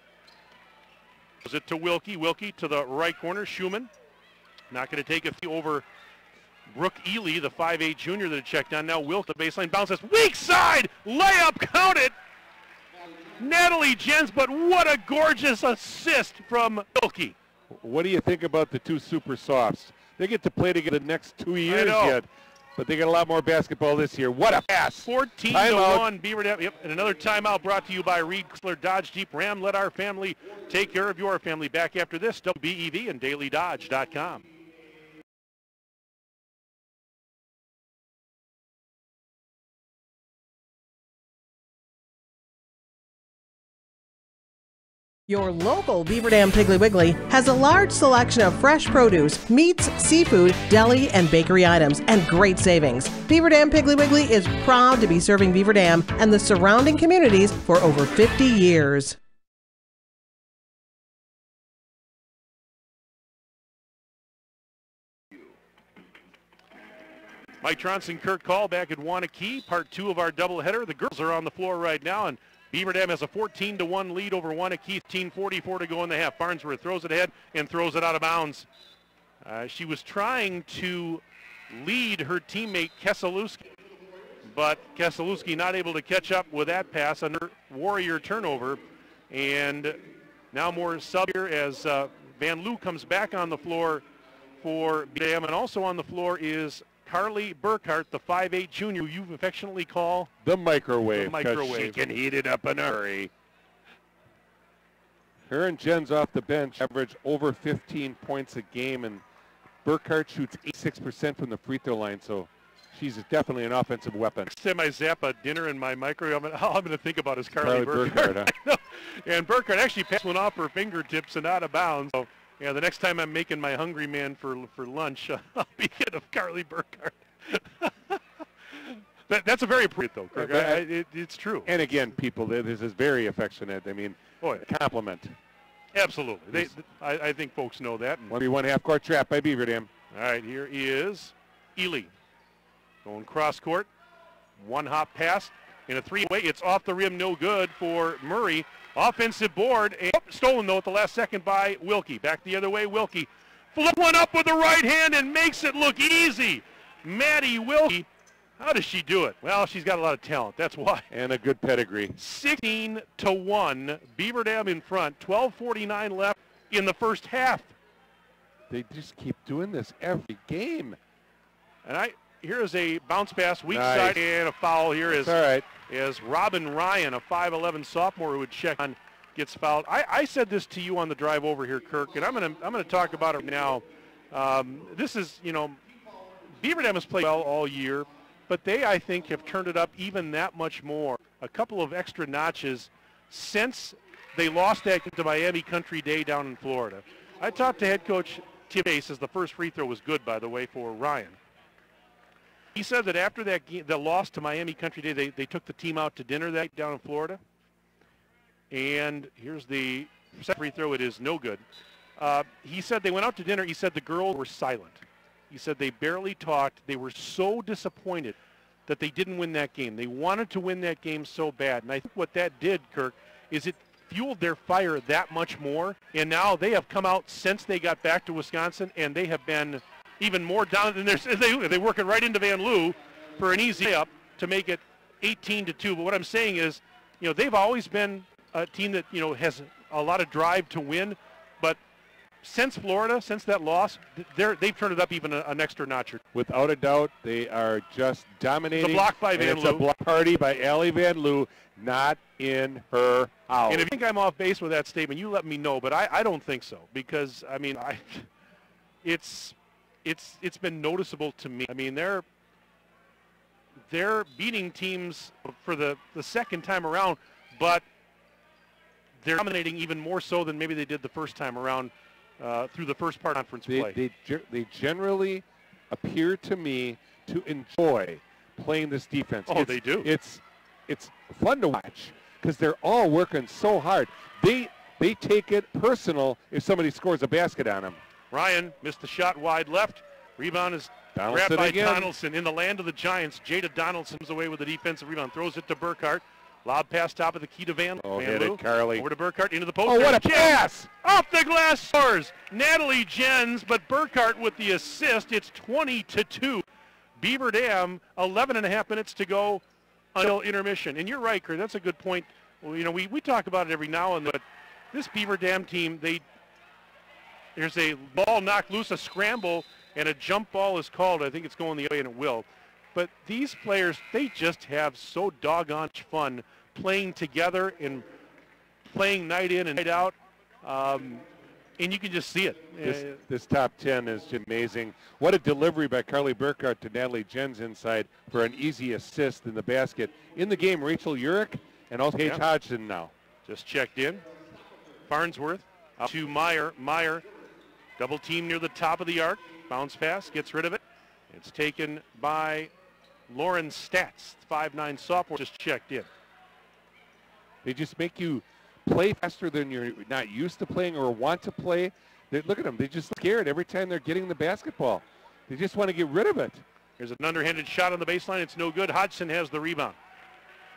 Goes it to Wilkie. Wilkie to the right corner. Schumann not going to take a few over Brooke Ely, the 5'8" junior that had checked on. Now Wilk, the baseline bounces. Weak side! Layup, count it! Natalie Jens, but what a gorgeous assist from Wilkie. What do you think about the two super softs? They get to play together the next 2 years yet, but they get a lot more basketball this year. What a pass! 14-1 Beaver Dam. Yep, and another timeout brought to you by Reed Chrysler Dodge Jeep Ram. Let our family take care of your family. Back after this, WBEV and DailyDodge.com. Your local Beaver Dam Piggly Wiggly has a large selection of fresh produce, meats, seafood, deli, and bakery items, and great savings. Beaver Dam Piggly Wiggly is proud to be serving Beaver Dam and the surrounding communities for over 50 years. Mike Tronson, Kurt Call back at Waunakee, part 2 of our doubleheader. The girls are on the floor right now, and Beaver Dam has a 14-1 lead over Waunakee. 14:44 to go in the half. Farnsworth throws it ahead and throws it out of bounds. She was trying to lead her teammate Keselowski, but Keselowski not able to catch up with that pass under Warrior turnover. And now more sub here as Van Loo comes back on the floor for Beaver Dam, and also on the floor is Carly Burkhart, the 5'8 junior, who you affectionately call the microwave. The microwave. 'Cause she can heat it up in a hurry. Her and Jen's off the bench average over 15 points a game, and Burkhart shoots 86% from the free throw line, so she's definitely an offensive weapon. Next time I zap a dinner in my microwave, all I'm going to think about is Carly Burkhart. Huh? And Burkhart actually passed one off her fingertips and out of bounds. So, yeah, the next time I'm making my hungry man for lunch, I'll be getting of Carly Burkhart. That's a very appropriate, though, Kirk. It's true. And again, people, this is very affectionate. I mean, compliment. Absolutely. I think folks know that. 1v1 half-court trap by Beaver Dam. All right, here is Ely. Going cross court. One hop pass. In a three-way, it's off the rim, no good for Murray. Offensive board, and stolen, though, at the last second by Wilkie. Back the other way, Wilkie. Flip one up with the right hand and makes it look easy. Maddie Wilkie. How does she do it? Well, she's got a lot of talent. That's why. And a good pedigree. 16-1. Beaver Dam in front. 12:49 left in the first half. They just keep doing this every game. And here is a bounce pass, weak Nice. side, and a foul here is, all right. is Robin Ryan, a 5'11 sophomore who would check on, gets fouled. I said this to you on the drive over here, Kirk, and I'm gonna talk about it now. This is, Beaver Dam has played well all year, but they, I think, have turned it up even that much more. A couple of extra notches since they lost that to Miami Country Day down in Florida. I talked to head coach Tim Chase, as the first free throw was good, by the way, for Ryan. He said that after that game, the loss to Miami Country Day, they took the team out to dinner that night down in Florida. And here's the second free throw. It is no good. He said they went out to dinner. He said the girls were silent. He said they barely talked. They were so disappointed that they didn't win that game. They wanted to win that game so bad. And I think what that did, Kirk, is it fueled their fire that much more. And now they have come out since they got back to Wisconsin, and they have been even more down. And they're working right into Van Loo for an easy layup to make it 18-2. But what I'm saying is, they've always been a team that, has a lot of drive to win. But since Florida, since that loss, they've turned it up even an extra notch. Without a doubt, they are just dominating. It's a block by Van Loo. It's a block party by Allie Van Loo, not in her house. And if you think I'm off base with that statement, you let me know. But I don't think so, because it's been noticeable to me. I mean, they're beating teams for the second time around, but they're dominating even more so than maybe they did the first time around through the first part of conference play. They generally appear to me to enjoy playing this defense. They do. It's fun to watch because they're all working so hard. They take it personal if somebody scores a basket on them. Ryan missed the shot wide left. Rebound is grabbed by Donaldson in the land of the Giants. Jada Donaldson comes away with the defensive rebound. Throws it to Burkhart. Lob pass top of the key to Van Loo. Hit it, Carly. Over to Burkhart, into the post. Oh, what a pass! Off the glass scores. Natalie Jens, but Burkhart with the assist. It's 20-2. Beaver Dam, 11.5 minutes to go until intermission. And you're right, Kurt, that's a good point. Well, we talk about it every now and then, but this Beaver Dam team, there's a ball knocked loose, a scramble, and a jump ball is called. I think it's going the other way, and it will. But these players, they just have so doggone fun playing together and playing night in and night out. And you can just see it. This top 10 is amazing. What a delivery by Carly Burkhart to Natalie Jens inside for an easy assist in the basket. In the game, Rachel Urich and also Paige Hodgson now. Just checked in. Farnsworth up to Meyer. Meyer, double team near the top of the arc. Bounce pass, gets rid of it. It's taken by Lauren Statz, 5'9" sophomore, just checked in. They just make you play faster than you're not used to playing or want to play. Look at them. They're just scared every time they're getting the basketball. They just want to get rid of it. There's an underhanded shot on the baseline. It's no good. Hodgson has the rebound.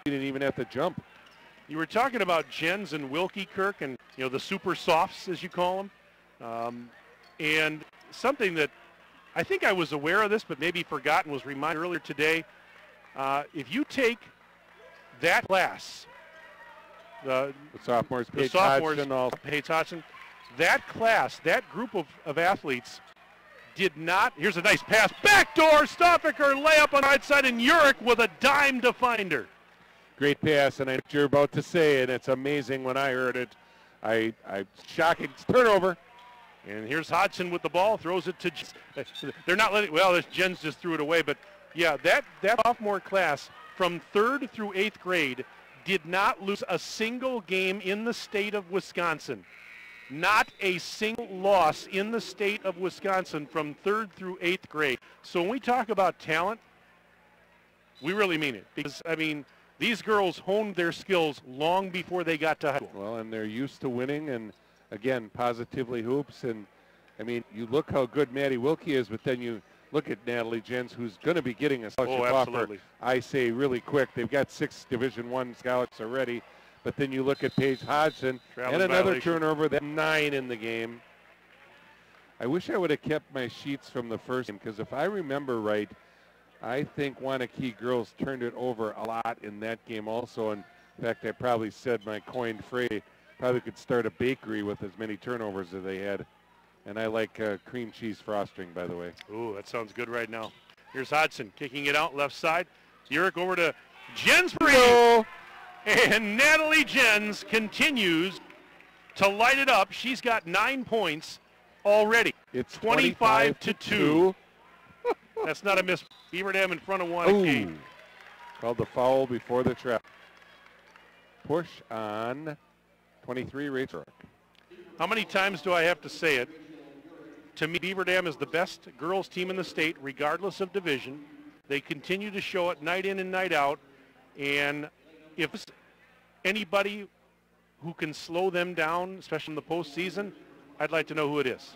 He didn't even have to jump. You were talking about Jens and Wilkie, Kirk, and the super softs, as you call them. And something that I think I was aware of this, but maybe forgotten, was reminded earlier today. If you take that class, the sophomores, Paige Hodgson, that class, that group of athletes did not. Here's a nice pass. Backdoor Stoffaker layup on the right side, and Urick with a dime to find her. Great pass, and I know what you're about to say, and it's amazing when I heard it. I shocking turnover. And here's Hodgson with the ball, throws it to Jens. They're not letting, well, Jens just threw it away, but yeah, that sophomore class from 3rd through 8th grade did not lose a single game in the state of Wisconsin. Not a single loss in the state of Wisconsin from 3rd through 8th grade. So when we talk about talent, we really mean it. Because, I mean, these girls honed their skills long before they got to high school. Well, and they're used to winning, and again, positively hoops. And I mean, you look how good Maddie Wilkie is, but then you look at Natalie Jens, who's going to be getting a scholarship offer. I say really quick. They've got 6 Division I scholarships already. But then you look at Paige Hodgson, and another turnover, then 9 in the game. I wish I would have kept my sheets from the first game, because if I remember right, I think Waunakee girls turned it over a lot in that game also. In fact, I probably said my coined phrase, probably could start a bakery with as many turnovers as they had. And I like cream cheese frosting, by the way. Ooh, that sounds good right now. Here's Hodgson kicking it out left side. Urick over to Jens for you. And Natalie Jens continues to light it up. She's got 9 points already. It's 25-2. That's not a miss. Beaver Dam in front of Waunakee. Called the foul before the trap. Push on 23, Rachel. How many times do I have to say it? To me, Beaver Dam is the best girls team in the state, regardless of division. They continue to show it night in and night out. And if there's anybody who can slow them down, especially in the postseason, I'd like to know who it is.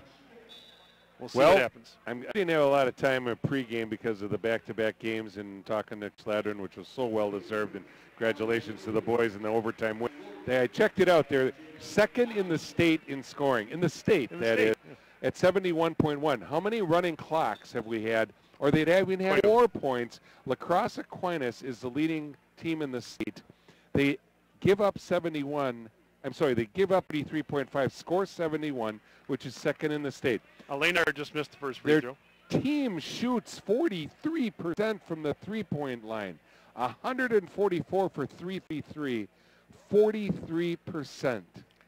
We'll see what happens. I didn't have a lot of time in pregame because of the back-to-back games and talking to Sladden, which was so well-deserved. And congratulations to the boys in the overtime win. I checked it out. They're second in the state in scoring. In the state, that is, at 71.1. How many running clocks have we had? Or they'd even had more points. La Crosse Aquinas is the leading team in the state. They give up 71. I'm sorry, they give up 83.5, score 71, which is second in the state. Elena just missed the first free throw. Their team shoots 43% from the three-point line, 144 for 3-3, 43%.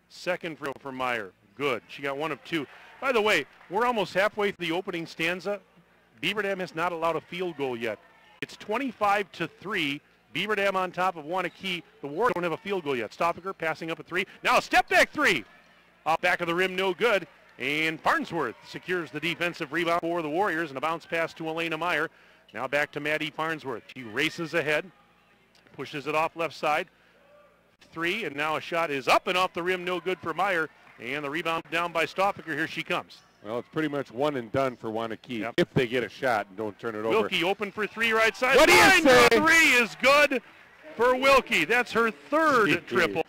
Second free throw for Meyer. Good. She got 1 of 2. By the way, we're almost halfway through the opening stanza. Beaver Dam has not allowed a field goal yet. It's 25-3. Beaver Dam on top of Waunakee. The Warriors don't have a field goal yet. Stoffaker passing up a 3. Now a step back 3. Off back of the rim, no good. And Farnsworth secures the defensive rebound for the Warriors, and a bounce pass to Elena Meyer. Now back to Maddie Farnsworth. She races ahead, pushes it off left side. 3, and now a shot is up and off the rim, no good for Meyer. And the rebound down by Stoffaker. Here she comes. Well, it's pretty much one and done for Waunakee if they get a shot and don't turn it over. Wilkie open for 3 right side. What do you say? 3 is good for Wilkie. That's her 3rd triple.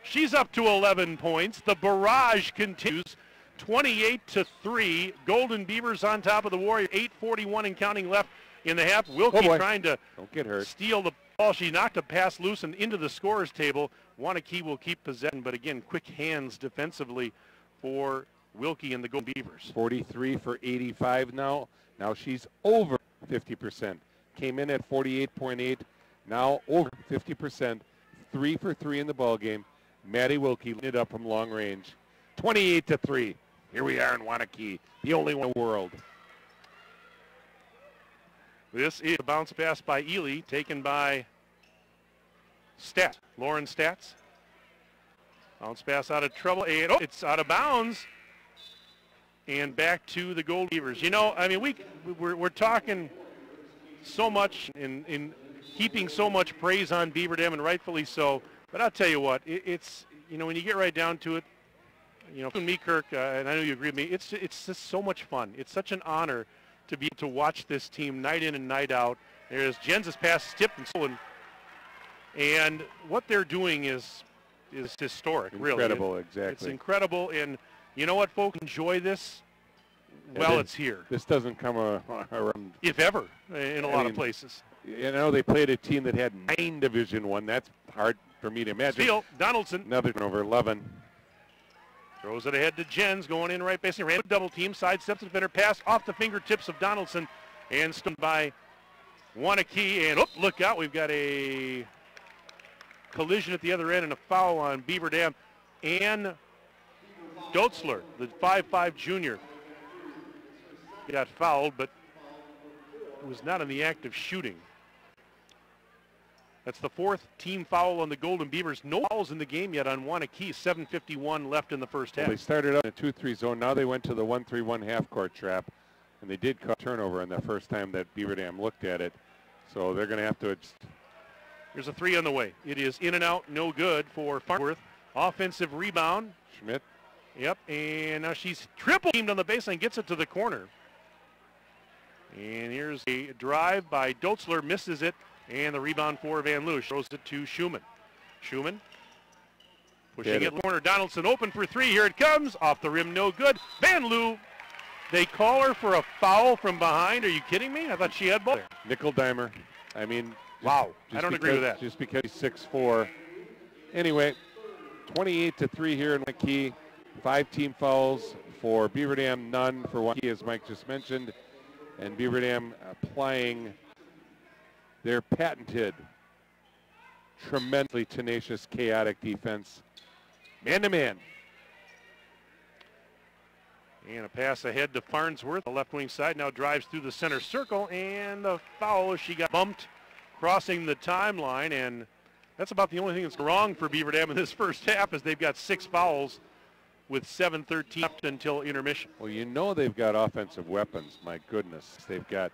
She's up to 11 points. The barrage continues. 28-3. Golden Beavers on top of the Warriors. 8:41 and counting left in the half. Wilkie trying to steal the ball. She knocked a pass loose and into the scorer's table. Waunakee will keep possession, but again, quick hands defensively for Wilkie and the Golden Beavers. 43 for 85 now. Now she's over 50%. Came in at 48.8. Now over 50%. 3 for 3 in the ball game. Maddie Wilkie lit it up from long range. 28-3. Here we are in Waunakee, the only one in the world. This is a bounce pass by Ely, taken by Stats. Lauren Stats. Bounce pass out of trouble, and it's out of bounds. And back to the Golden Beavers. You know, I mean, we're talking so much in heaping so much praise on Beaver Dam, and rightfully so. But I'll tell you what, it's, you know, when you get right down to it, you know, me, Kirk, and I know you agree with me, it's just so much fun. It's such an honor to be able to watch this team night in and night out. There's Jens's pass tipped and stolen. And what they're doing is historic, really. Incredible, exactly. It's incredible, and you know what, folks, enjoy this while it's here. This doesn't come around. If ever, in a lot of places. You know, they played a team that had 9 Division I. That's hard for me to imagine. Steele, Donaldson. Another turnover, 11. Throws it ahead to Jens, going in right baseline. Ran a double team, sidesteps the defender, pass off the fingertips of Donaldson, and stunned by Waunakee. And look out, we've got a collision at the other end and a foul on Beaver Dam. And Doetzler, the 5'5" junior, got fouled, but was not in the act of shooting. That's the fourth team foul on the Golden Beavers. No fouls in the game yet on Waunakee. 7:51 left in the first half. Well, they started out in a 2-3 zone. Now they went to the 1-3-1 half-court trap, and they did cause turnover in the first time that Beaver Dam looked at it. So they're going to have to. Here's a three on the way. It is in and out, no good for Farnsworth. Offensive rebound. Schmidt. Yep, and now she's triple teamed on the baseline, gets it to the corner. And here's a drive by Doetzler, misses it, and the rebound for Van Loo. Throws it to Schumann. Schumann pushing it corner. Donaldson open for three. Here it comes. Off the rim, no good. Van Loo, they call her for a foul from behind. Are you kidding me? I thought she had ball. Nickel dimer. I mean, wow. I don't agree with that. Just because he's 6'4". Anyway, 28-3 here in Waunakee. 5 team fouls for Beaver Dam, none for Waunakee, as Mike just mentioned. And Beaver Dam applying their patented, tremendously tenacious, chaotic defense. Man-to-man. And a pass ahead to Farnsworth. The left wing side now drives through the center circle, and the foul, she got bumped crossing the timeline, and that's about the only thing that's wrong for Beaver Dam in this first half, is they've got 6 fouls with 7:13 left until intermission. Well, you know they've got offensive weapons. My goodness. They've got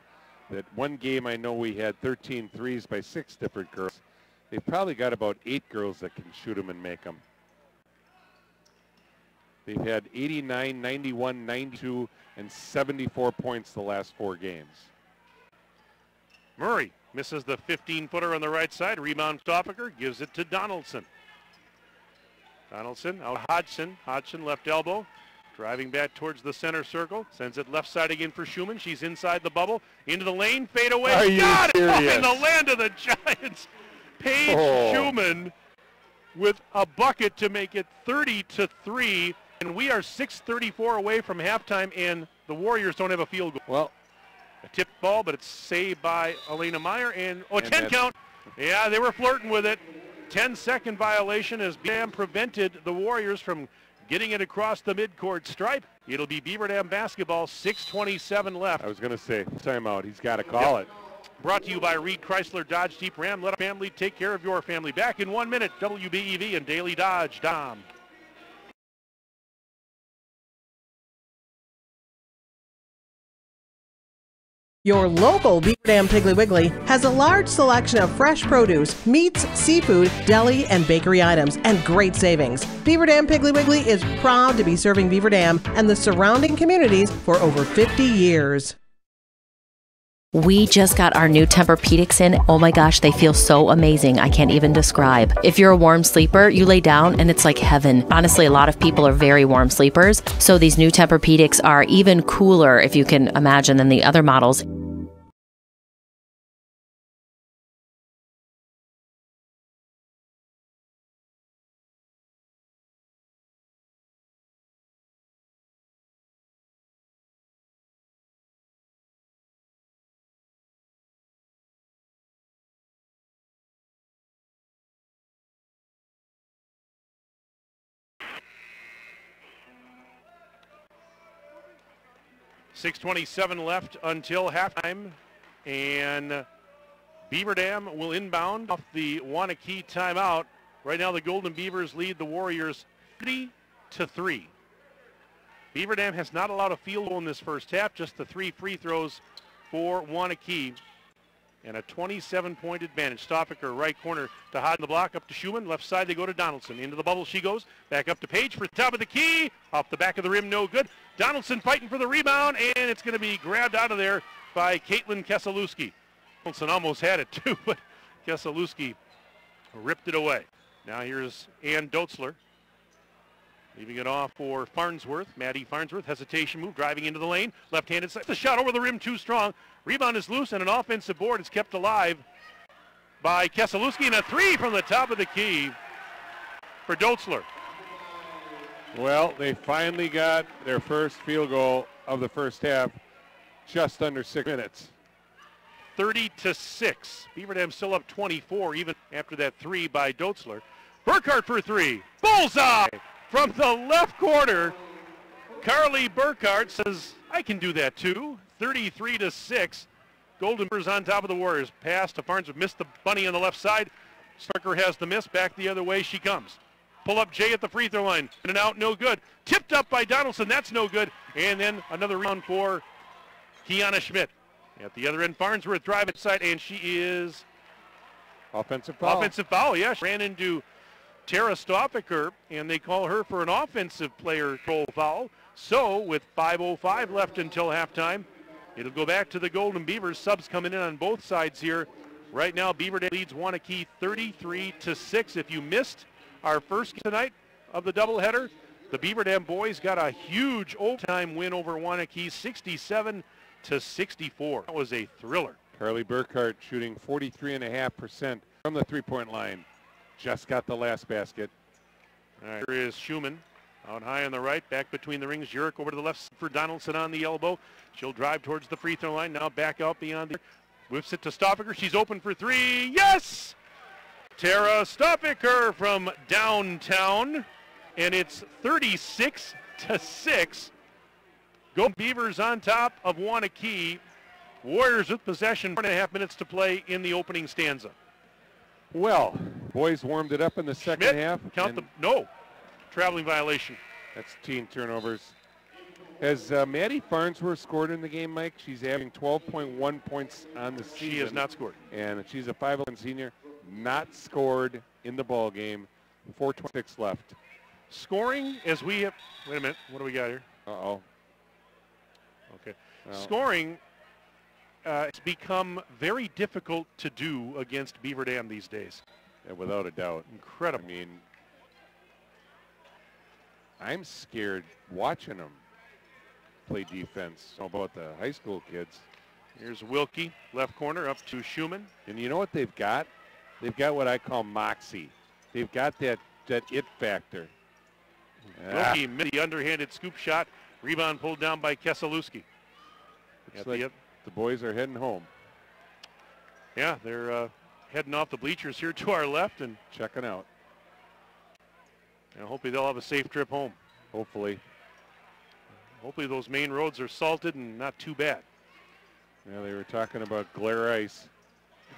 that one game I know we had 13 threes by 6 different girls. They've probably got about 8 girls that can shoot them and make them. They've had 89, 91, 92, and 74 points the last 4 games. Murray misses the 15-footer on the right side. Rebound Stoffaker gives it to Donaldson. Donaldson out Hodgson. Hodgson left elbow. Driving back towards the center circle. Sends it left side again for Schumann. She's inside the bubble. Into the lane. Fade away. Are you got it! serious? In the land of the Giants. Paige Schumann with a bucket to make it 30-3. And we are 6:34 away from halftime, and the Warriors don't have a field goal. Well, a tip ball, but it's saved by Elena Meyer. And 10 count. Yeah, they were flirting with it. 10-second violation as Beaver Dam prevented the Warriors from getting it across the midcourt stripe. It'll be Beaver Dam basketball, 6:27 left. I was going to say, timeout. He's got to call it. Brought to you by Reed Chrysler Dodge Jeep Ram. Let our family take care of your family. Back in 1 minute, WBEV and Daily Dodge. Dom. Your local Beaver Dam Piggly Wiggly has a large selection of fresh produce, meats, seafood, deli, and bakery items, and great savings. Beaver Dam Piggly Wiggly is proud to be serving Beaver Dam and the surrounding communities for over 50 years. We just got our new Tempur-Pedics in. Oh my gosh, they feel so amazing. I can't even describe. If you're a warm sleeper, you lay down and it's like heaven. Honestly, a lot of people are very warm sleepers, so these new Tempur-Pedics are even cooler, if you can imagine, than the other models. .6:27 left until halftime, and Beaver Dam will inbound off the Waunakee timeout. Right now the Golden Beavers lead the Warriors 30-3. Beaver Dam has not allowed a field goal in this first half, just the 3 free throws for Waunakee, and a 27-point advantage. Stoffaker right corner to Hodden the block, up to Schumann. Left side they go to Donaldson. Into the bubble she goes. Back up to Page for the top of the key. Off the back of the rim, no good. Donaldson fighting for the rebound, and it's going to be grabbed out of there by Caitlin Keselowski. Donaldson almost had it too, but Keselowski ripped it away. Now here's Ann Doetzler. Leaving it off for Farnsworth. Maddie Farnsworth, hesitation move, driving into the lane. Left-handed side. The shot over the rim, too strong. Rebound is loose, and an offensive board is kept alive by Keselowski, and a 3 from the top of the key for Doetzler. Well, they finally got their first field goal of the first half, just under 6 minutes. 30-6. Beaver Dam still up 24, even after that three by Doetzler. Burkhart for three. Bullseye from the left corner. Carly Burkhart says, I can do that too. 33-6. Golden Beavers on top of the Warriors. Pass to Farnsworth, missed the bunny on the left side. Starker has the miss. Back the other way she comes. Pull up Jay at the free throw line. In and out, no good. Tipped up by Donaldson. That's no good. And then another round for Kiana Schmidt. At the other end, Farnsworth driving side, and she is Offensive foul. Offensive foul, yeah. She ran into Tara Stoffaker, and they call her for an offensive player control foul. So with 5:05 left until halftime, it'll go back to the Golden Beavers. Subs coming in on both sides here. Right now, Beaver Dam leads Waunakee 33-6. If you missed our first game tonight of the doubleheader, the Beaver Dam boys got a huge overtime win over Waunakee, 67-64. That was a thriller. Carly Burkhart shooting 43.5% from the three-point line. Just got the last basket. All right, here is Schumann out high on the right, back between the rings. Jurek over to the left for Donaldson on the elbow. She'll drive towards the free throw line. Now back out beyond the... Whips it to Stoffaker. She's open for three. Yes! Tara Stoffaker from downtown. And it's 36-6. Golden Beavers on top of Waunakee. Warriors with possession. 4.5 minutes to play in the opening stanza. Well, boys warmed it up in the second Schmidt, half. Count the... No. Traveling violation. That's team turnovers. Has Maddie Farnsworth scored in the game, Mike? She's averaging 12.1 points on the season. She has not scored. And she's a 5'11" senior. Not scored in the ball game. 4:26 left. Scoring as we have... Wait a minute. What do we got here? Uh-oh. Okay. Well. Scoring, it's become very difficult to do against Beaver Dam these days. Yeah, without a doubt. Incredible. I mean, I'm scared watching them play defense. How about the high school kids? Here's Wilkie, left corner, up to Schumann. And you know what they've got? They've got what I call moxie. They've got that it factor. Wilkie missed the underhanded scoop shot. Rebound pulled down by Keselowski. Looks like the boys are heading home. Yeah, they're heading off the bleachers here to our left and checking out. And hopefully they'll have a safe trip home. Hopefully. Hopefully those main roads are salted and not too bad. Yeah, they were talking about glare ice.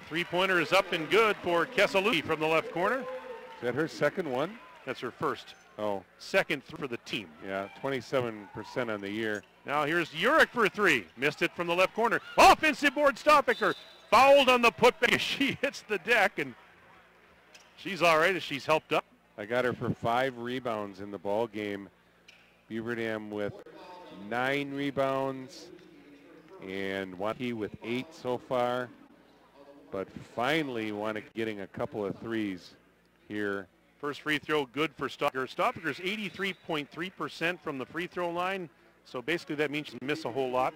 Three-pointer is up and good for Keselowski from the left corner. Is that her second one? That's her first. Oh. Second for the team. Yeah, 27% on the year. Now here's Jurek for three. Missed it from the left corner. Offensive board, Stoffaker. Fouled on the putback. She hits the deck, and she's all right as she's helped up. I got her for 5 rebounds in the ball game. Beaver Dam with 9 rebounds, and Waunakee with 8 so far. But finally, Waunakee getting a couple of threes here. First free throw good for Stoffaker. Stoffaker's 83.3% from the free throw line. So basically that means she miss a whole lot.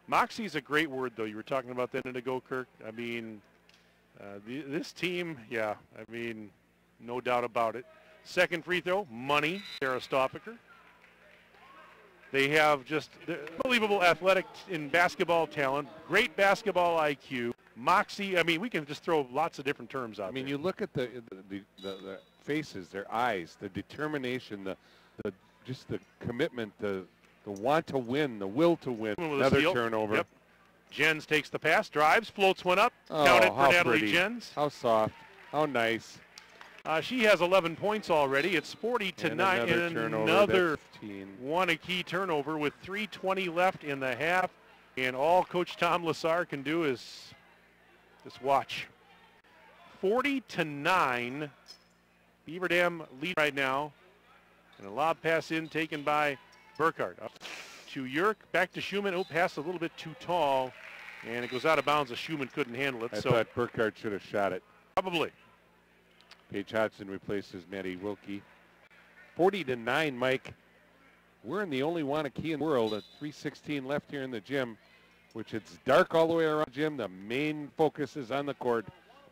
Moxie is a great word, though. You were talking about that a minute ago, Kirk. I mean, this team, yeah, I mean, no doubt about it. Second free throw, money, Sarah Stoffaker. They have just unbelievable athletic in basketball talent, great basketball IQ. Moxie, I mean, we can just throw lots of different terms out there. I mean, you look at the faces, their eyes, the determination, just the commitment, the want to win, the will to win. Another turnover. Yep. Jens takes the pass, drives, floats one up. Oh, Count it for how Natalie pretty. Jens. How soft. How nice. She has 11 points already. It's 40-9, and another Waunakee turnover with 3:20 left in the half. And all Coach Tom Lassar can do is just watch. 40-9. Beaver Dam lead right now. And a lob pass in taken by Burkhart. Up to Jurek, back to Schumann. Oh, pass a little bit too tall. And it goes out of bounds as Schumann couldn't handle it. I thought Burkhart should have shot it. Probably. Paige Hodgson replaces Maddie Wilkie. 40-9, Mike. We're in the only Waunakee in the world at 3:16 left here in the gym, which it's dark all the way around the gym. The main focus is on the court.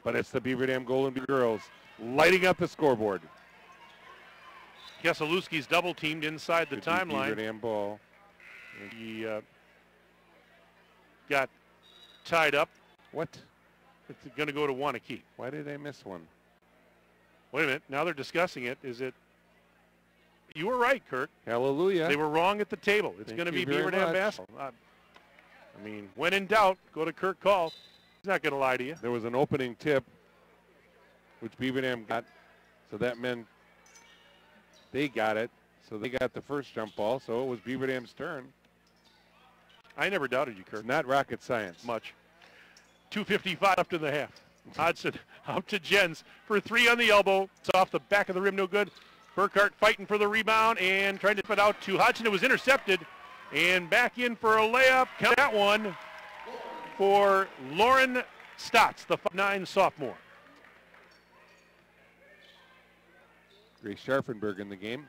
But it's the Beaver Dam Golden Beavers girls lighting up the scoreboard. Keselowski's double teamed inside the Could be timeline. Beaver Dam ball. He got tied up. What? It's going to go to Waunakee. Why did I miss one? Wait a minute. Now they're discussing it. Is it? You were right, Kirk. Hallelujah. They were wrong at the table. It's going to be Beaver Dam basketball. I mean, when in doubt, go to Kirk Call. He's not going to lie to you. There was an opening tip, which Beaver Dam got, so that meant they got it. So they got the first jump ball, so it was Beaver Dam's turn. I never doubted you, Kirk. It's not rocket science. Much. 2:55 left in the half. Hodgson out to Jens for three on the elbow. It's off the back of the rim, no good. Burkhart fighting for the rebound and trying to put it out to Hodgson. It was intercepted. And back in for a layup. Count that one for Lauren Stotts, the 5'9" sophomore. Grace Scharfenberg in the game.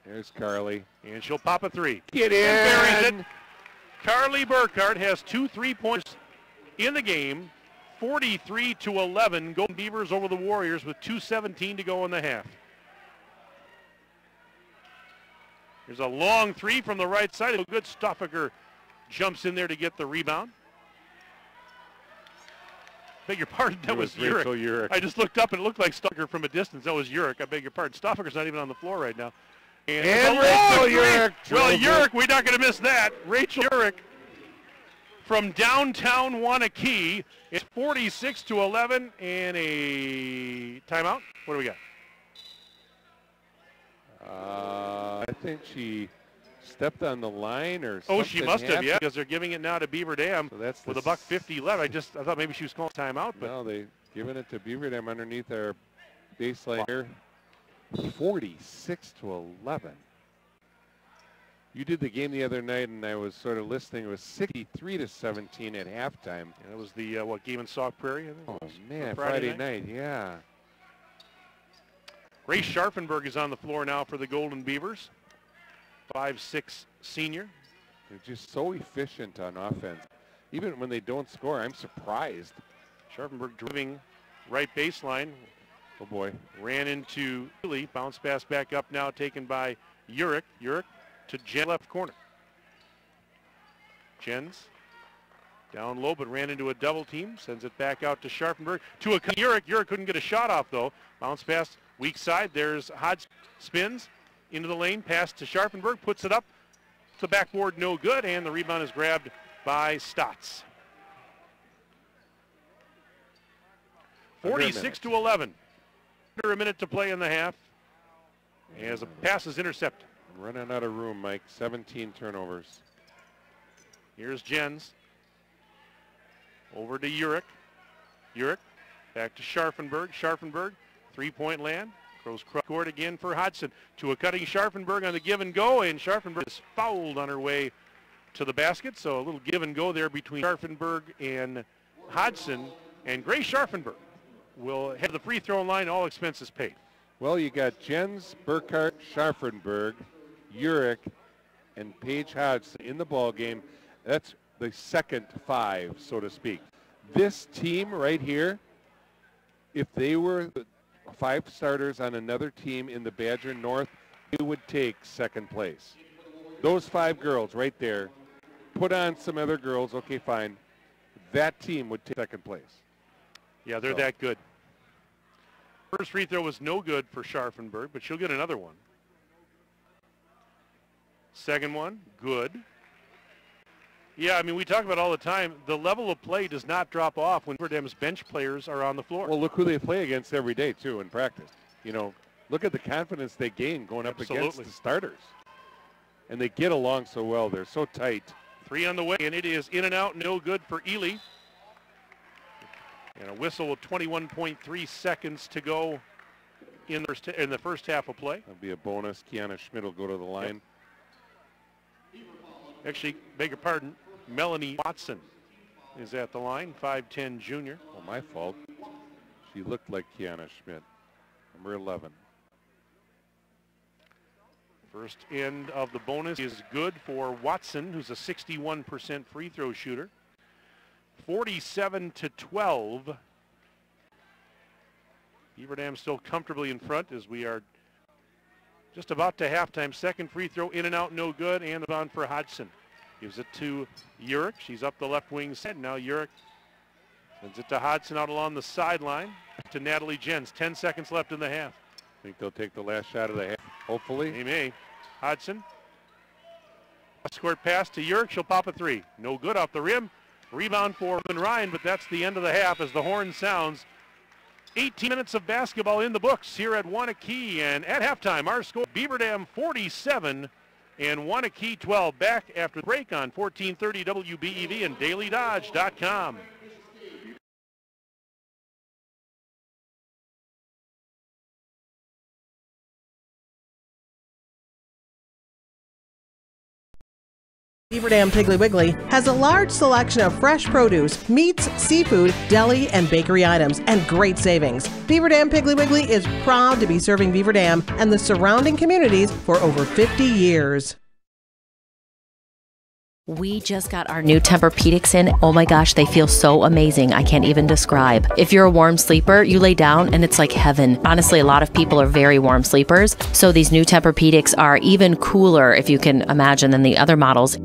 There's Carly. And she'll pop a three. Get And buries in! it. Carly Burkhart has 2 3-points in the game. 43-11. Golden Beavers over the Warriors with 2:17 to go in the half. There's a long three from the right side. A good Stoffaker jumps in there to get the rebound. Beg your pardon, that was Urich. I just looked up and it looked like Stoffaker from a distance. That was Urich. I beg your pardon. Stoffaker's not even on the floor right now. And Urich. Well, Urich, we're not going to miss that. Rachel Urich from downtown Waunakee. It's 46-11 and a timeout. What do we got? I think she stepped on the line or something. Oh, she must have, yeah, because they're giving it now to Beaver Dam So that's with $1:50 left. I thought maybe she was calling timeout, but no, they giving it to Beaver Dam underneath our baseline here. 46-11. You did the game the other night, and I was sort of listening. It was 63-17 at halftime. Yeah, that was the game in Sauk Prairie, I think. Oh man, Friday night, yeah. Grace Scharfenberg is on the floor now for the Golden Beavers. 5'6" senior. They're just so efficient on offense. Even when they don't score, I'm surprised. Scharfenberg driving right baseline. Oh boy. Ran into Lee. Bounce pass back up now, taken by Urich. Urich to Jen left corner. Jens down low, but ran into a double team. Sends it back out to Scharfenberg. To a Urich. Urich couldn't get a shot off though. Bounce pass weak side. There's Hodge, spins into the lane. Pass to Scharfenberg. Puts it up. The backboard no good, and the rebound is grabbed by Stotts. 46-11. Under a minute to play in the half. As a pass is intercepted. I'm running out of room, Mike. 17 turnovers. Here's Jens. Over to Urich. Urich back to Scharfenberg. Scharfenberg, three-point land. Goes court again for Hodgson. To a cutting Scharfenberg on the give and go, and Scharfenberg is fouled on her way to the basket. So a little give and go there between Scharfenberg and Hodgson. And Grace Scharfenberg will head to the free throw line, all expenses paid. Well, you got Jens, Burkhart, Scharfenberg, Urich, and Paige Hodgson in the ball game. That's the second five, so to speak. This team right here, if they were the 5 starters on another team in the Badger North, they would take second place. Those 5 girls right there, put on some other girls, okay, fine. That team would take second place. Yeah, they're that good. First free throw was no good for Scharfenberg, but she'll get another one. Second one, good. Yeah, I mean, we talk about all the time, the level of play does not drop off when Beaver Dam's bench players are on the floor. Well, look who they play against every day, too, in practice. You know, look at the confidence they gain going up against the starters. And they get along so well. They're so tight. 3 on the way, and it is in and out, no good for Ely. And a whistle with 21.3 seconds to go in the first half of play. That'll be a bonus. Kiana Schmidt will go to the line. Yep. Actually, beg your pardon, Melanie Watson is at the line, 5'10" junior. Oh, my fault. She looked like Kiana Schmidt, number 11. First end of the bonus is good for Watson, who's a 61% free throw shooter. 47-12. Beaver Dam still comfortably in front as we are just about to halftime. Second free throw in and out, no good, and on for Hodgson. Gives it to Urick. She's up the left wing set. Now Urick sends it to Hodgson out along the sideline to Natalie Jens. 10 seconds left in the half. I think they'll take the last shot of the half, hopefully. They may. Hodgson. Cross-court pass to Urick. She'll pop a three. No good off the rim. Rebound for Ryan, but that's the end of the half as the horn sounds. 18 minutes of basketball in the books here at Waunakee, and at halftime our score, Beaver Dam 47 and Waunakee 12. Back after the break on 1430 WBEV and DailyDodge.com. Beaver Dam Piggly Wiggly has a large selection of fresh produce, meats, seafood, deli, and bakery items, and great savings. Beaver Dam Piggly Wiggly is proud to be serving Beaver Dam and the surrounding communities for over 50 years. We just got our new Tempur-Pedics in. Oh my gosh, they feel so amazing. I can't even describe. If you're a warm sleeper, you lay down and it's like heaven. Honestly, a lot of people are very warm sleepers, so these new Tempur-Pedics are even cooler, if you can imagine, than the other models.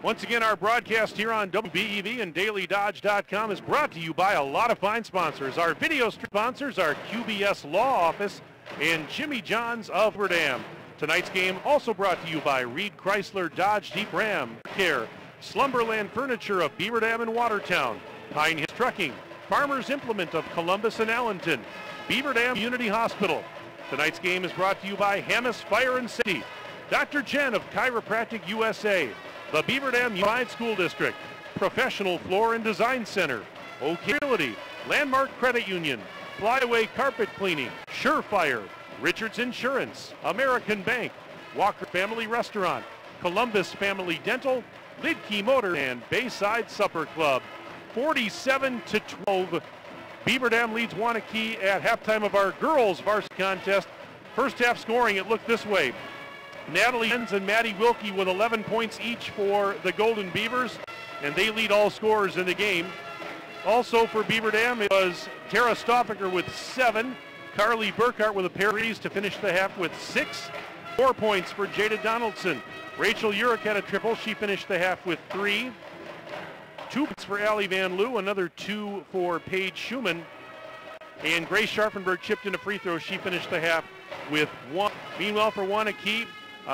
Once again, our broadcast here on WBEV and DailyDodge.com is brought to you by a lot of fine sponsors. Our video sponsors are QBS Law Office and Jimmy John's of Beaver Dam. Tonight's game also brought to you by Reed Chrysler Dodge Jeep Ram Care, Slumberland Furniture of Beaver Dam and Watertown, Pine Hill Trucking, Farmers Implement of Columbus and Allenton, Beaver Dam Community Hospital. Tonight's game is brought to you by Hammis Fire and Safety, Dr. Jen of Chiropractic USA, the Beaver Dam Unified School District, Professional Floor and Design Center, OK Realty, Landmark Credit Union, Flyaway Carpet Cleaning, Surefire, Richards Insurance, American Bank, Walker Family Restaurant, Columbus Family Dental, Lidkey Motor, and Bayside Supper Club. 47-12. Beaver Dam leads Waunakee at halftime of our girls varsity contest. First half scoring, it looked this way. Natalie Enns and Maddie Wilkie with 11 points each for the Golden Beavers, and they lead all scorers in the game. Also for Beaver Dam, it was Tara Stoffaker with 7, Carly Burkhart with a pair of threes to finish the half with 6. 4 points for Jada Donaldson. Rachel Urich had a triple. She finished the half with 3. 2 points for Allie Van Loo, another 2 for Paige Schumann. And Grace Scharfenberg chipped in a free throw. She finished the half with 1. Meanwhile, for Waunakee,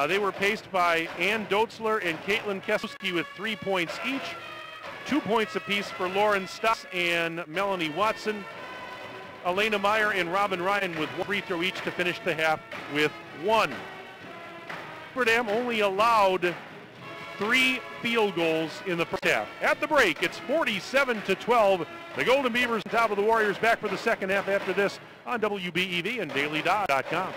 they were paced by Ann Dotzler and Caitlin Keselowski with 3 points each. 2 points apiece for Lauren Stoss and Melanie Watson. Elena Meyer and Robin Ryan with 1 free throw each to finish the half with 1. Beaver Dam only allowed 3 field goals in the first half. At the break, it's 47-12. The Golden Beavers on top of the Warriors. Back for the second half after this on WBEV and DailyDodge.com.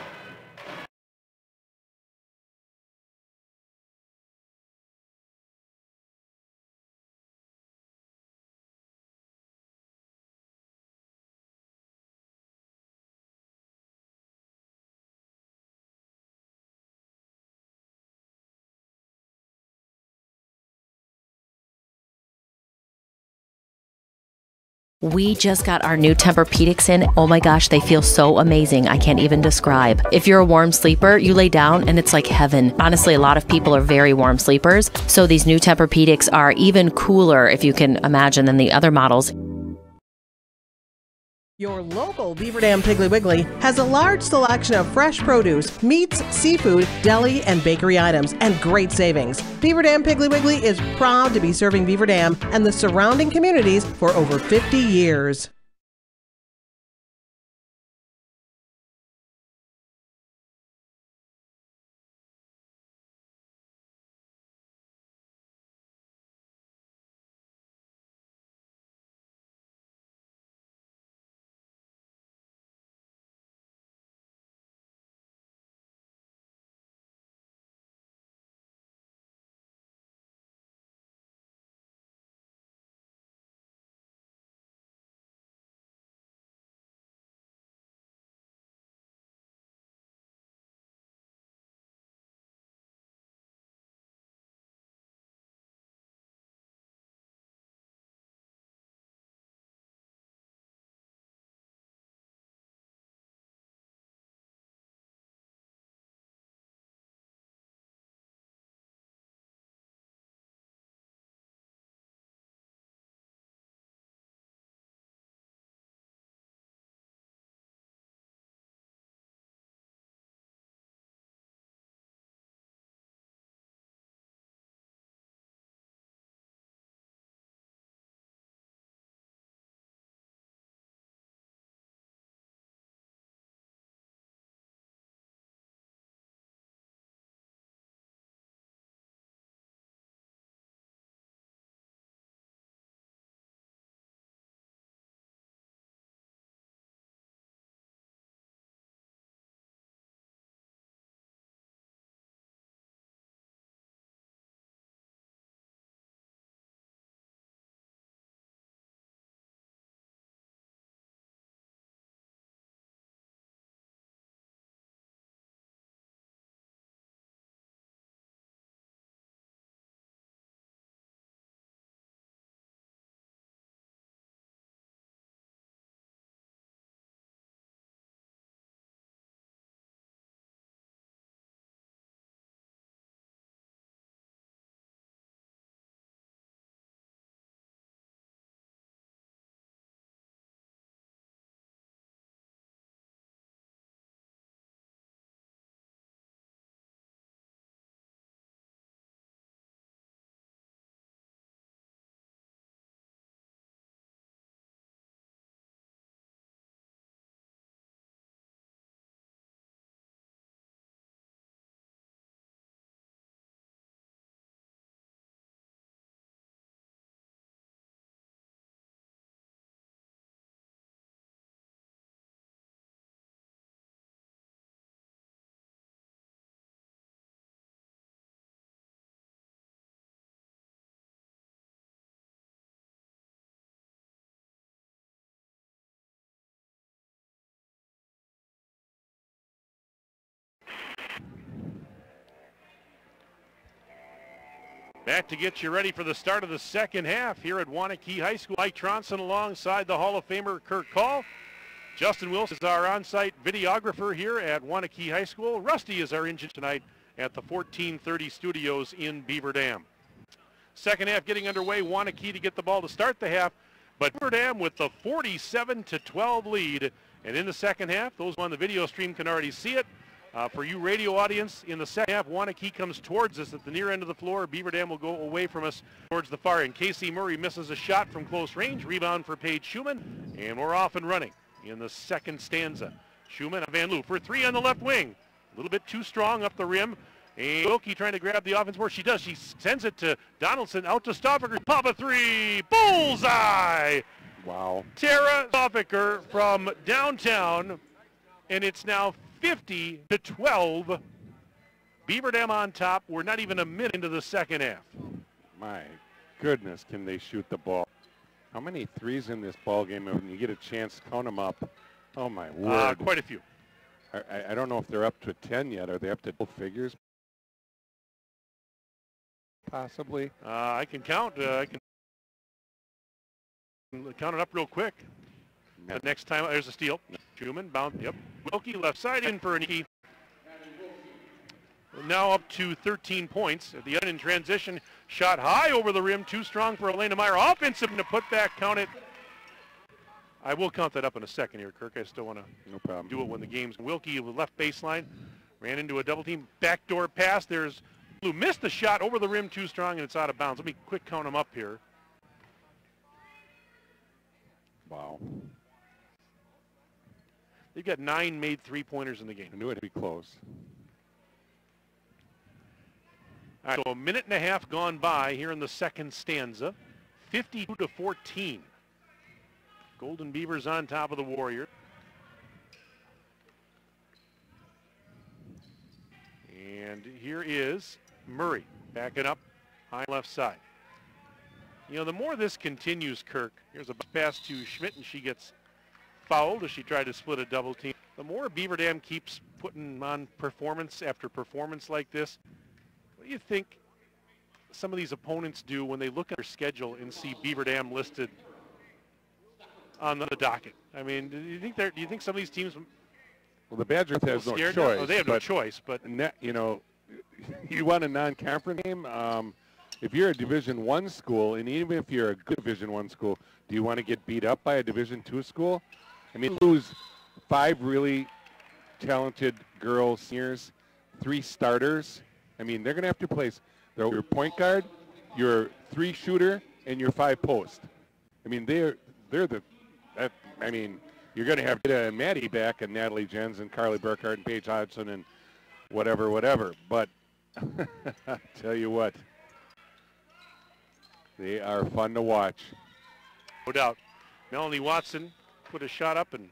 We just got our new Tempur-Pedics in. Oh my gosh, they feel so amazing. I can't even describe. If you're a warm sleeper, you lay down and it's like heaven. Honestly, a lot of people are very warm sleepers. So these new Tempur-Pedics are even cooler, if you can imagine, than the other models. Your local Beaver Dam Piggly Wiggly has a large selection of fresh produce, meats, seafood, deli, and bakery items, and great savings. Beaver Dam Piggly Wiggly is proud to be serving Beaver Dam and the surrounding communities for over 50 years. Back to get you ready for the start of the second half here at Waunakee High School. Mike Tronson alongside the Hall of Famer Kirk Call. Justin Wilson is our on-site videographer here at Waunakee High School. Rusty is our engineer tonight at the 1430 studios in Beaver Dam. Second half getting underway. Waunakee to get the ball to start the half, but Beaver Dam with the 47-12 lead. And in the second half, those on the video stream can already see it. For you radio audience, in the second half, Waunakee comes towards us at the near end of the floor. Beaver Dam will go away from us towards the far end. Casey Murray misses a shot from close range. Rebound for Paige Schumann, and we're off and running in the second stanza. Schumann and Van Loo for three on the left wing. A little bit too strong up the rim. And Wilkie trying to grab the offense board. She does. She sends it to Donaldson, out to Stoffaker. Pop a three. Bullseye! Wow. Tara Stoffaker from downtown, and it's now 50-12. Beaver Dam on top. We're not even a minute into the second half. My goodness, can they shoot the ball? How many threes in this ball game? When you get a chance, count them up. Oh, my word. Quite a few. I don't know if they're up to 10 yet. Are they up to double figures? Possibly. I can count. I can count it up real quick. The next time, there's a steal. Schumann bound. Yep. Wilkie left side in for an E. Now up to 13 points. At the end in transition, shot high over the rim, too strong for Elena Meyer. Offensive to put back, count it. I will count that up in a second here, Kirk. I still want to do it when the game's. Wilkie with left baseline, ran into a double team, backdoor pass. There's Blue, missed the shot over the rim, too strong, and it's out of bounds. Let me quick count them up here. Wow. They've got 9 made three-pointers in the game. I knew it'd be close. All right, so a minute and a half gone by here in the second stanza. 52-14. Golden Beavers on top of the Warriors. And here is Murray backing up high left side. You know, the more this continues, Kirk, here's a pass to Schmidt, and she gets fouled as she tried to split a double team. The more Beaver Dam keeps putting on performance after performance like this, what do you think some of these opponents do when they look at their schedule and see Beaver Dam listed on the docket? I mean, do you think some of these teams? Well, the Badgers has no choice. Oh, they have no choice, but you know, you want a non-conference game. If you're a Division I school, and even if you're a good Division I school, do you want to get beat up by a Division II school? I mean, lose 5 really talented girls, seniors, 3 starters. I mean, they're going to have to place your point guard, your 3 shooter, and your 5 post. I mean, I mean, you're going to have Rita and Maddie back, and Natalie Jens and Carly Burkhart and Paige Hodgson and whatever. But I tell you what, they are fun to watch. No doubt. Melanie Watson put a shot up and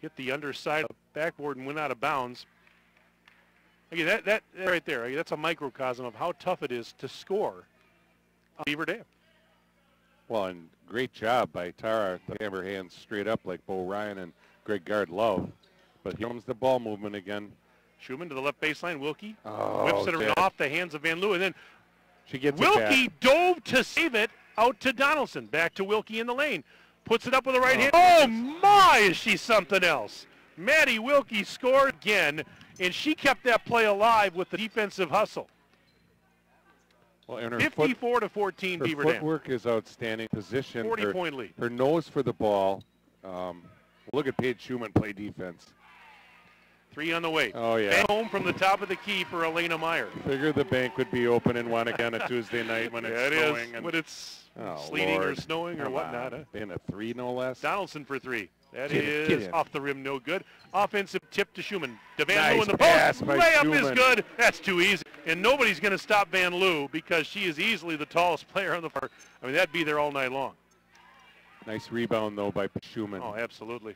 hit the underside of the backboard and went out of bounds. Again, that right there, that's a microcosm of how tough it is to score on Beaver Dam. Well, and great job by Tara to have her hands straight up like Bo Ryan and Greg Gard love. But here comes the ball movement again. Schumann to the left baseline. Wilkie whips it off the hands of Van Loo, and then she gets Wilkie dove to save it out to Donaldson. Back to Wilkie in the lane. Puts it up with the right hand. Oh, my, is she something else. Maddie Wilkie scored again, and she kept that play alive with the defensive hustle. Well, and 54-14 Beaver Dam. Her footwork is outstanding. Position. 40-point lead. Her nose for the ball. Look at Paige Schumann play defense. 3 on the way. Oh, yeah. Back home from the top of the key for Elena Meyer. Figure the bank would be open in Waunakee on a Tuesday night when it's snowing. When it's sleeting or snowing or whatnot. And a 3, no less. Donaldson for 3. That is off the rim, no good. Offensive tip to Schumann. To Van Loo in the post. Layup is good. That's too easy. And nobody's going to stop Van Loo because she is easily the tallest player on the floor. I mean, that'd be there all night long. Nice rebound, though, by Schumann. Oh, absolutely.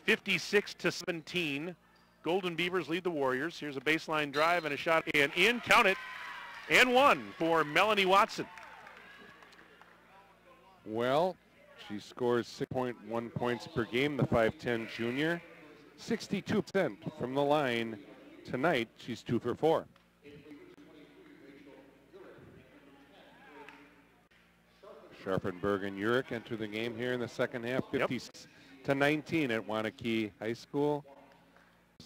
56-17. Golden Beavers lead the Warriors. Here's a baseline drive and a shot. And in, count it, and 1 for Melanie Watson. Well, she scores 6.1 points per game, the 5'10 junior. 62% from the line tonight. She's 2 for 4. Scharfenberg and Urich enter the game here in the second half, 50-19 at Waunakee High School.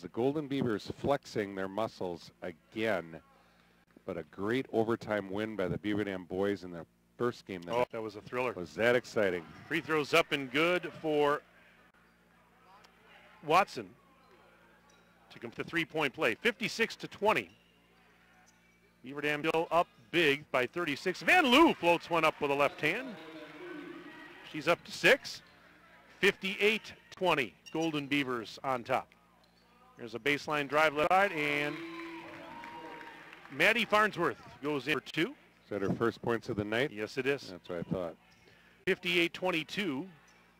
The Golden Beavers flexing their muscles again, but a great overtime win by the Beaver Dam boys in the first game. That was a thriller. Was that exciting? Free throws up and good for Watson to come to three-point play. 56-20. Beaver Dam still up big by 36. Van Loo floats one up with a left hand. She's up to 6. 58-20. Golden Beavers on top. There's a baseline drive left side, and Maddie Farnsworth goes in for 2. Is that her first points of the night? Yes, it is. That's what I thought. 58-22.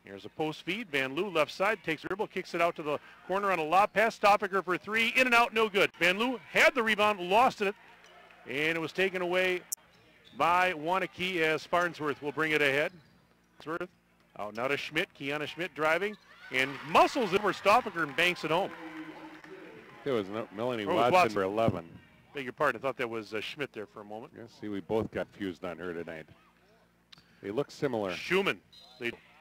Here's a post feed. Van Loo left side, takes a dribble, kicks it out to the corner on a lob pass. Stoffaker for 3. In and out, no good. Van Loo had the rebound, lost it, and it was taken away by Waunakee as Farnsworth will bring it ahead. Farnsworth out now to Schmidt. Kiana Schmidt driving and muscles over Stoffaker and banks it home. It was Melanie Watson for 11. Beg your pardon. I thought that was Schmidt there for a moment. Yeah, see, we both got fused on her tonight. They look similar. Schumann.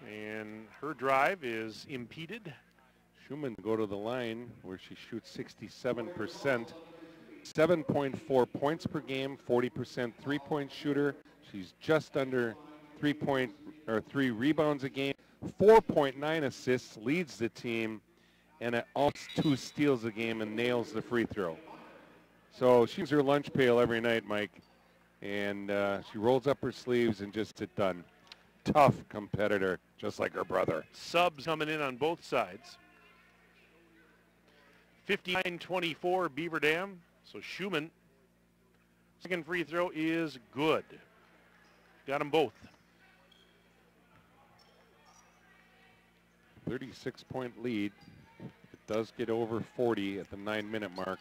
And her drive is impeded. Schumann go to the line where she shoots 67%. 7.4 points per game, 40% three-point shooter. She's just under 3 rebounds a game, 4.9 assists, leads the team, and almost 2 steals a game and nails the free throw. So she's her lunch pail every night, Mike, and she rolls up her sleeves and just gets it done. Tough competitor, just like her brother. Subs coming in on both sides. 59-24 Beaver Dam. So Schumann, second free throw is good. Got them both. 36-point lead. It does get over 40 at the 9-minute mark.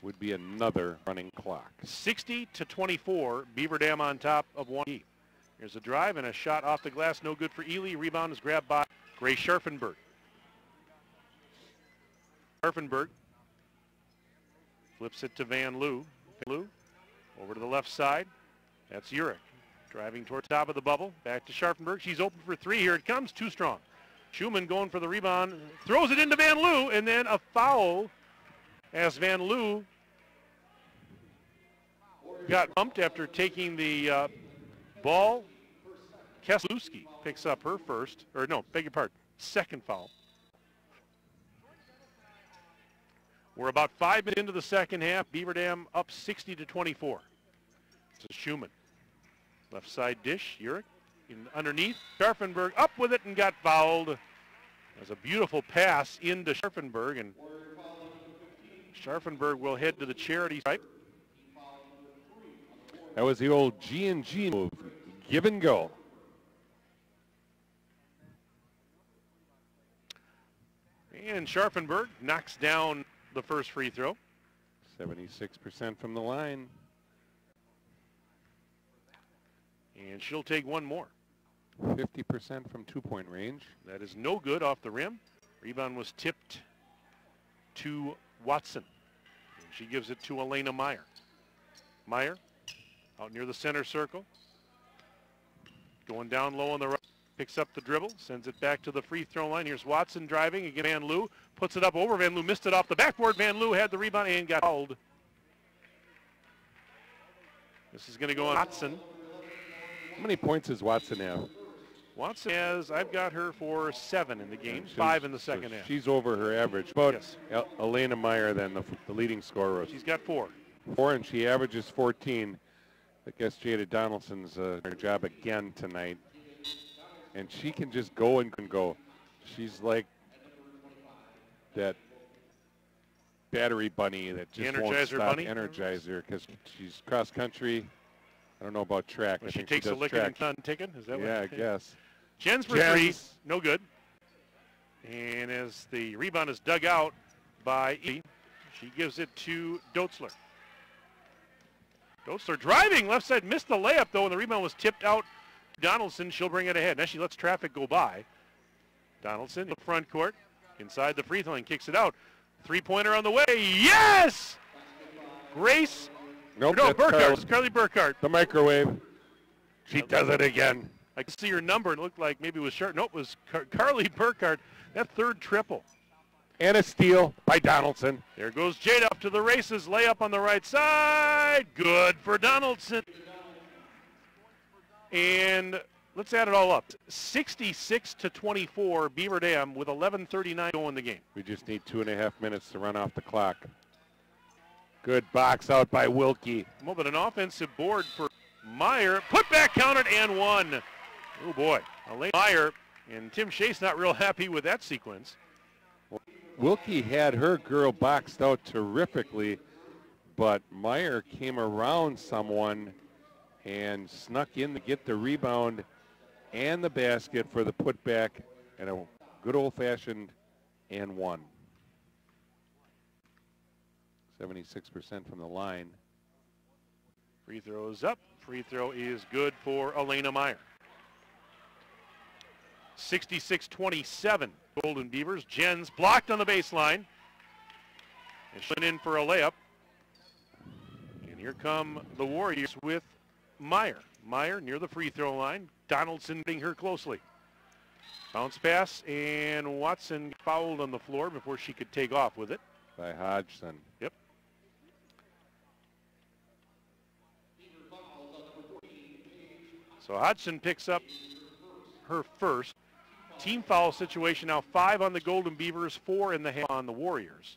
Would be another running clock. 60-24, Beaver Dam on top of Waunakee. Here's a drive and a shot off the glass, no good for Ely. Rebound is grabbed by Grace Scharfenberg. Scharfenberg flips it to Van Loo. Van Loo over to the left side. That's Urich driving toward the top of the bubble. Back to Scharfenberg. She's open for 3. Here it comes. Too strong. Schumann going for the rebound. Throws it into Van Loo, and then a foul as Van Loo got bumped after taking the ball. Keselowski picks up her first, or no, beg your pardon, second foul. We're about 5 minutes into the second half. Beaver Dam up 60-24. This is Schumann. Left side dish, Urich underneath. Scharfenberg up with it and got fouled. There's a beautiful pass into Scharfenberg, and Scharfenberg will head to the charity stripe. That was the old G&G move, give and go. And Scharfenberg knocks down the first free throw. 76% from the line. And she'll take one more. 50% from 2-point range. That is no good off the rim. Rebound was tipped to Watson. And she gives it to Elena Meyer. Meyer out near the center circle. Going down low on the right. Picks up the dribble, sends it back to the free throw line. Here's Watson driving again. Van Loo puts it up over Van Loo, missed it off the backboard. Van Loo had the rebound and got fouled. This is going to go on Watson. How many points does Watson have? Watson has, I've got her for 7 in the game, 5 in the second half. She's over her average. About Elena Meyer then, the leading scorer. She's got 4. 4, and she averages 14. I guess Jada Donaldson's her job again tonight. And she can just go and go. She's like that battery bunny that just won't stop. Energizer, because she's cross country. I don't know about track. Well, she takes a licking and done ticking. Is that what? Yeah, I guess. Jens for 3, no good. And as the rebound is dug out by E, she gives it to Doetzler. Doetzler driving left side, missed the layup though, and the rebound was tipped out. Donaldson, she'll bring it ahead. Now she lets traffic go by. Donaldson in the front court, inside the free throw line, kicks it out. 3-pointer on the way. Yes! Grace. Nope, no, Burkhart. It's Carly Burkhart. The microwave. She does it again. I can see her number, and it looked like maybe it was short. No, it was Carly Burkhardt. That third triple. And a steal by Donaldson. There goes Jade up to the races. Layup on the right side. Good for Donaldson. And let's add it all up. 66-24, Beaver Dam with 11:39 to go in the game. We just need 2.5 minutes to run off the clock. Good box out by Wilkie. Well, but an offensive board for Meyer. Put back counted and one. Oh, boy. Elaine Meyer and Tim Shays not real happy with that sequence. Wilkie had her girl boxed out terrifically, but Meyer came around someone and snuck in to get the rebound and the basket for the putback and a good old-fashioned and one. 76% from the line. Free throw is up. Free throw is good for Elena Meyer. 66-27, Golden Beavers. Jens blocked on the baseline. And she went in for a layup. And here come the Warriors with Meyer. Meyer near the free throw line. Donaldson getting her closely. Bounce pass, and Watson fouled on the floor before she could take off with it. By Hodgson. Yep. So Hodgson picks up her first. Team foul situation now, 5 on the Golden Beavers, 4 in the half on the Warriors.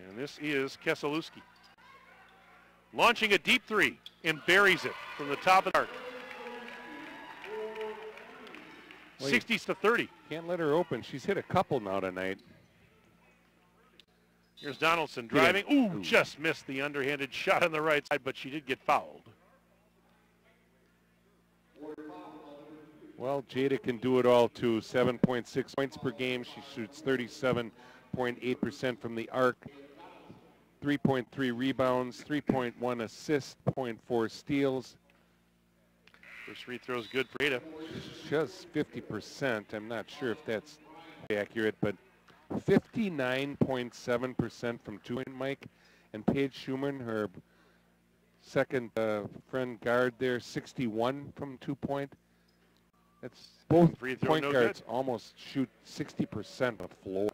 And this is Keselowski. Launching a deep three and buries it from the top of the arc. 60-30. Can't let her open. She's hit a couple now tonight. Here's Donaldson driving. Ooh, just missed the underhanded shot on the right side, but she did get fouled. Well, Jada can do it all too. 7.6 points per game. She shoots 37.8% from the arc. 3.3 rebounds, 3.1 assists, 0.4 steals. First free throw is good for Jada. Just 50%. I'm not sure if that's accurate, but 59.7% from two-point, Mike. And Paige Schumann, her second friend guard there, 61 from two-point. That's both free throw, point no guards good. almost shoot 60% of the floor.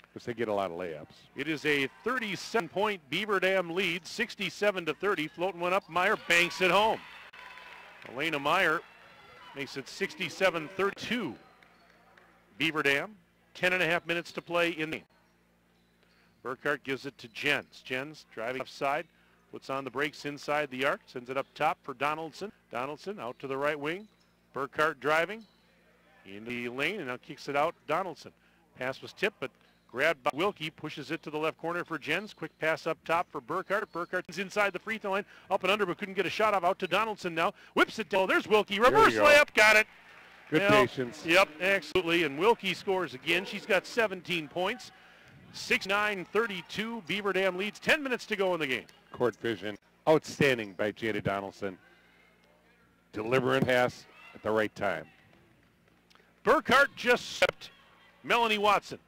Because they get a lot of layups. It is a 37-point Beaver Dam lead, 67-30. Floating one up. Meyer banks it home. Elena Meyer makes it 67-32. Beaver Dam, 10.5 minutes to play in the game. Burkhardt gives it to Jens. Jens driving left side, puts on the brakes inside the arc, sends it up top for Donaldson. Donaldson out to the right wing. Burkhardt driving into the lane and now kicks it out. Donaldson. Pass was tipped, but grabbed by Wilkie, pushes it to the left corner for Jens. Quick pass up top for Burkhardt. Burkhardt's inside the free throw line, up and under, but couldn't get a shot off. Out to Donaldson now. Whips it down. There's Wilkie. Reverse layup. Got it. Good patience. Yep, absolutely. And Wilkie scores again. She's got 17 points. 69-32. Beaver Dam leads. 10 minutes to go in the game. Court vision. Outstanding by Jada Donaldson. Delivering pass at the right time. Burkhardt just swept Melanie Watson.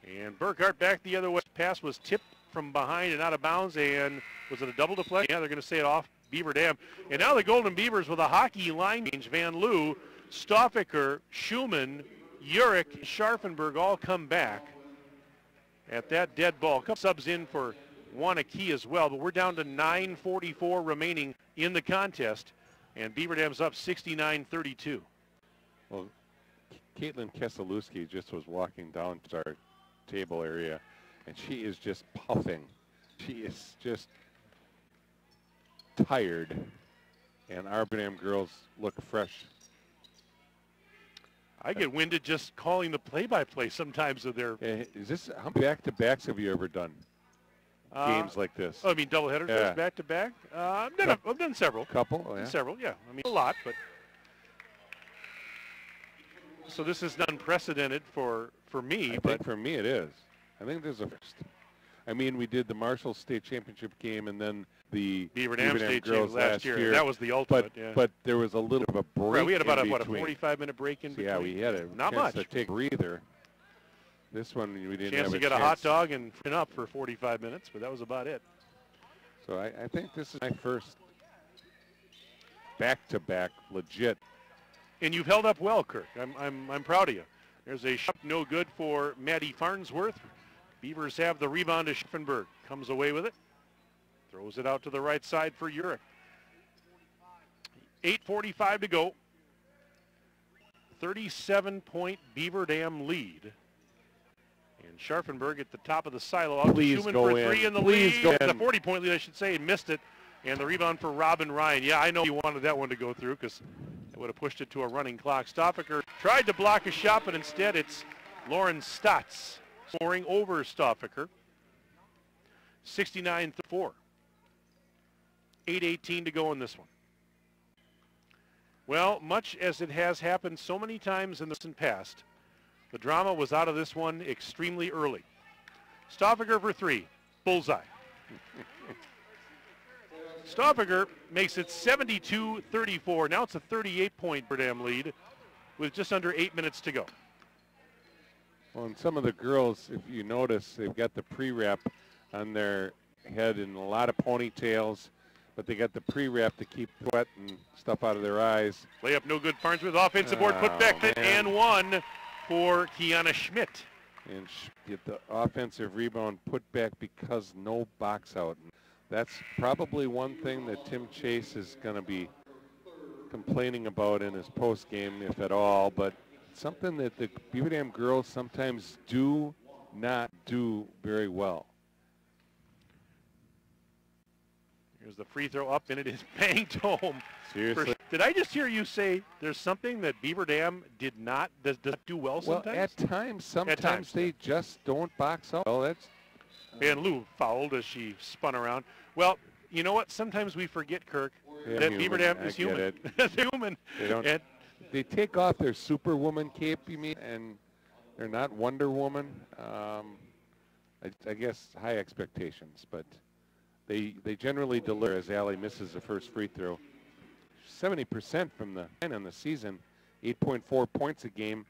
And Burkhardt back the other way. Pass was tipped from behind and out of bounds. And was it a double deflection? Yeah, they're going to say it off Beaver Dam. And now the Golden Beavers with a hockey line change. Van Loo, Stoffaker, Schumann, Urich, Scharfenberg all come back at that dead ball. Couple subs in for Waunakee as well. But we're down to 9:44 remaining in the contest. And Beaver Dam's up 69-32. Well, Caitlin Keselowski just was walking down to our table area, and she is just puffing. She is just tired, and our Beaver Dam girls look fresh. I get winded just calling the play-by-play sometimes of their... Is this, how many back-to-backs have you ever done? Games like this? Oh, I mean double-headers, Yeah. back-to-back? I've done several. Couple? Oh, yeah. Several, yeah. I mean, a lot, but... So this is unprecedented for me, I but... think for me it is. I think there's a first. I mean, we did the Marshall State Championship game and then the Beaver Dam State girls Championship last year. That was the ultimate, yeah. But there was a little of a break. Right, we had about a 45-minute break in between. Yeah, we had a Not chance much. to take a breather. This one we didn't Chance have to get a hot dog and up for 45 minutes, but that was about it. So I think this is my first back-to-back legit. And you've held up well, Kirk. I'm proud of you. There's a shot no good for Maddie Farnsworth. Beavers have the rebound to Schiffenberg. Comes away with it. Throws it out to the right side for Urich. 8:45 to go. 37-point Beaver Dam lead. And Scharfenberg at the top of the silo. Out Please to Schumann go for in. three in the Please lead. go The in. 40-point lead, I should say. Missed it. And the rebound for Robin Ryan. Yeah, I know you wanted that one to go through because it would have pushed it to a running clock. Stoffaker tried to block a shot, but instead it's Lauren Stotz scoring over Stoffaker. 69-4. 8:18 to go in this one. Well, much as it has happened so many times in the recent past, the drama was out of this one extremely early. Stoffaker for three. Bullseye. Stoffaker makes it 72-34. Now it's a 38-point Beaver Dam lead with just under 8 minutes to go. Well, and some of the girls, if you notice, they've got the pre-wrap on their head and a lot of ponytails, but they got the pre-wrap to keep sweat and stuff out of their eyes. Layup no good. Farnsworth offensive board put back and one for Kiana Schmidt. And get the offensive rebound put back because no box out. That's probably one thing that Tim Chase is going to be complaining about in his post game, if at all, but something that the Beaver Dam girls sometimes do not do very well. Here's the free throw up, and it is banged home. Seriously? Did I just hear you say there's something that Beaver Dam does not do well sometimes? Well, at times, sometimes they just don't box out. Well, that's Van Loo fouled as she spun around. Well, you know what? Sometimes we forget, Kirk, that Beaver Dam is human. They're human. They don't. They take off their Superwoman cape, you mean, and they're not Wonder Woman. I guess high expectations, but they generally deliver. As Allie misses the first free throw, 70% from the line on the season, 8.4 points a game,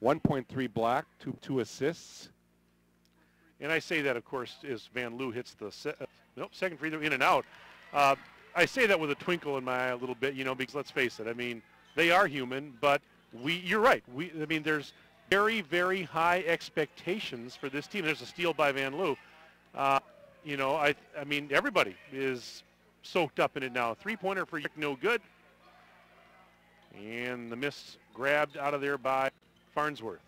1.3 block, two assists. And I say that, of course, as Van Loo hits the second free throw in and out. I say that with a twinkle in my eye a little bit, you know, because let's face it, I mean, they are human, but you're right. I mean, there's very, very high expectations for this team. There's a steal by Van Loo. You know, I mean, everybody is soaked up in it now. Three-pointer for York, no good. And the miss grabbed out of there by Farnsworth.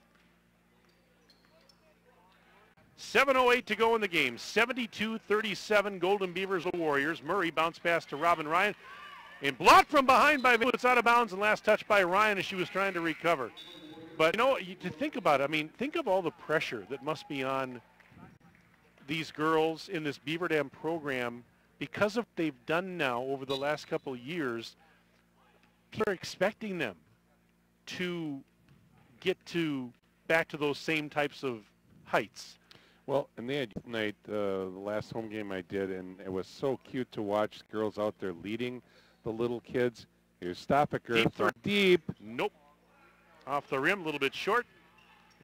7:08 to go in the game. 72-37 Golden Beavers Warriors. Murray bounced pass to Robin Ryan. And blocked from behind by Van Loo. It's out of bounds and last touch by Ryan as she was trying to recover. But, you know, to think about it, I mean, think of all the pressure that must be on these girls in this Beaver Dam program because of what they've done now over the last couple of years. People are expecting them to get back to those same types of heights. Well, and they had tonight, the last home game I did, and it was so cute to watch girls out there leading the little kids. Here's Stoffaker. Deep. Nope. Off the rim, a little bit short.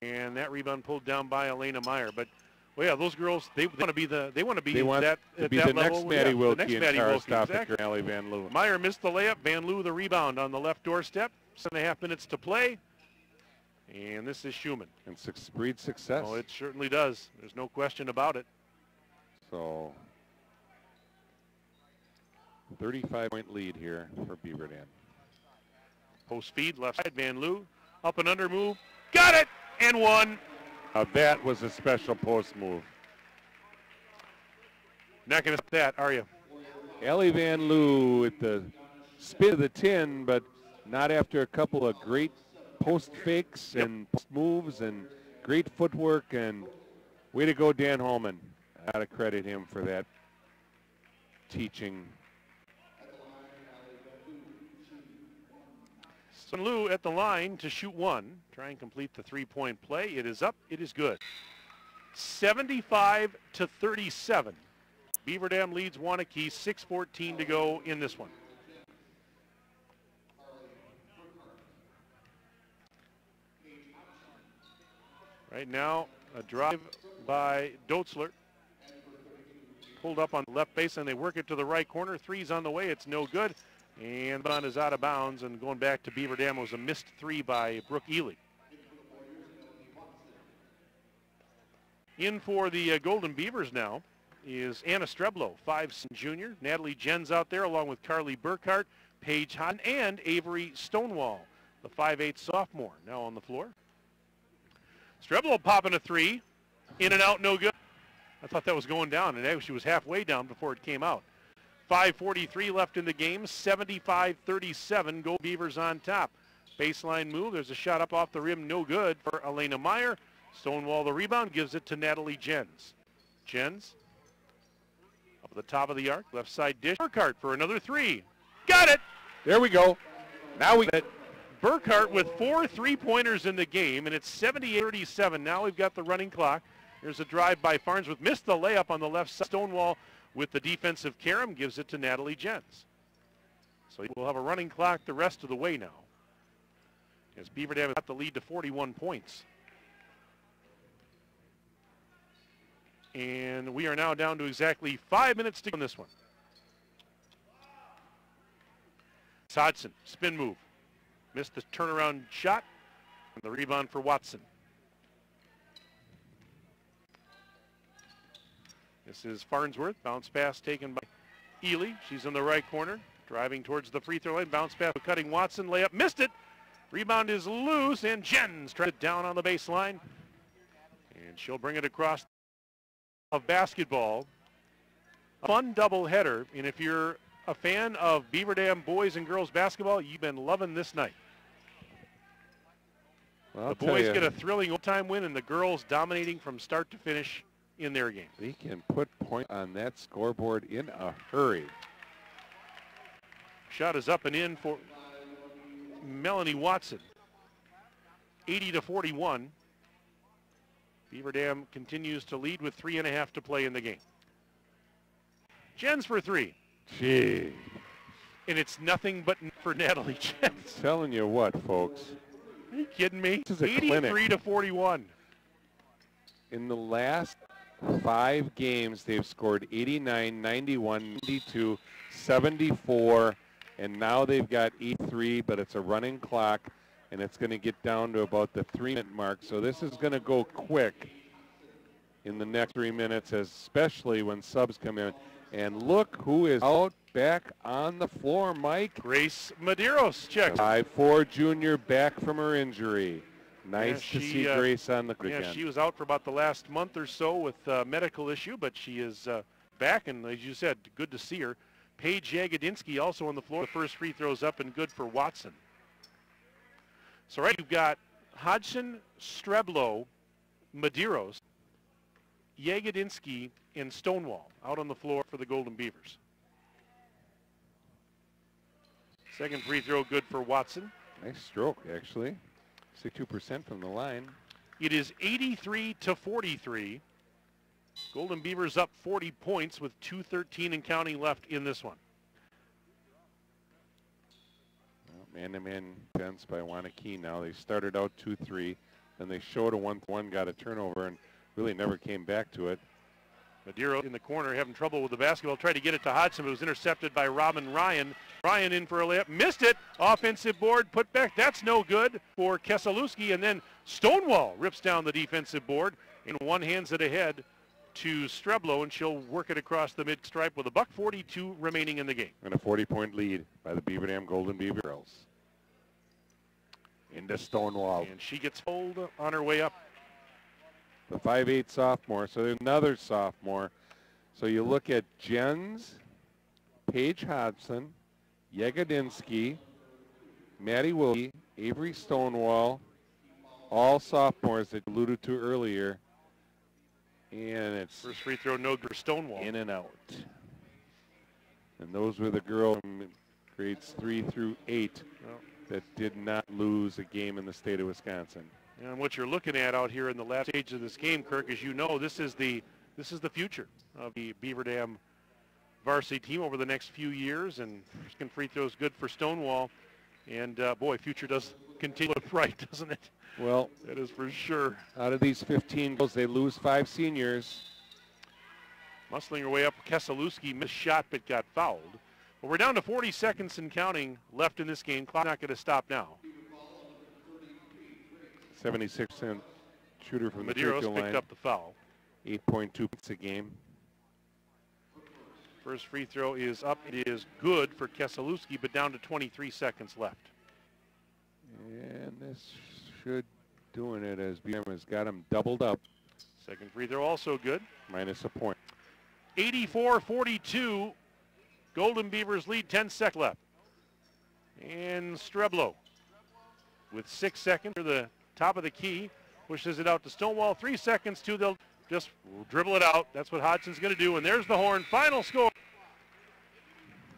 And that rebound pulled down by Elena Meyer. But, well, yeah, those girls, they want to be the next Maddie Wilkie and Tara Stoffaker, exactly. Allie Van Loo. Meyer missed the layup. Van Loo the rebound on the left doorstep. 7.5 minutes to play. And this is Schumann. And breeds success. Oh, it certainly does. There's no question about it. So 35-point lead here for Beaver Dam. Post feed, left side, Van Loo. Up and under move. Got it! And one. That was a special post move. Not going to stop that, are you? Allie Van Loo at the spin of the 10, but not after a couple of great post fakes and post moves and great footwork, and way to go, Dan Holman. I got to credit him for that teaching. Van Loo at the line to shoot one. Try and complete the three-point play. It is up. It is good. 75-37. Beaver Dam leads Waunakee. 6:14 to go in this one. Right now, a drive by Doetzler. pulled up on the left base, and they work it to the right corner. Three's on the way. It's no good. And the rebound is out of bounds, and going back to Beaver Dam was a missed three by Brooke Ely. In for the Golden Beavers now is Anna Streblo, 5 junior. Natalie Jens out there along with Carly Burkhart, Paige Hahn, and Avery Stonewall, the 5'8 sophomore, now on the floor. Streblo popping a three. In and out, no good. I thought that was going down, and actually she was halfway down before it came out. 5:43 left in the game, 75-37, Gold Beavers on top. Baseline move, there's a shot up off the rim, no good for Elena Meyer. Stonewall the rebound, gives it to Natalie Jens. Jens, up at the top of the arc, left side dish. Burkhart for another three. Got it! There we go. Now we... Burkhart with 4 3-pointers in the game, and it's 78-37. Now we've got the running clock. Here's a drive by Farnsworth. Missed the layup on the left side. Stonewall with the defensive carom gives it to Natalie Jens. So we'll have a running clock the rest of the way now, as Beaver Dam has got the lead to 41 points. And we are now down to exactly 5 minutes to go on this one. Hodgson, spin move. Missed the turnaround shot, and the rebound for Watson. This is Farnsworth, bounce pass taken by Ely. She's in the right corner, driving towards the free throw line. Bounce pass cutting Watson, layup, missed it. Rebound is loose, and Jens tries it down on the baseline. And she'll bring it across of basketball. A fun doubleheader, and if you're a fan of Beaver Dam boys and girls basketball, you've been loving this night. Well, the boys get a thrilling overtime win, and the girls dominating from start to finish in their game. They can put point on that scoreboard in a hurry. Shot is up and in for Melanie Watson. 80-41. Beaver Dam continues to lead with 3.5 to play in the game. Jens for three. Gee. And it's nothing but for Natalie Jens. Telling you what, folks. Are you kidding me? This is a clinic. 83-41. In the last 5 games, they've scored 89, 91, 92, 74, and now they've got 83, but it's a running clock, and it's going to get down to about the 3-minute mark. So this is going to go quick in the next 3 minutes, especially when subs come in. And look who is out back on the floor, Mike. Grace Medeiros checks. 5'4" junior back from her injury. Nice to see Grace on the court again. Yeah, she was out for about the last month or so with a medical issue, but she is back, and as you said, good to see her. Paige Jagodinsky also on the floor. The first free throw's up and good for Watson. So right, you've got Hodgson, Streblo, Medeiros, Jagodinsky, and Stonewall out on the floor for the Golden Beavers. Second free throw good for Watson. Nice stroke, actually. 62% from the line. It is 83-43. Golden Beavers up 40 points with 2:13 and counting left in this one. Well, man-to-man defense by Waunakee now. They started out 2-3, then they showed a 1-1, got a turnover, and really never came back to it. Medeiros in the corner having trouble with the basketball. Tried to get it to Hodgson, but it was intercepted by Robin Ryan. Ryan in for a layup. Missed it. Offensive board. Put back. That's no good for Keselowski. And then Stonewall rips down the defensive board. And one hands it ahead to Streblo, and she'll work it across the mid-stripe with $1:42 remaining in the game. And a 40-point lead by the Beaver Dam Golden Beavers girls. Into Stonewall. And she gets hold on her way up. The 5'8" sophomore, so there's another sophomore. So you look at Jens, Paige Hodgson, Jagodinsky, Maddie Wilkie, Avery Stonewall, all sophomores that you alluded to earlier. And it's first free throw, no good for Stonewall. In and out. And those were the girls from grades 3 through 8 that did not lose a game in the state of Wisconsin. And what you're looking at out here in the last stage of this game, Kirk, as you know, this is the future of the Beaver Dam varsity team over the next few years. And second free throw is good for Stonewall. And boy, future does continue to look bright, doesn't it? Well, that is for sure. Out of these 15 goals, they lose 5 seniors. Muscling her way up, Keselowski missed shot but got fouled. But we're down to 40 seconds and counting left in this game. Clock not going to stop now. 76% shooter from the free Medeiros throw line. picked up the foul. 8.2 points a game. First free throw is up. It is good for Keselowski, but down to 23 seconds left. And this should doing it as BM has got him doubled up. Second free throw also good. Minus a point. 84-42. Golden Beavers lead, 10 seconds left. And Streblo with 6 seconds to the top of the key. Pushes it out to Stonewall. 3 seconds to they'll just dribble it out. That's what Hodgson's going to do. And there's the horn. Final score.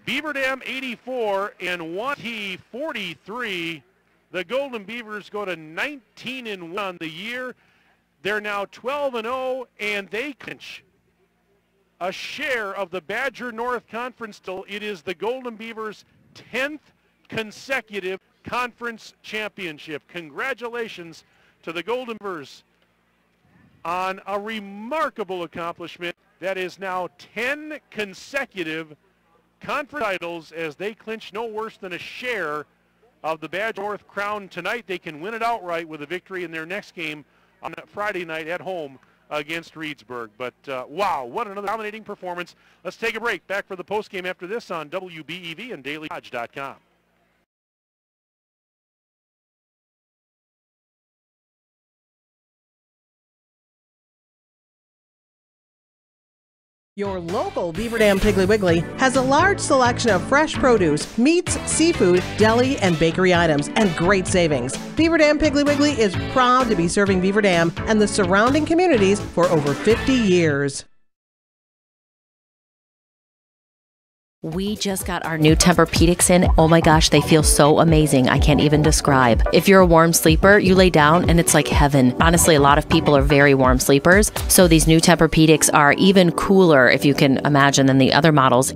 Beaver Dam 84 and Waunakee 43. The Golden Beavers go to 19-1 on the year. They're now 12-0, and they clinch a share of the Badger North Conference. It is the Golden Beavers' 10th consecutive conference championship. Congratulations to the Golden Beavers on a remarkable accomplishment that is now 10 consecutive conference titles as they clinch no worse than a share of the Badger North crown tonight. They can win it outright with a victory in their next game on Friday night at home against Reedsburg. But wow, what another dominating performance. Let's take a break. Back for the postgame after this on WBEV and DailyDodge.com. Your local Beaver Dam Piggly Wiggly has a large selection of fresh produce, meats, seafood, deli, and bakery items, and great savings. Beaver Dam Piggly Wiggly is proud to be serving Beaver Dam and the surrounding communities for over 50 years. We just got our new Tempur-Pedics in. Oh my gosh, they feel so amazing. I can't even describe. If you're a warm sleeper, you lay down and it's like heaven. Honestly, a lot of people are very warm sleepers. So these new Tempur-Pedics are even cooler, if you can imagine, than the other models.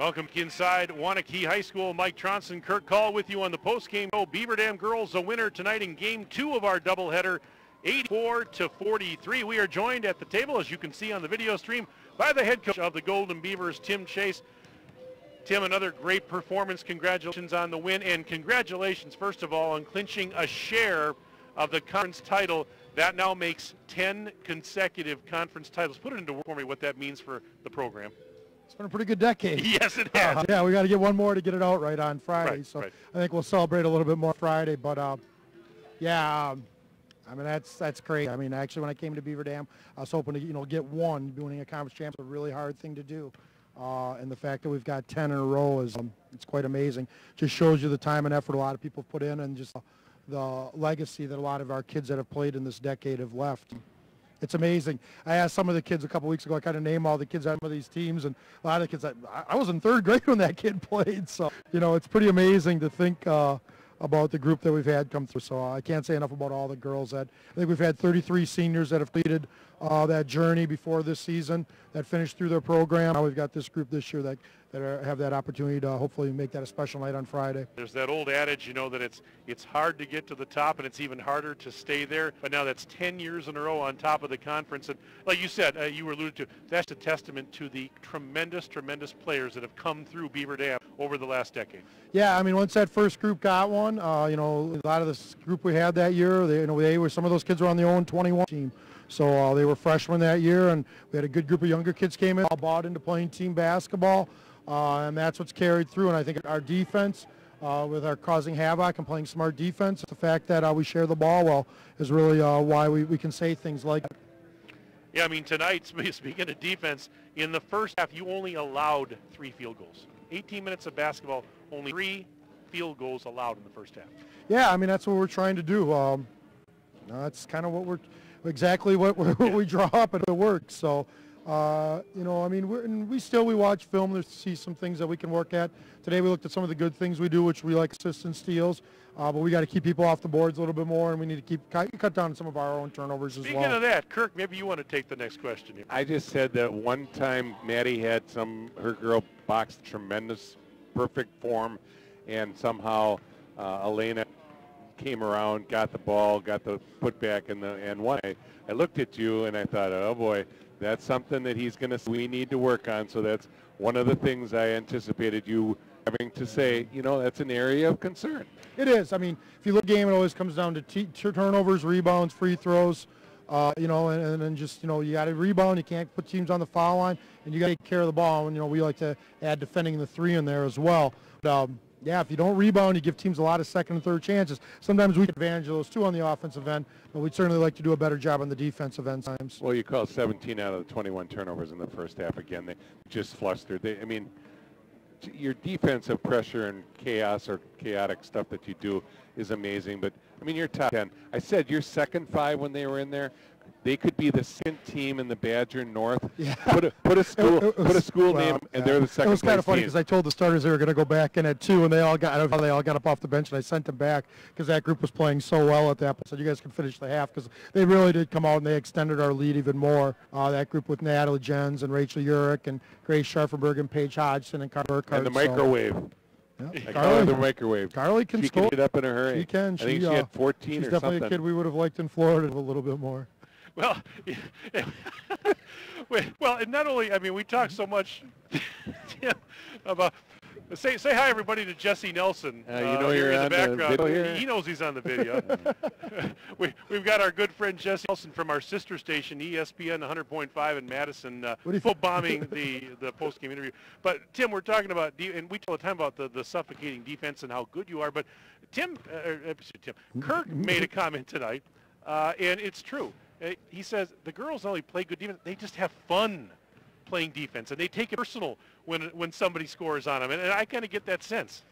Welcome inside Waunakee High School. Mike Tronson, Kirk Call with you on the post-game show. Beaver Dam girls a winner tonight in Game 2 of our doubleheader, 84-43. We are joined at the table, as you can see on the video stream, by the head coach of the Golden Beavers, Tim Chase. Tim, another great performance. Congratulations on the win, and congratulations, first of all, on clinching a share of the conference title. That now makes 10 consecutive conference titles. Put it into words for me what that means for the program. It's been a pretty good decade. Yes, it has. Yeah, we got to get one more to get it out right on Friday. Right, so right. I think we'll celebrate a little bit more Friday. But yeah, I mean that's great. I mean, actually, when I came to Beaver Dam, I was hoping to get one. Winning a conference championship is a really hard thing to do, and the fact that we've got 10 in a row is it's quite amazing. Just shows you the time and effort a lot of people put in, and just the legacy that a lot of our kids that have played in this decade have left. It's amazing. I asked some of the kids a couple weeks ago, I kind of name all the kids on some of these teams, and a lot of the kids, I was in 3rd grade when that kid played. So, it's pretty amazing to think about the group that we've had come through. So I can't say enough about all the girls. I think we've had 33 seniors that have completed that journey before this season, that finished through their program. Now we've got this group this year that have that opportunity to hopefully make that a special night on Friday. There's that old adage, that it's hard to get to the top and it's even harder to stay there. But now that's 10 years in a row on top of the conference. And like you said, you were alluded to, that's a testament to the tremendous, tremendous players that have come through Beaver Dam over the last decade. Yeah, I mean, once that first group got one, a lot of this group we had that year, they were, some of those kids were on the 0-21 team. So they were freshmen that year, and we had a good group of younger kids came in, all bought into playing team basketball, and that's what's carried through. And I think our defense, with our causing havoc and playing smart defense, the fact that we share the ball well is really why we can say things like that. Yeah, I mean, tonight, speaking of defense, in the first half, you only allowed 3 field goals. 18 minutes of basketball, only 3 field goals allowed in the first half. Yeah, I mean, that's what we're trying to do. That's kind of what exactly what we draw up and it works. So, I mean, we watch film to see some things that we can work at. Today we looked at some of the good things we do, which we like assists and steals, but we got to keep people off the boards a little bit more, and we need to cut down some of our own turnovers as well. Speaking of that, Kirk, maybe you want to take the next question here. I just said that one time Maddie had her girl boxed tremendous, perfect form, and somehow Elena came around, got the ball, got the putback, and won. I looked at you and I thought, oh boy, that's something that we need to work on. So that's one of the things I anticipated you having to say, that's an area of concern. It is. I mean, if you look at the game, it always comes down to turnovers, rebounds, free throws, and then just, you got to rebound. You can't put teams on the foul line, and you got to take care of the ball. And, we like to add defending the 3 in there as well. But, yeah, if you don't rebound, you give teams a lot of second and third chances. Sometimes we take advantage of those too on the offensive end, but we'd certainly like to do a better job on the defensive end times. Well, you call 17 out of the 21 turnovers in the first half. Again, they just flustered. I mean, your defensive pressure and chaos or chaotic stuff that you do is amazing. But, I mean, you're top 10. I said your second 5 when they were in there, they could be the second team in the Badger North. Yeah. Put a school name, and they're the second. It was kind of funny team. because I told the starters they were going to go back in at 2, and they all got up off the bench, and I sent them back because that group was playing so well at that point. So you guys can finish the half because they really did come out and they extended our lead even more. That group with Natalie Jens and Rachel Urich and Grace Scharfenberg and Paige Hodgson and Carter Burkhardt. And the microwave. Yeah. I call her the microwave. Carly can score. She can get up in a hurry. She can. I think she had 14 or something. She's definitely a kid we would have liked in Florida a little bit more. Well, well, and not only, I mean, we talk so much about, say hi everybody to Jesse Nelson. You're in the on background. The video here. He knows he's on the video. We've got our good friend Jesse Nelson from our sister station, ESPN 100.5 in Madison, full bombing the post-game interview. But Tim, we're talking about, and we talk all the time about the suffocating defense and how good you are. But Kirk made a comment tonight, and it's true. He says the girls not only play good defense, they just have fun playing defense, and they take it personal when somebody scores on them. And I kind of get that sense.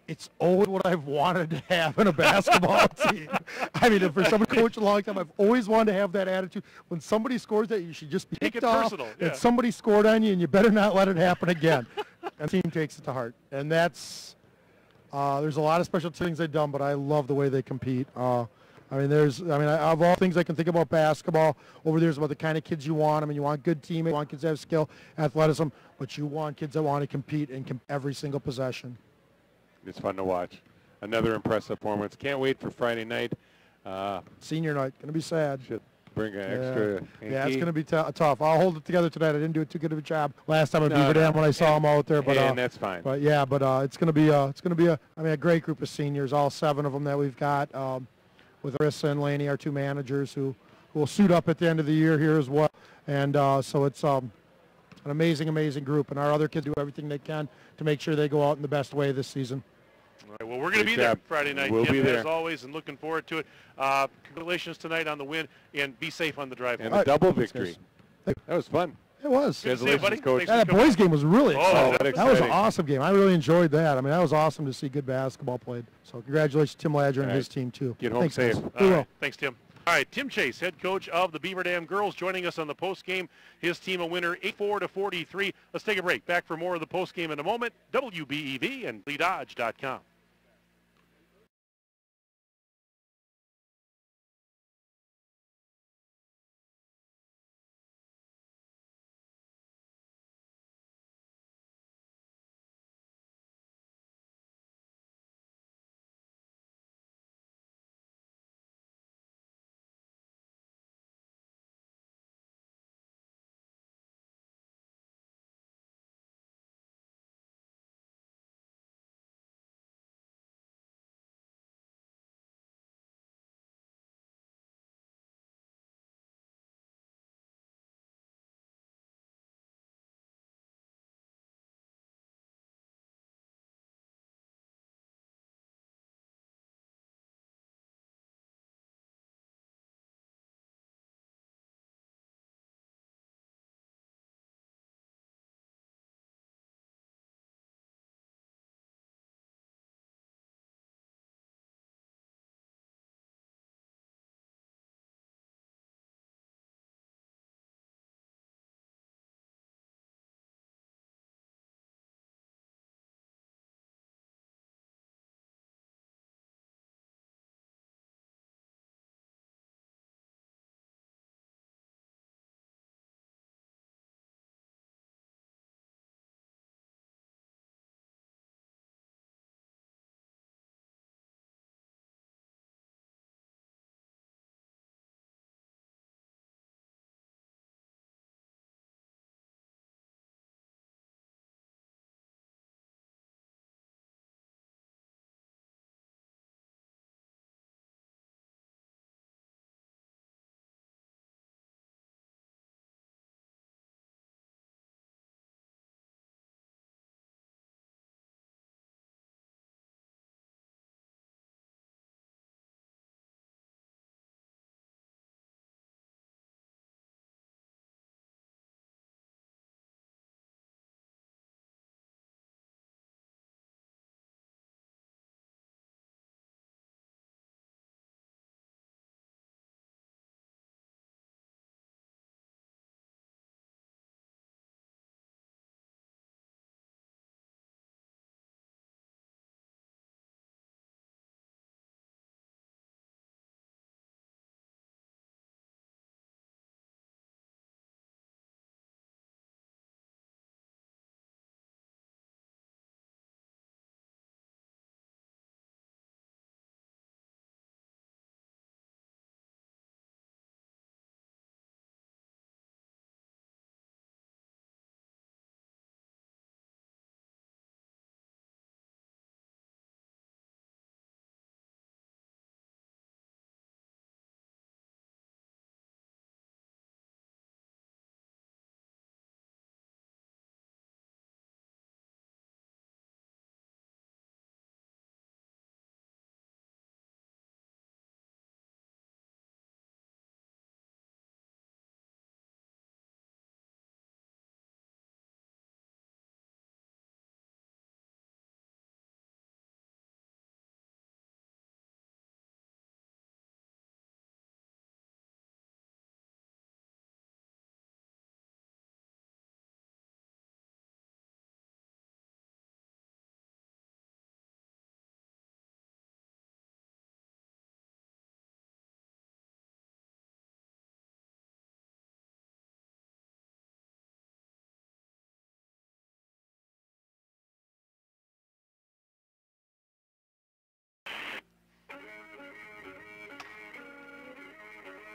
It's always what I've wanted to have in a basketball team. I mean, for someone coached a long time, I've always wanted to have that attitude. When somebody scores that, you should just be take picked it off. Personal. Yeah. And somebody scored on you, and you better not let it happen again. And the team takes it to heart. And that's there's a lot of special things they've done, but I love the way they compete. I mean, of all things I can think about basketball, over there is about the kind of kids you want. I mean, you want good teammates, you want kids that have skill, athleticism, but you want kids that want to compete in every single possession. It's fun to watch. Another impressive performance. Can't wait for Friday night. Senior night, going to be sad. Should bring an extra. Yeah, it's going to be tough. I'll hold it together tonight. I didn't do too good of a job last time at Beaver Dam when I saw them out there, but that's fine. But yeah, it's going to be a great group of seniors, all 7 of them that we've got, with Arissa and Laney, our 2 managers, who will suit up at the end of the year here as well. And so it's an amazing group, and our other kids do everything they can to make sure they go out in the best way this season. All right, well, we're going to be there Friday night, we'll Tim, be there as always, and looking forward to it. Congratulations tonight on the win, and be safe on the drive. And a double victory. That was fun. It was. Congratulations, Coach. That boys game was really exciting. That was an awesome game. I really enjoyed that. I mean, that was awesome to see good basketball played. So congratulations to Tim Ladger and his team, too. Get home safe. All right. Thanks, Tim. All right, Tim Chase, head coach of the Beaver Dam girls, joining us on the postgame. His team a winner 84-43. Let's take a break. Back for more of the postgame in a moment. WBEV and LeeDodge.com.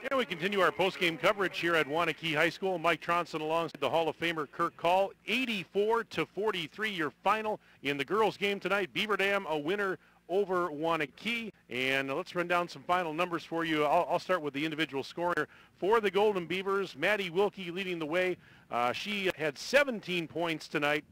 And we continue our post-game coverage here at Waunakee High School. Mike Tronson alongside the Hall of Famer Kirk Call. 84-43 your final in the girls game tonight. Beaver Dam a winner over Waunakee. And let's run down some final numbers for you. I'll start with the individual scoring. For the Golden Beavers, Maddie Wilkie leading the way. She had 17 points tonight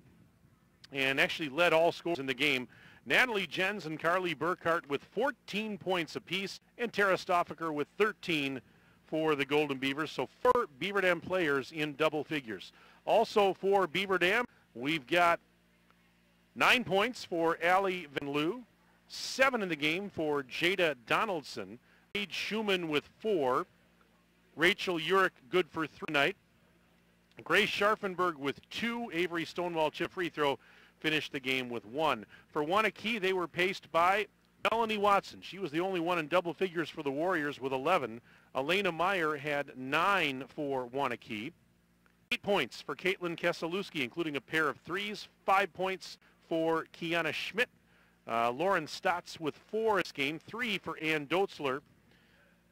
and actually led all scores in the game. Natalie Jens and Carly Burkhart with 14 points apiece, and Tara Stoffaker with 13 for the Golden Beavers. So 4 Beaver Dam players in double figures. Also for Beaver Dam, we've got 9 points for Allie Van Loo, 7 in the game for Jada Donaldson, Paige Schumann with 4, Rachel Urich good for 3 tonight, Grace Scharfenberg with 2, Avery Stonewall chip free throw finished the game with 1. For Waunakee, they were paced by Melanie Watson. She was the only one in double figures for the Warriors with 11. Elena Meyer had 9 for Waunakee. 8 points for Caitlin Keselowski, including a pair of threes. 5 points for Kiana Schmidt. Lauren Stotts with 4 this game. 3 for Ann Dotzler.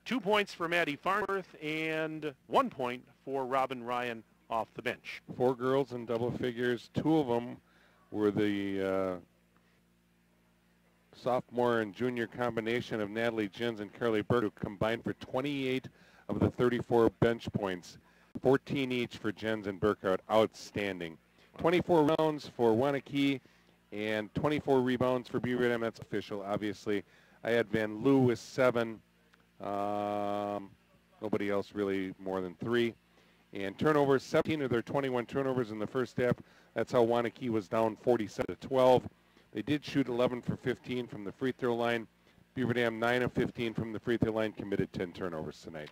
2 points for Maddie Farnworth, and 1 point for Robin Ryan off the bench. 4 girls in double figures. 2 of them were the sophomore and junior combination of Natalie Jens and Carly Bird, who combined for 28 of the 34 bench points, 14 each for Jens and Burkhardt. Outstanding. 24 rebounds for Waunakee and 24 rebounds for Beaver Dam. That's official, obviously. I had Van Loo with 7. Nobody else really more than 3. And turnovers, 17 of their 21 turnovers in the first half. That's how Waunakee was down 47-12. They did shoot 11 for 15 from the free throw line. Beaver Dam 9 of 15 from the free throw line, committed 10 turnovers tonight.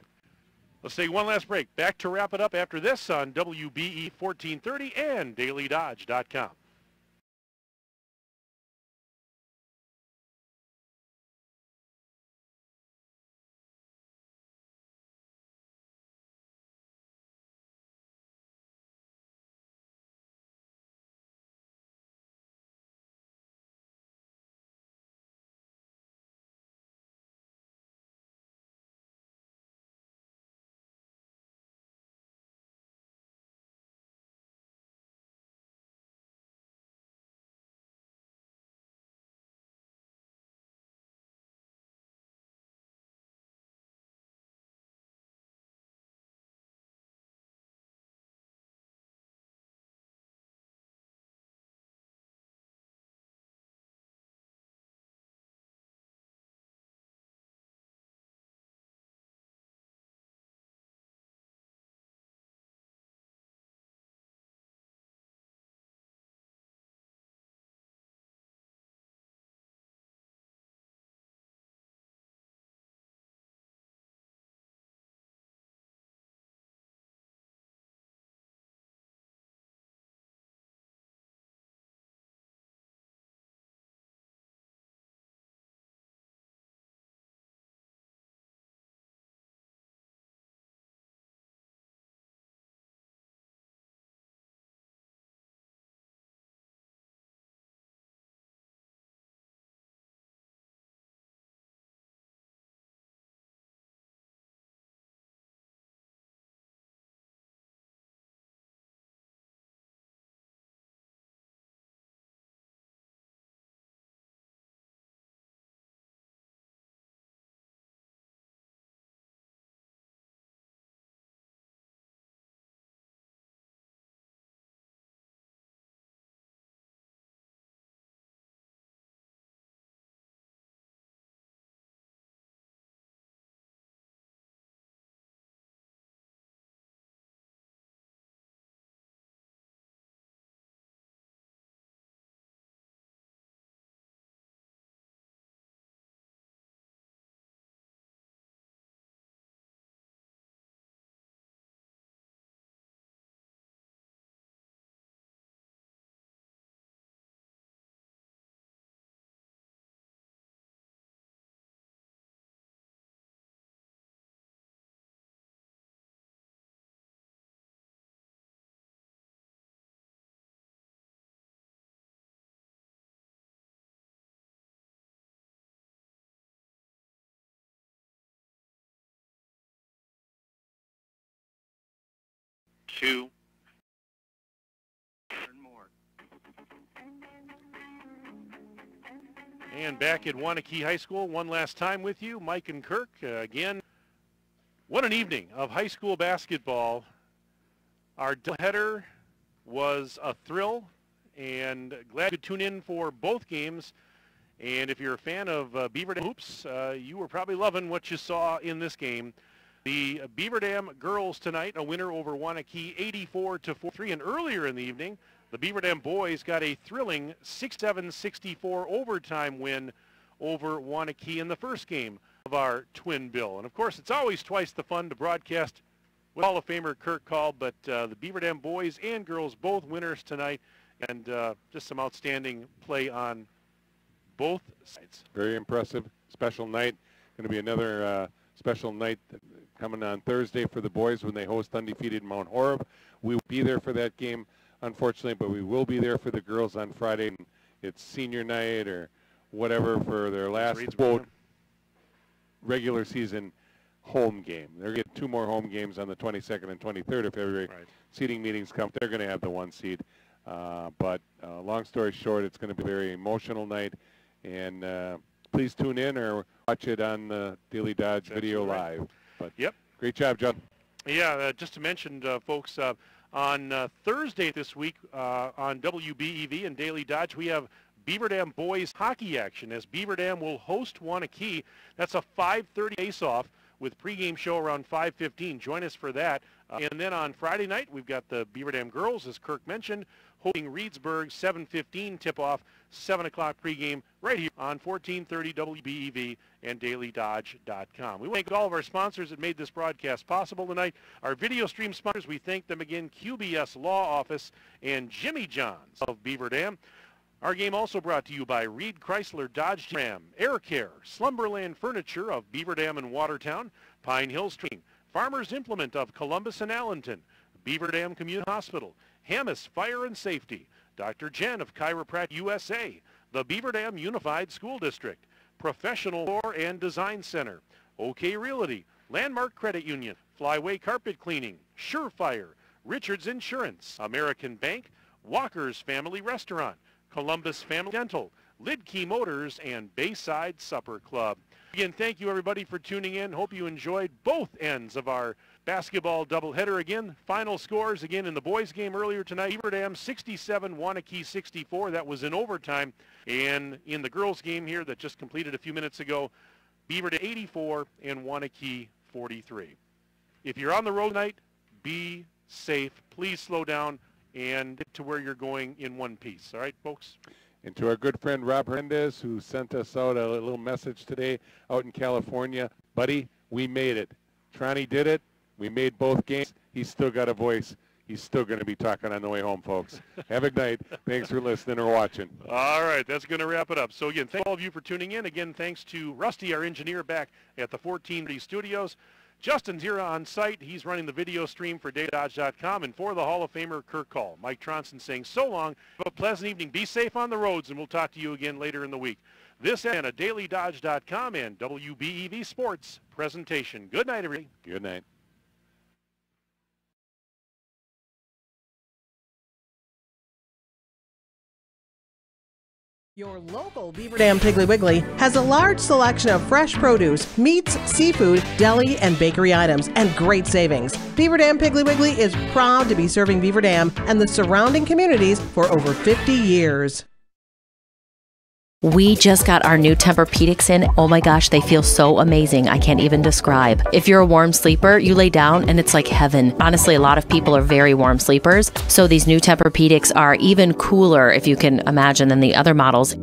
Let's take one last break. Back to wrap it up after this on WBE 1430 and DailyDodge.com. 2. And back at Waunakee High School one last time with you, Mike and Kirk. Again, what an evening of high school basketball. Our doubleheader was a thrill, and glad to tune in for both games. And if you're a fan of Beaver Dam hoops, you were probably loving what you saw in this game. The Beaver Dam girls tonight, a winner over Waunakee 84-43, and earlier in the evening, the Beaver Dam boys got a thrilling 67-64 overtime win over Waunakee in the first game of our twin bill. And of course, it's always twice the fun to broadcast with Hall of Famer Kirk Call, but the Beaver Dam boys and girls both winners tonight, and just some outstanding play on both sides. Very impressive. Special night. Going to be another special night coming on Thursday for the boys when they host undefeated Mount Horeb. We will be there for that game, unfortunately, but we will be there for the girls on Friday. It's senior night or whatever for their last quote regular season home game. They're getting 2 more home games on the 22nd and 23rd of February. Right. Seeding meetings come. They're going to have the 1 seed. But long story short, it's going to be a very emotional night. And please tune in or watch it on the Daily Dodge video live. But yep. Great job, John. Yeah, just to mention, folks, on Thursday this week on WBEV and Daily Dodge, we have Beaver Dam boys hockey action as Beaver Dam will host Waunakee. That's a 5:30 face-off with pregame show around 5:15. Join us for that. And then on Friday night, we've got the Beaver Dam girls, as Kirk mentioned, hosting Reedsburg, 7:15 tip-off, 7 o'clock pregame right here on 1430 WBEV and DailyDodge.com. We want to thank all of our sponsors that made this broadcast possible tonight. Our video stream sponsors, we thank them again, QBS Law Office and Jimmy John's of Beaver Dam. Our game also brought to you by Reed Chrysler Dodge Ram, Air Care, Slumberland Furniture of Beaver Dam and Watertown, Pine Hill Stream, Farmers Implement of Columbus and Allenton, Beaver Dam Community Hospital, Hamas Fire and Safety, Dr. Jen of Chiropractic USA, the Beaver Dam Unified School District, Professional Floor and Design Center, OK Realty, Landmark Credit Union, Flyway Carpet Cleaning, Surefire, Richards Insurance, American Bank, Walker's Family Restaurant, Columbus Family Dental, Lidkey Motors, and Bayside Supper Club. Again, thank you everybody for tuning in. Hope you enjoyed both ends of our basketball doubleheader. Again, final scores again in the boys game earlier tonight. Beaver Dam 67, Waunakee 64. That was in overtime. And in the girls game here that just completed a few minutes ago, Beaver Dam 84 and Waunakee 43. If you're on the road tonight, be safe. Please slow down and get to where you're going in one piece. All right, folks? And to our good friend Rob Hernandez, who sent us out a little message today out in California. Buddy, we made it. Tronny did it. We made both games. He's still got a voice. He's still going to be talking on the way home, folks. Have a good night. Thanks for listening or watching. All right, that's going to wrap it up. So, again, thank all of you for tuning in. Again, thanks to Rusty, our engineer, back at the 1430 studios. Justin's here on site. He's running the video stream for DailyDodge.com. And for the Hall of Famer, Kirk Call. Mike Tronson saying so long. Have a pleasant evening. Be safe on the roads, and we'll talk to you again later in the week. This and a DailyDodge.com and WBEV Sports presentation. Good night, everybody. Good night. Your local Beaver Dam Piggly Wiggly has a large selection of fresh produce, meats, seafood, deli, and bakery items, and great savings. Beaver Dam Piggly Wiggly is proud to be serving Beaver Dam and the surrounding communities for over 50 years. We just got our new Tempur-Pedics in. Oh my gosh, they feel so amazing. I can't even describe. If you're a warm sleeper, you lay down and it's like heaven. Honestly, a lot of people are very warm sleepers. So these new Tempur-Pedics are even cooler, if you can imagine, than the other models.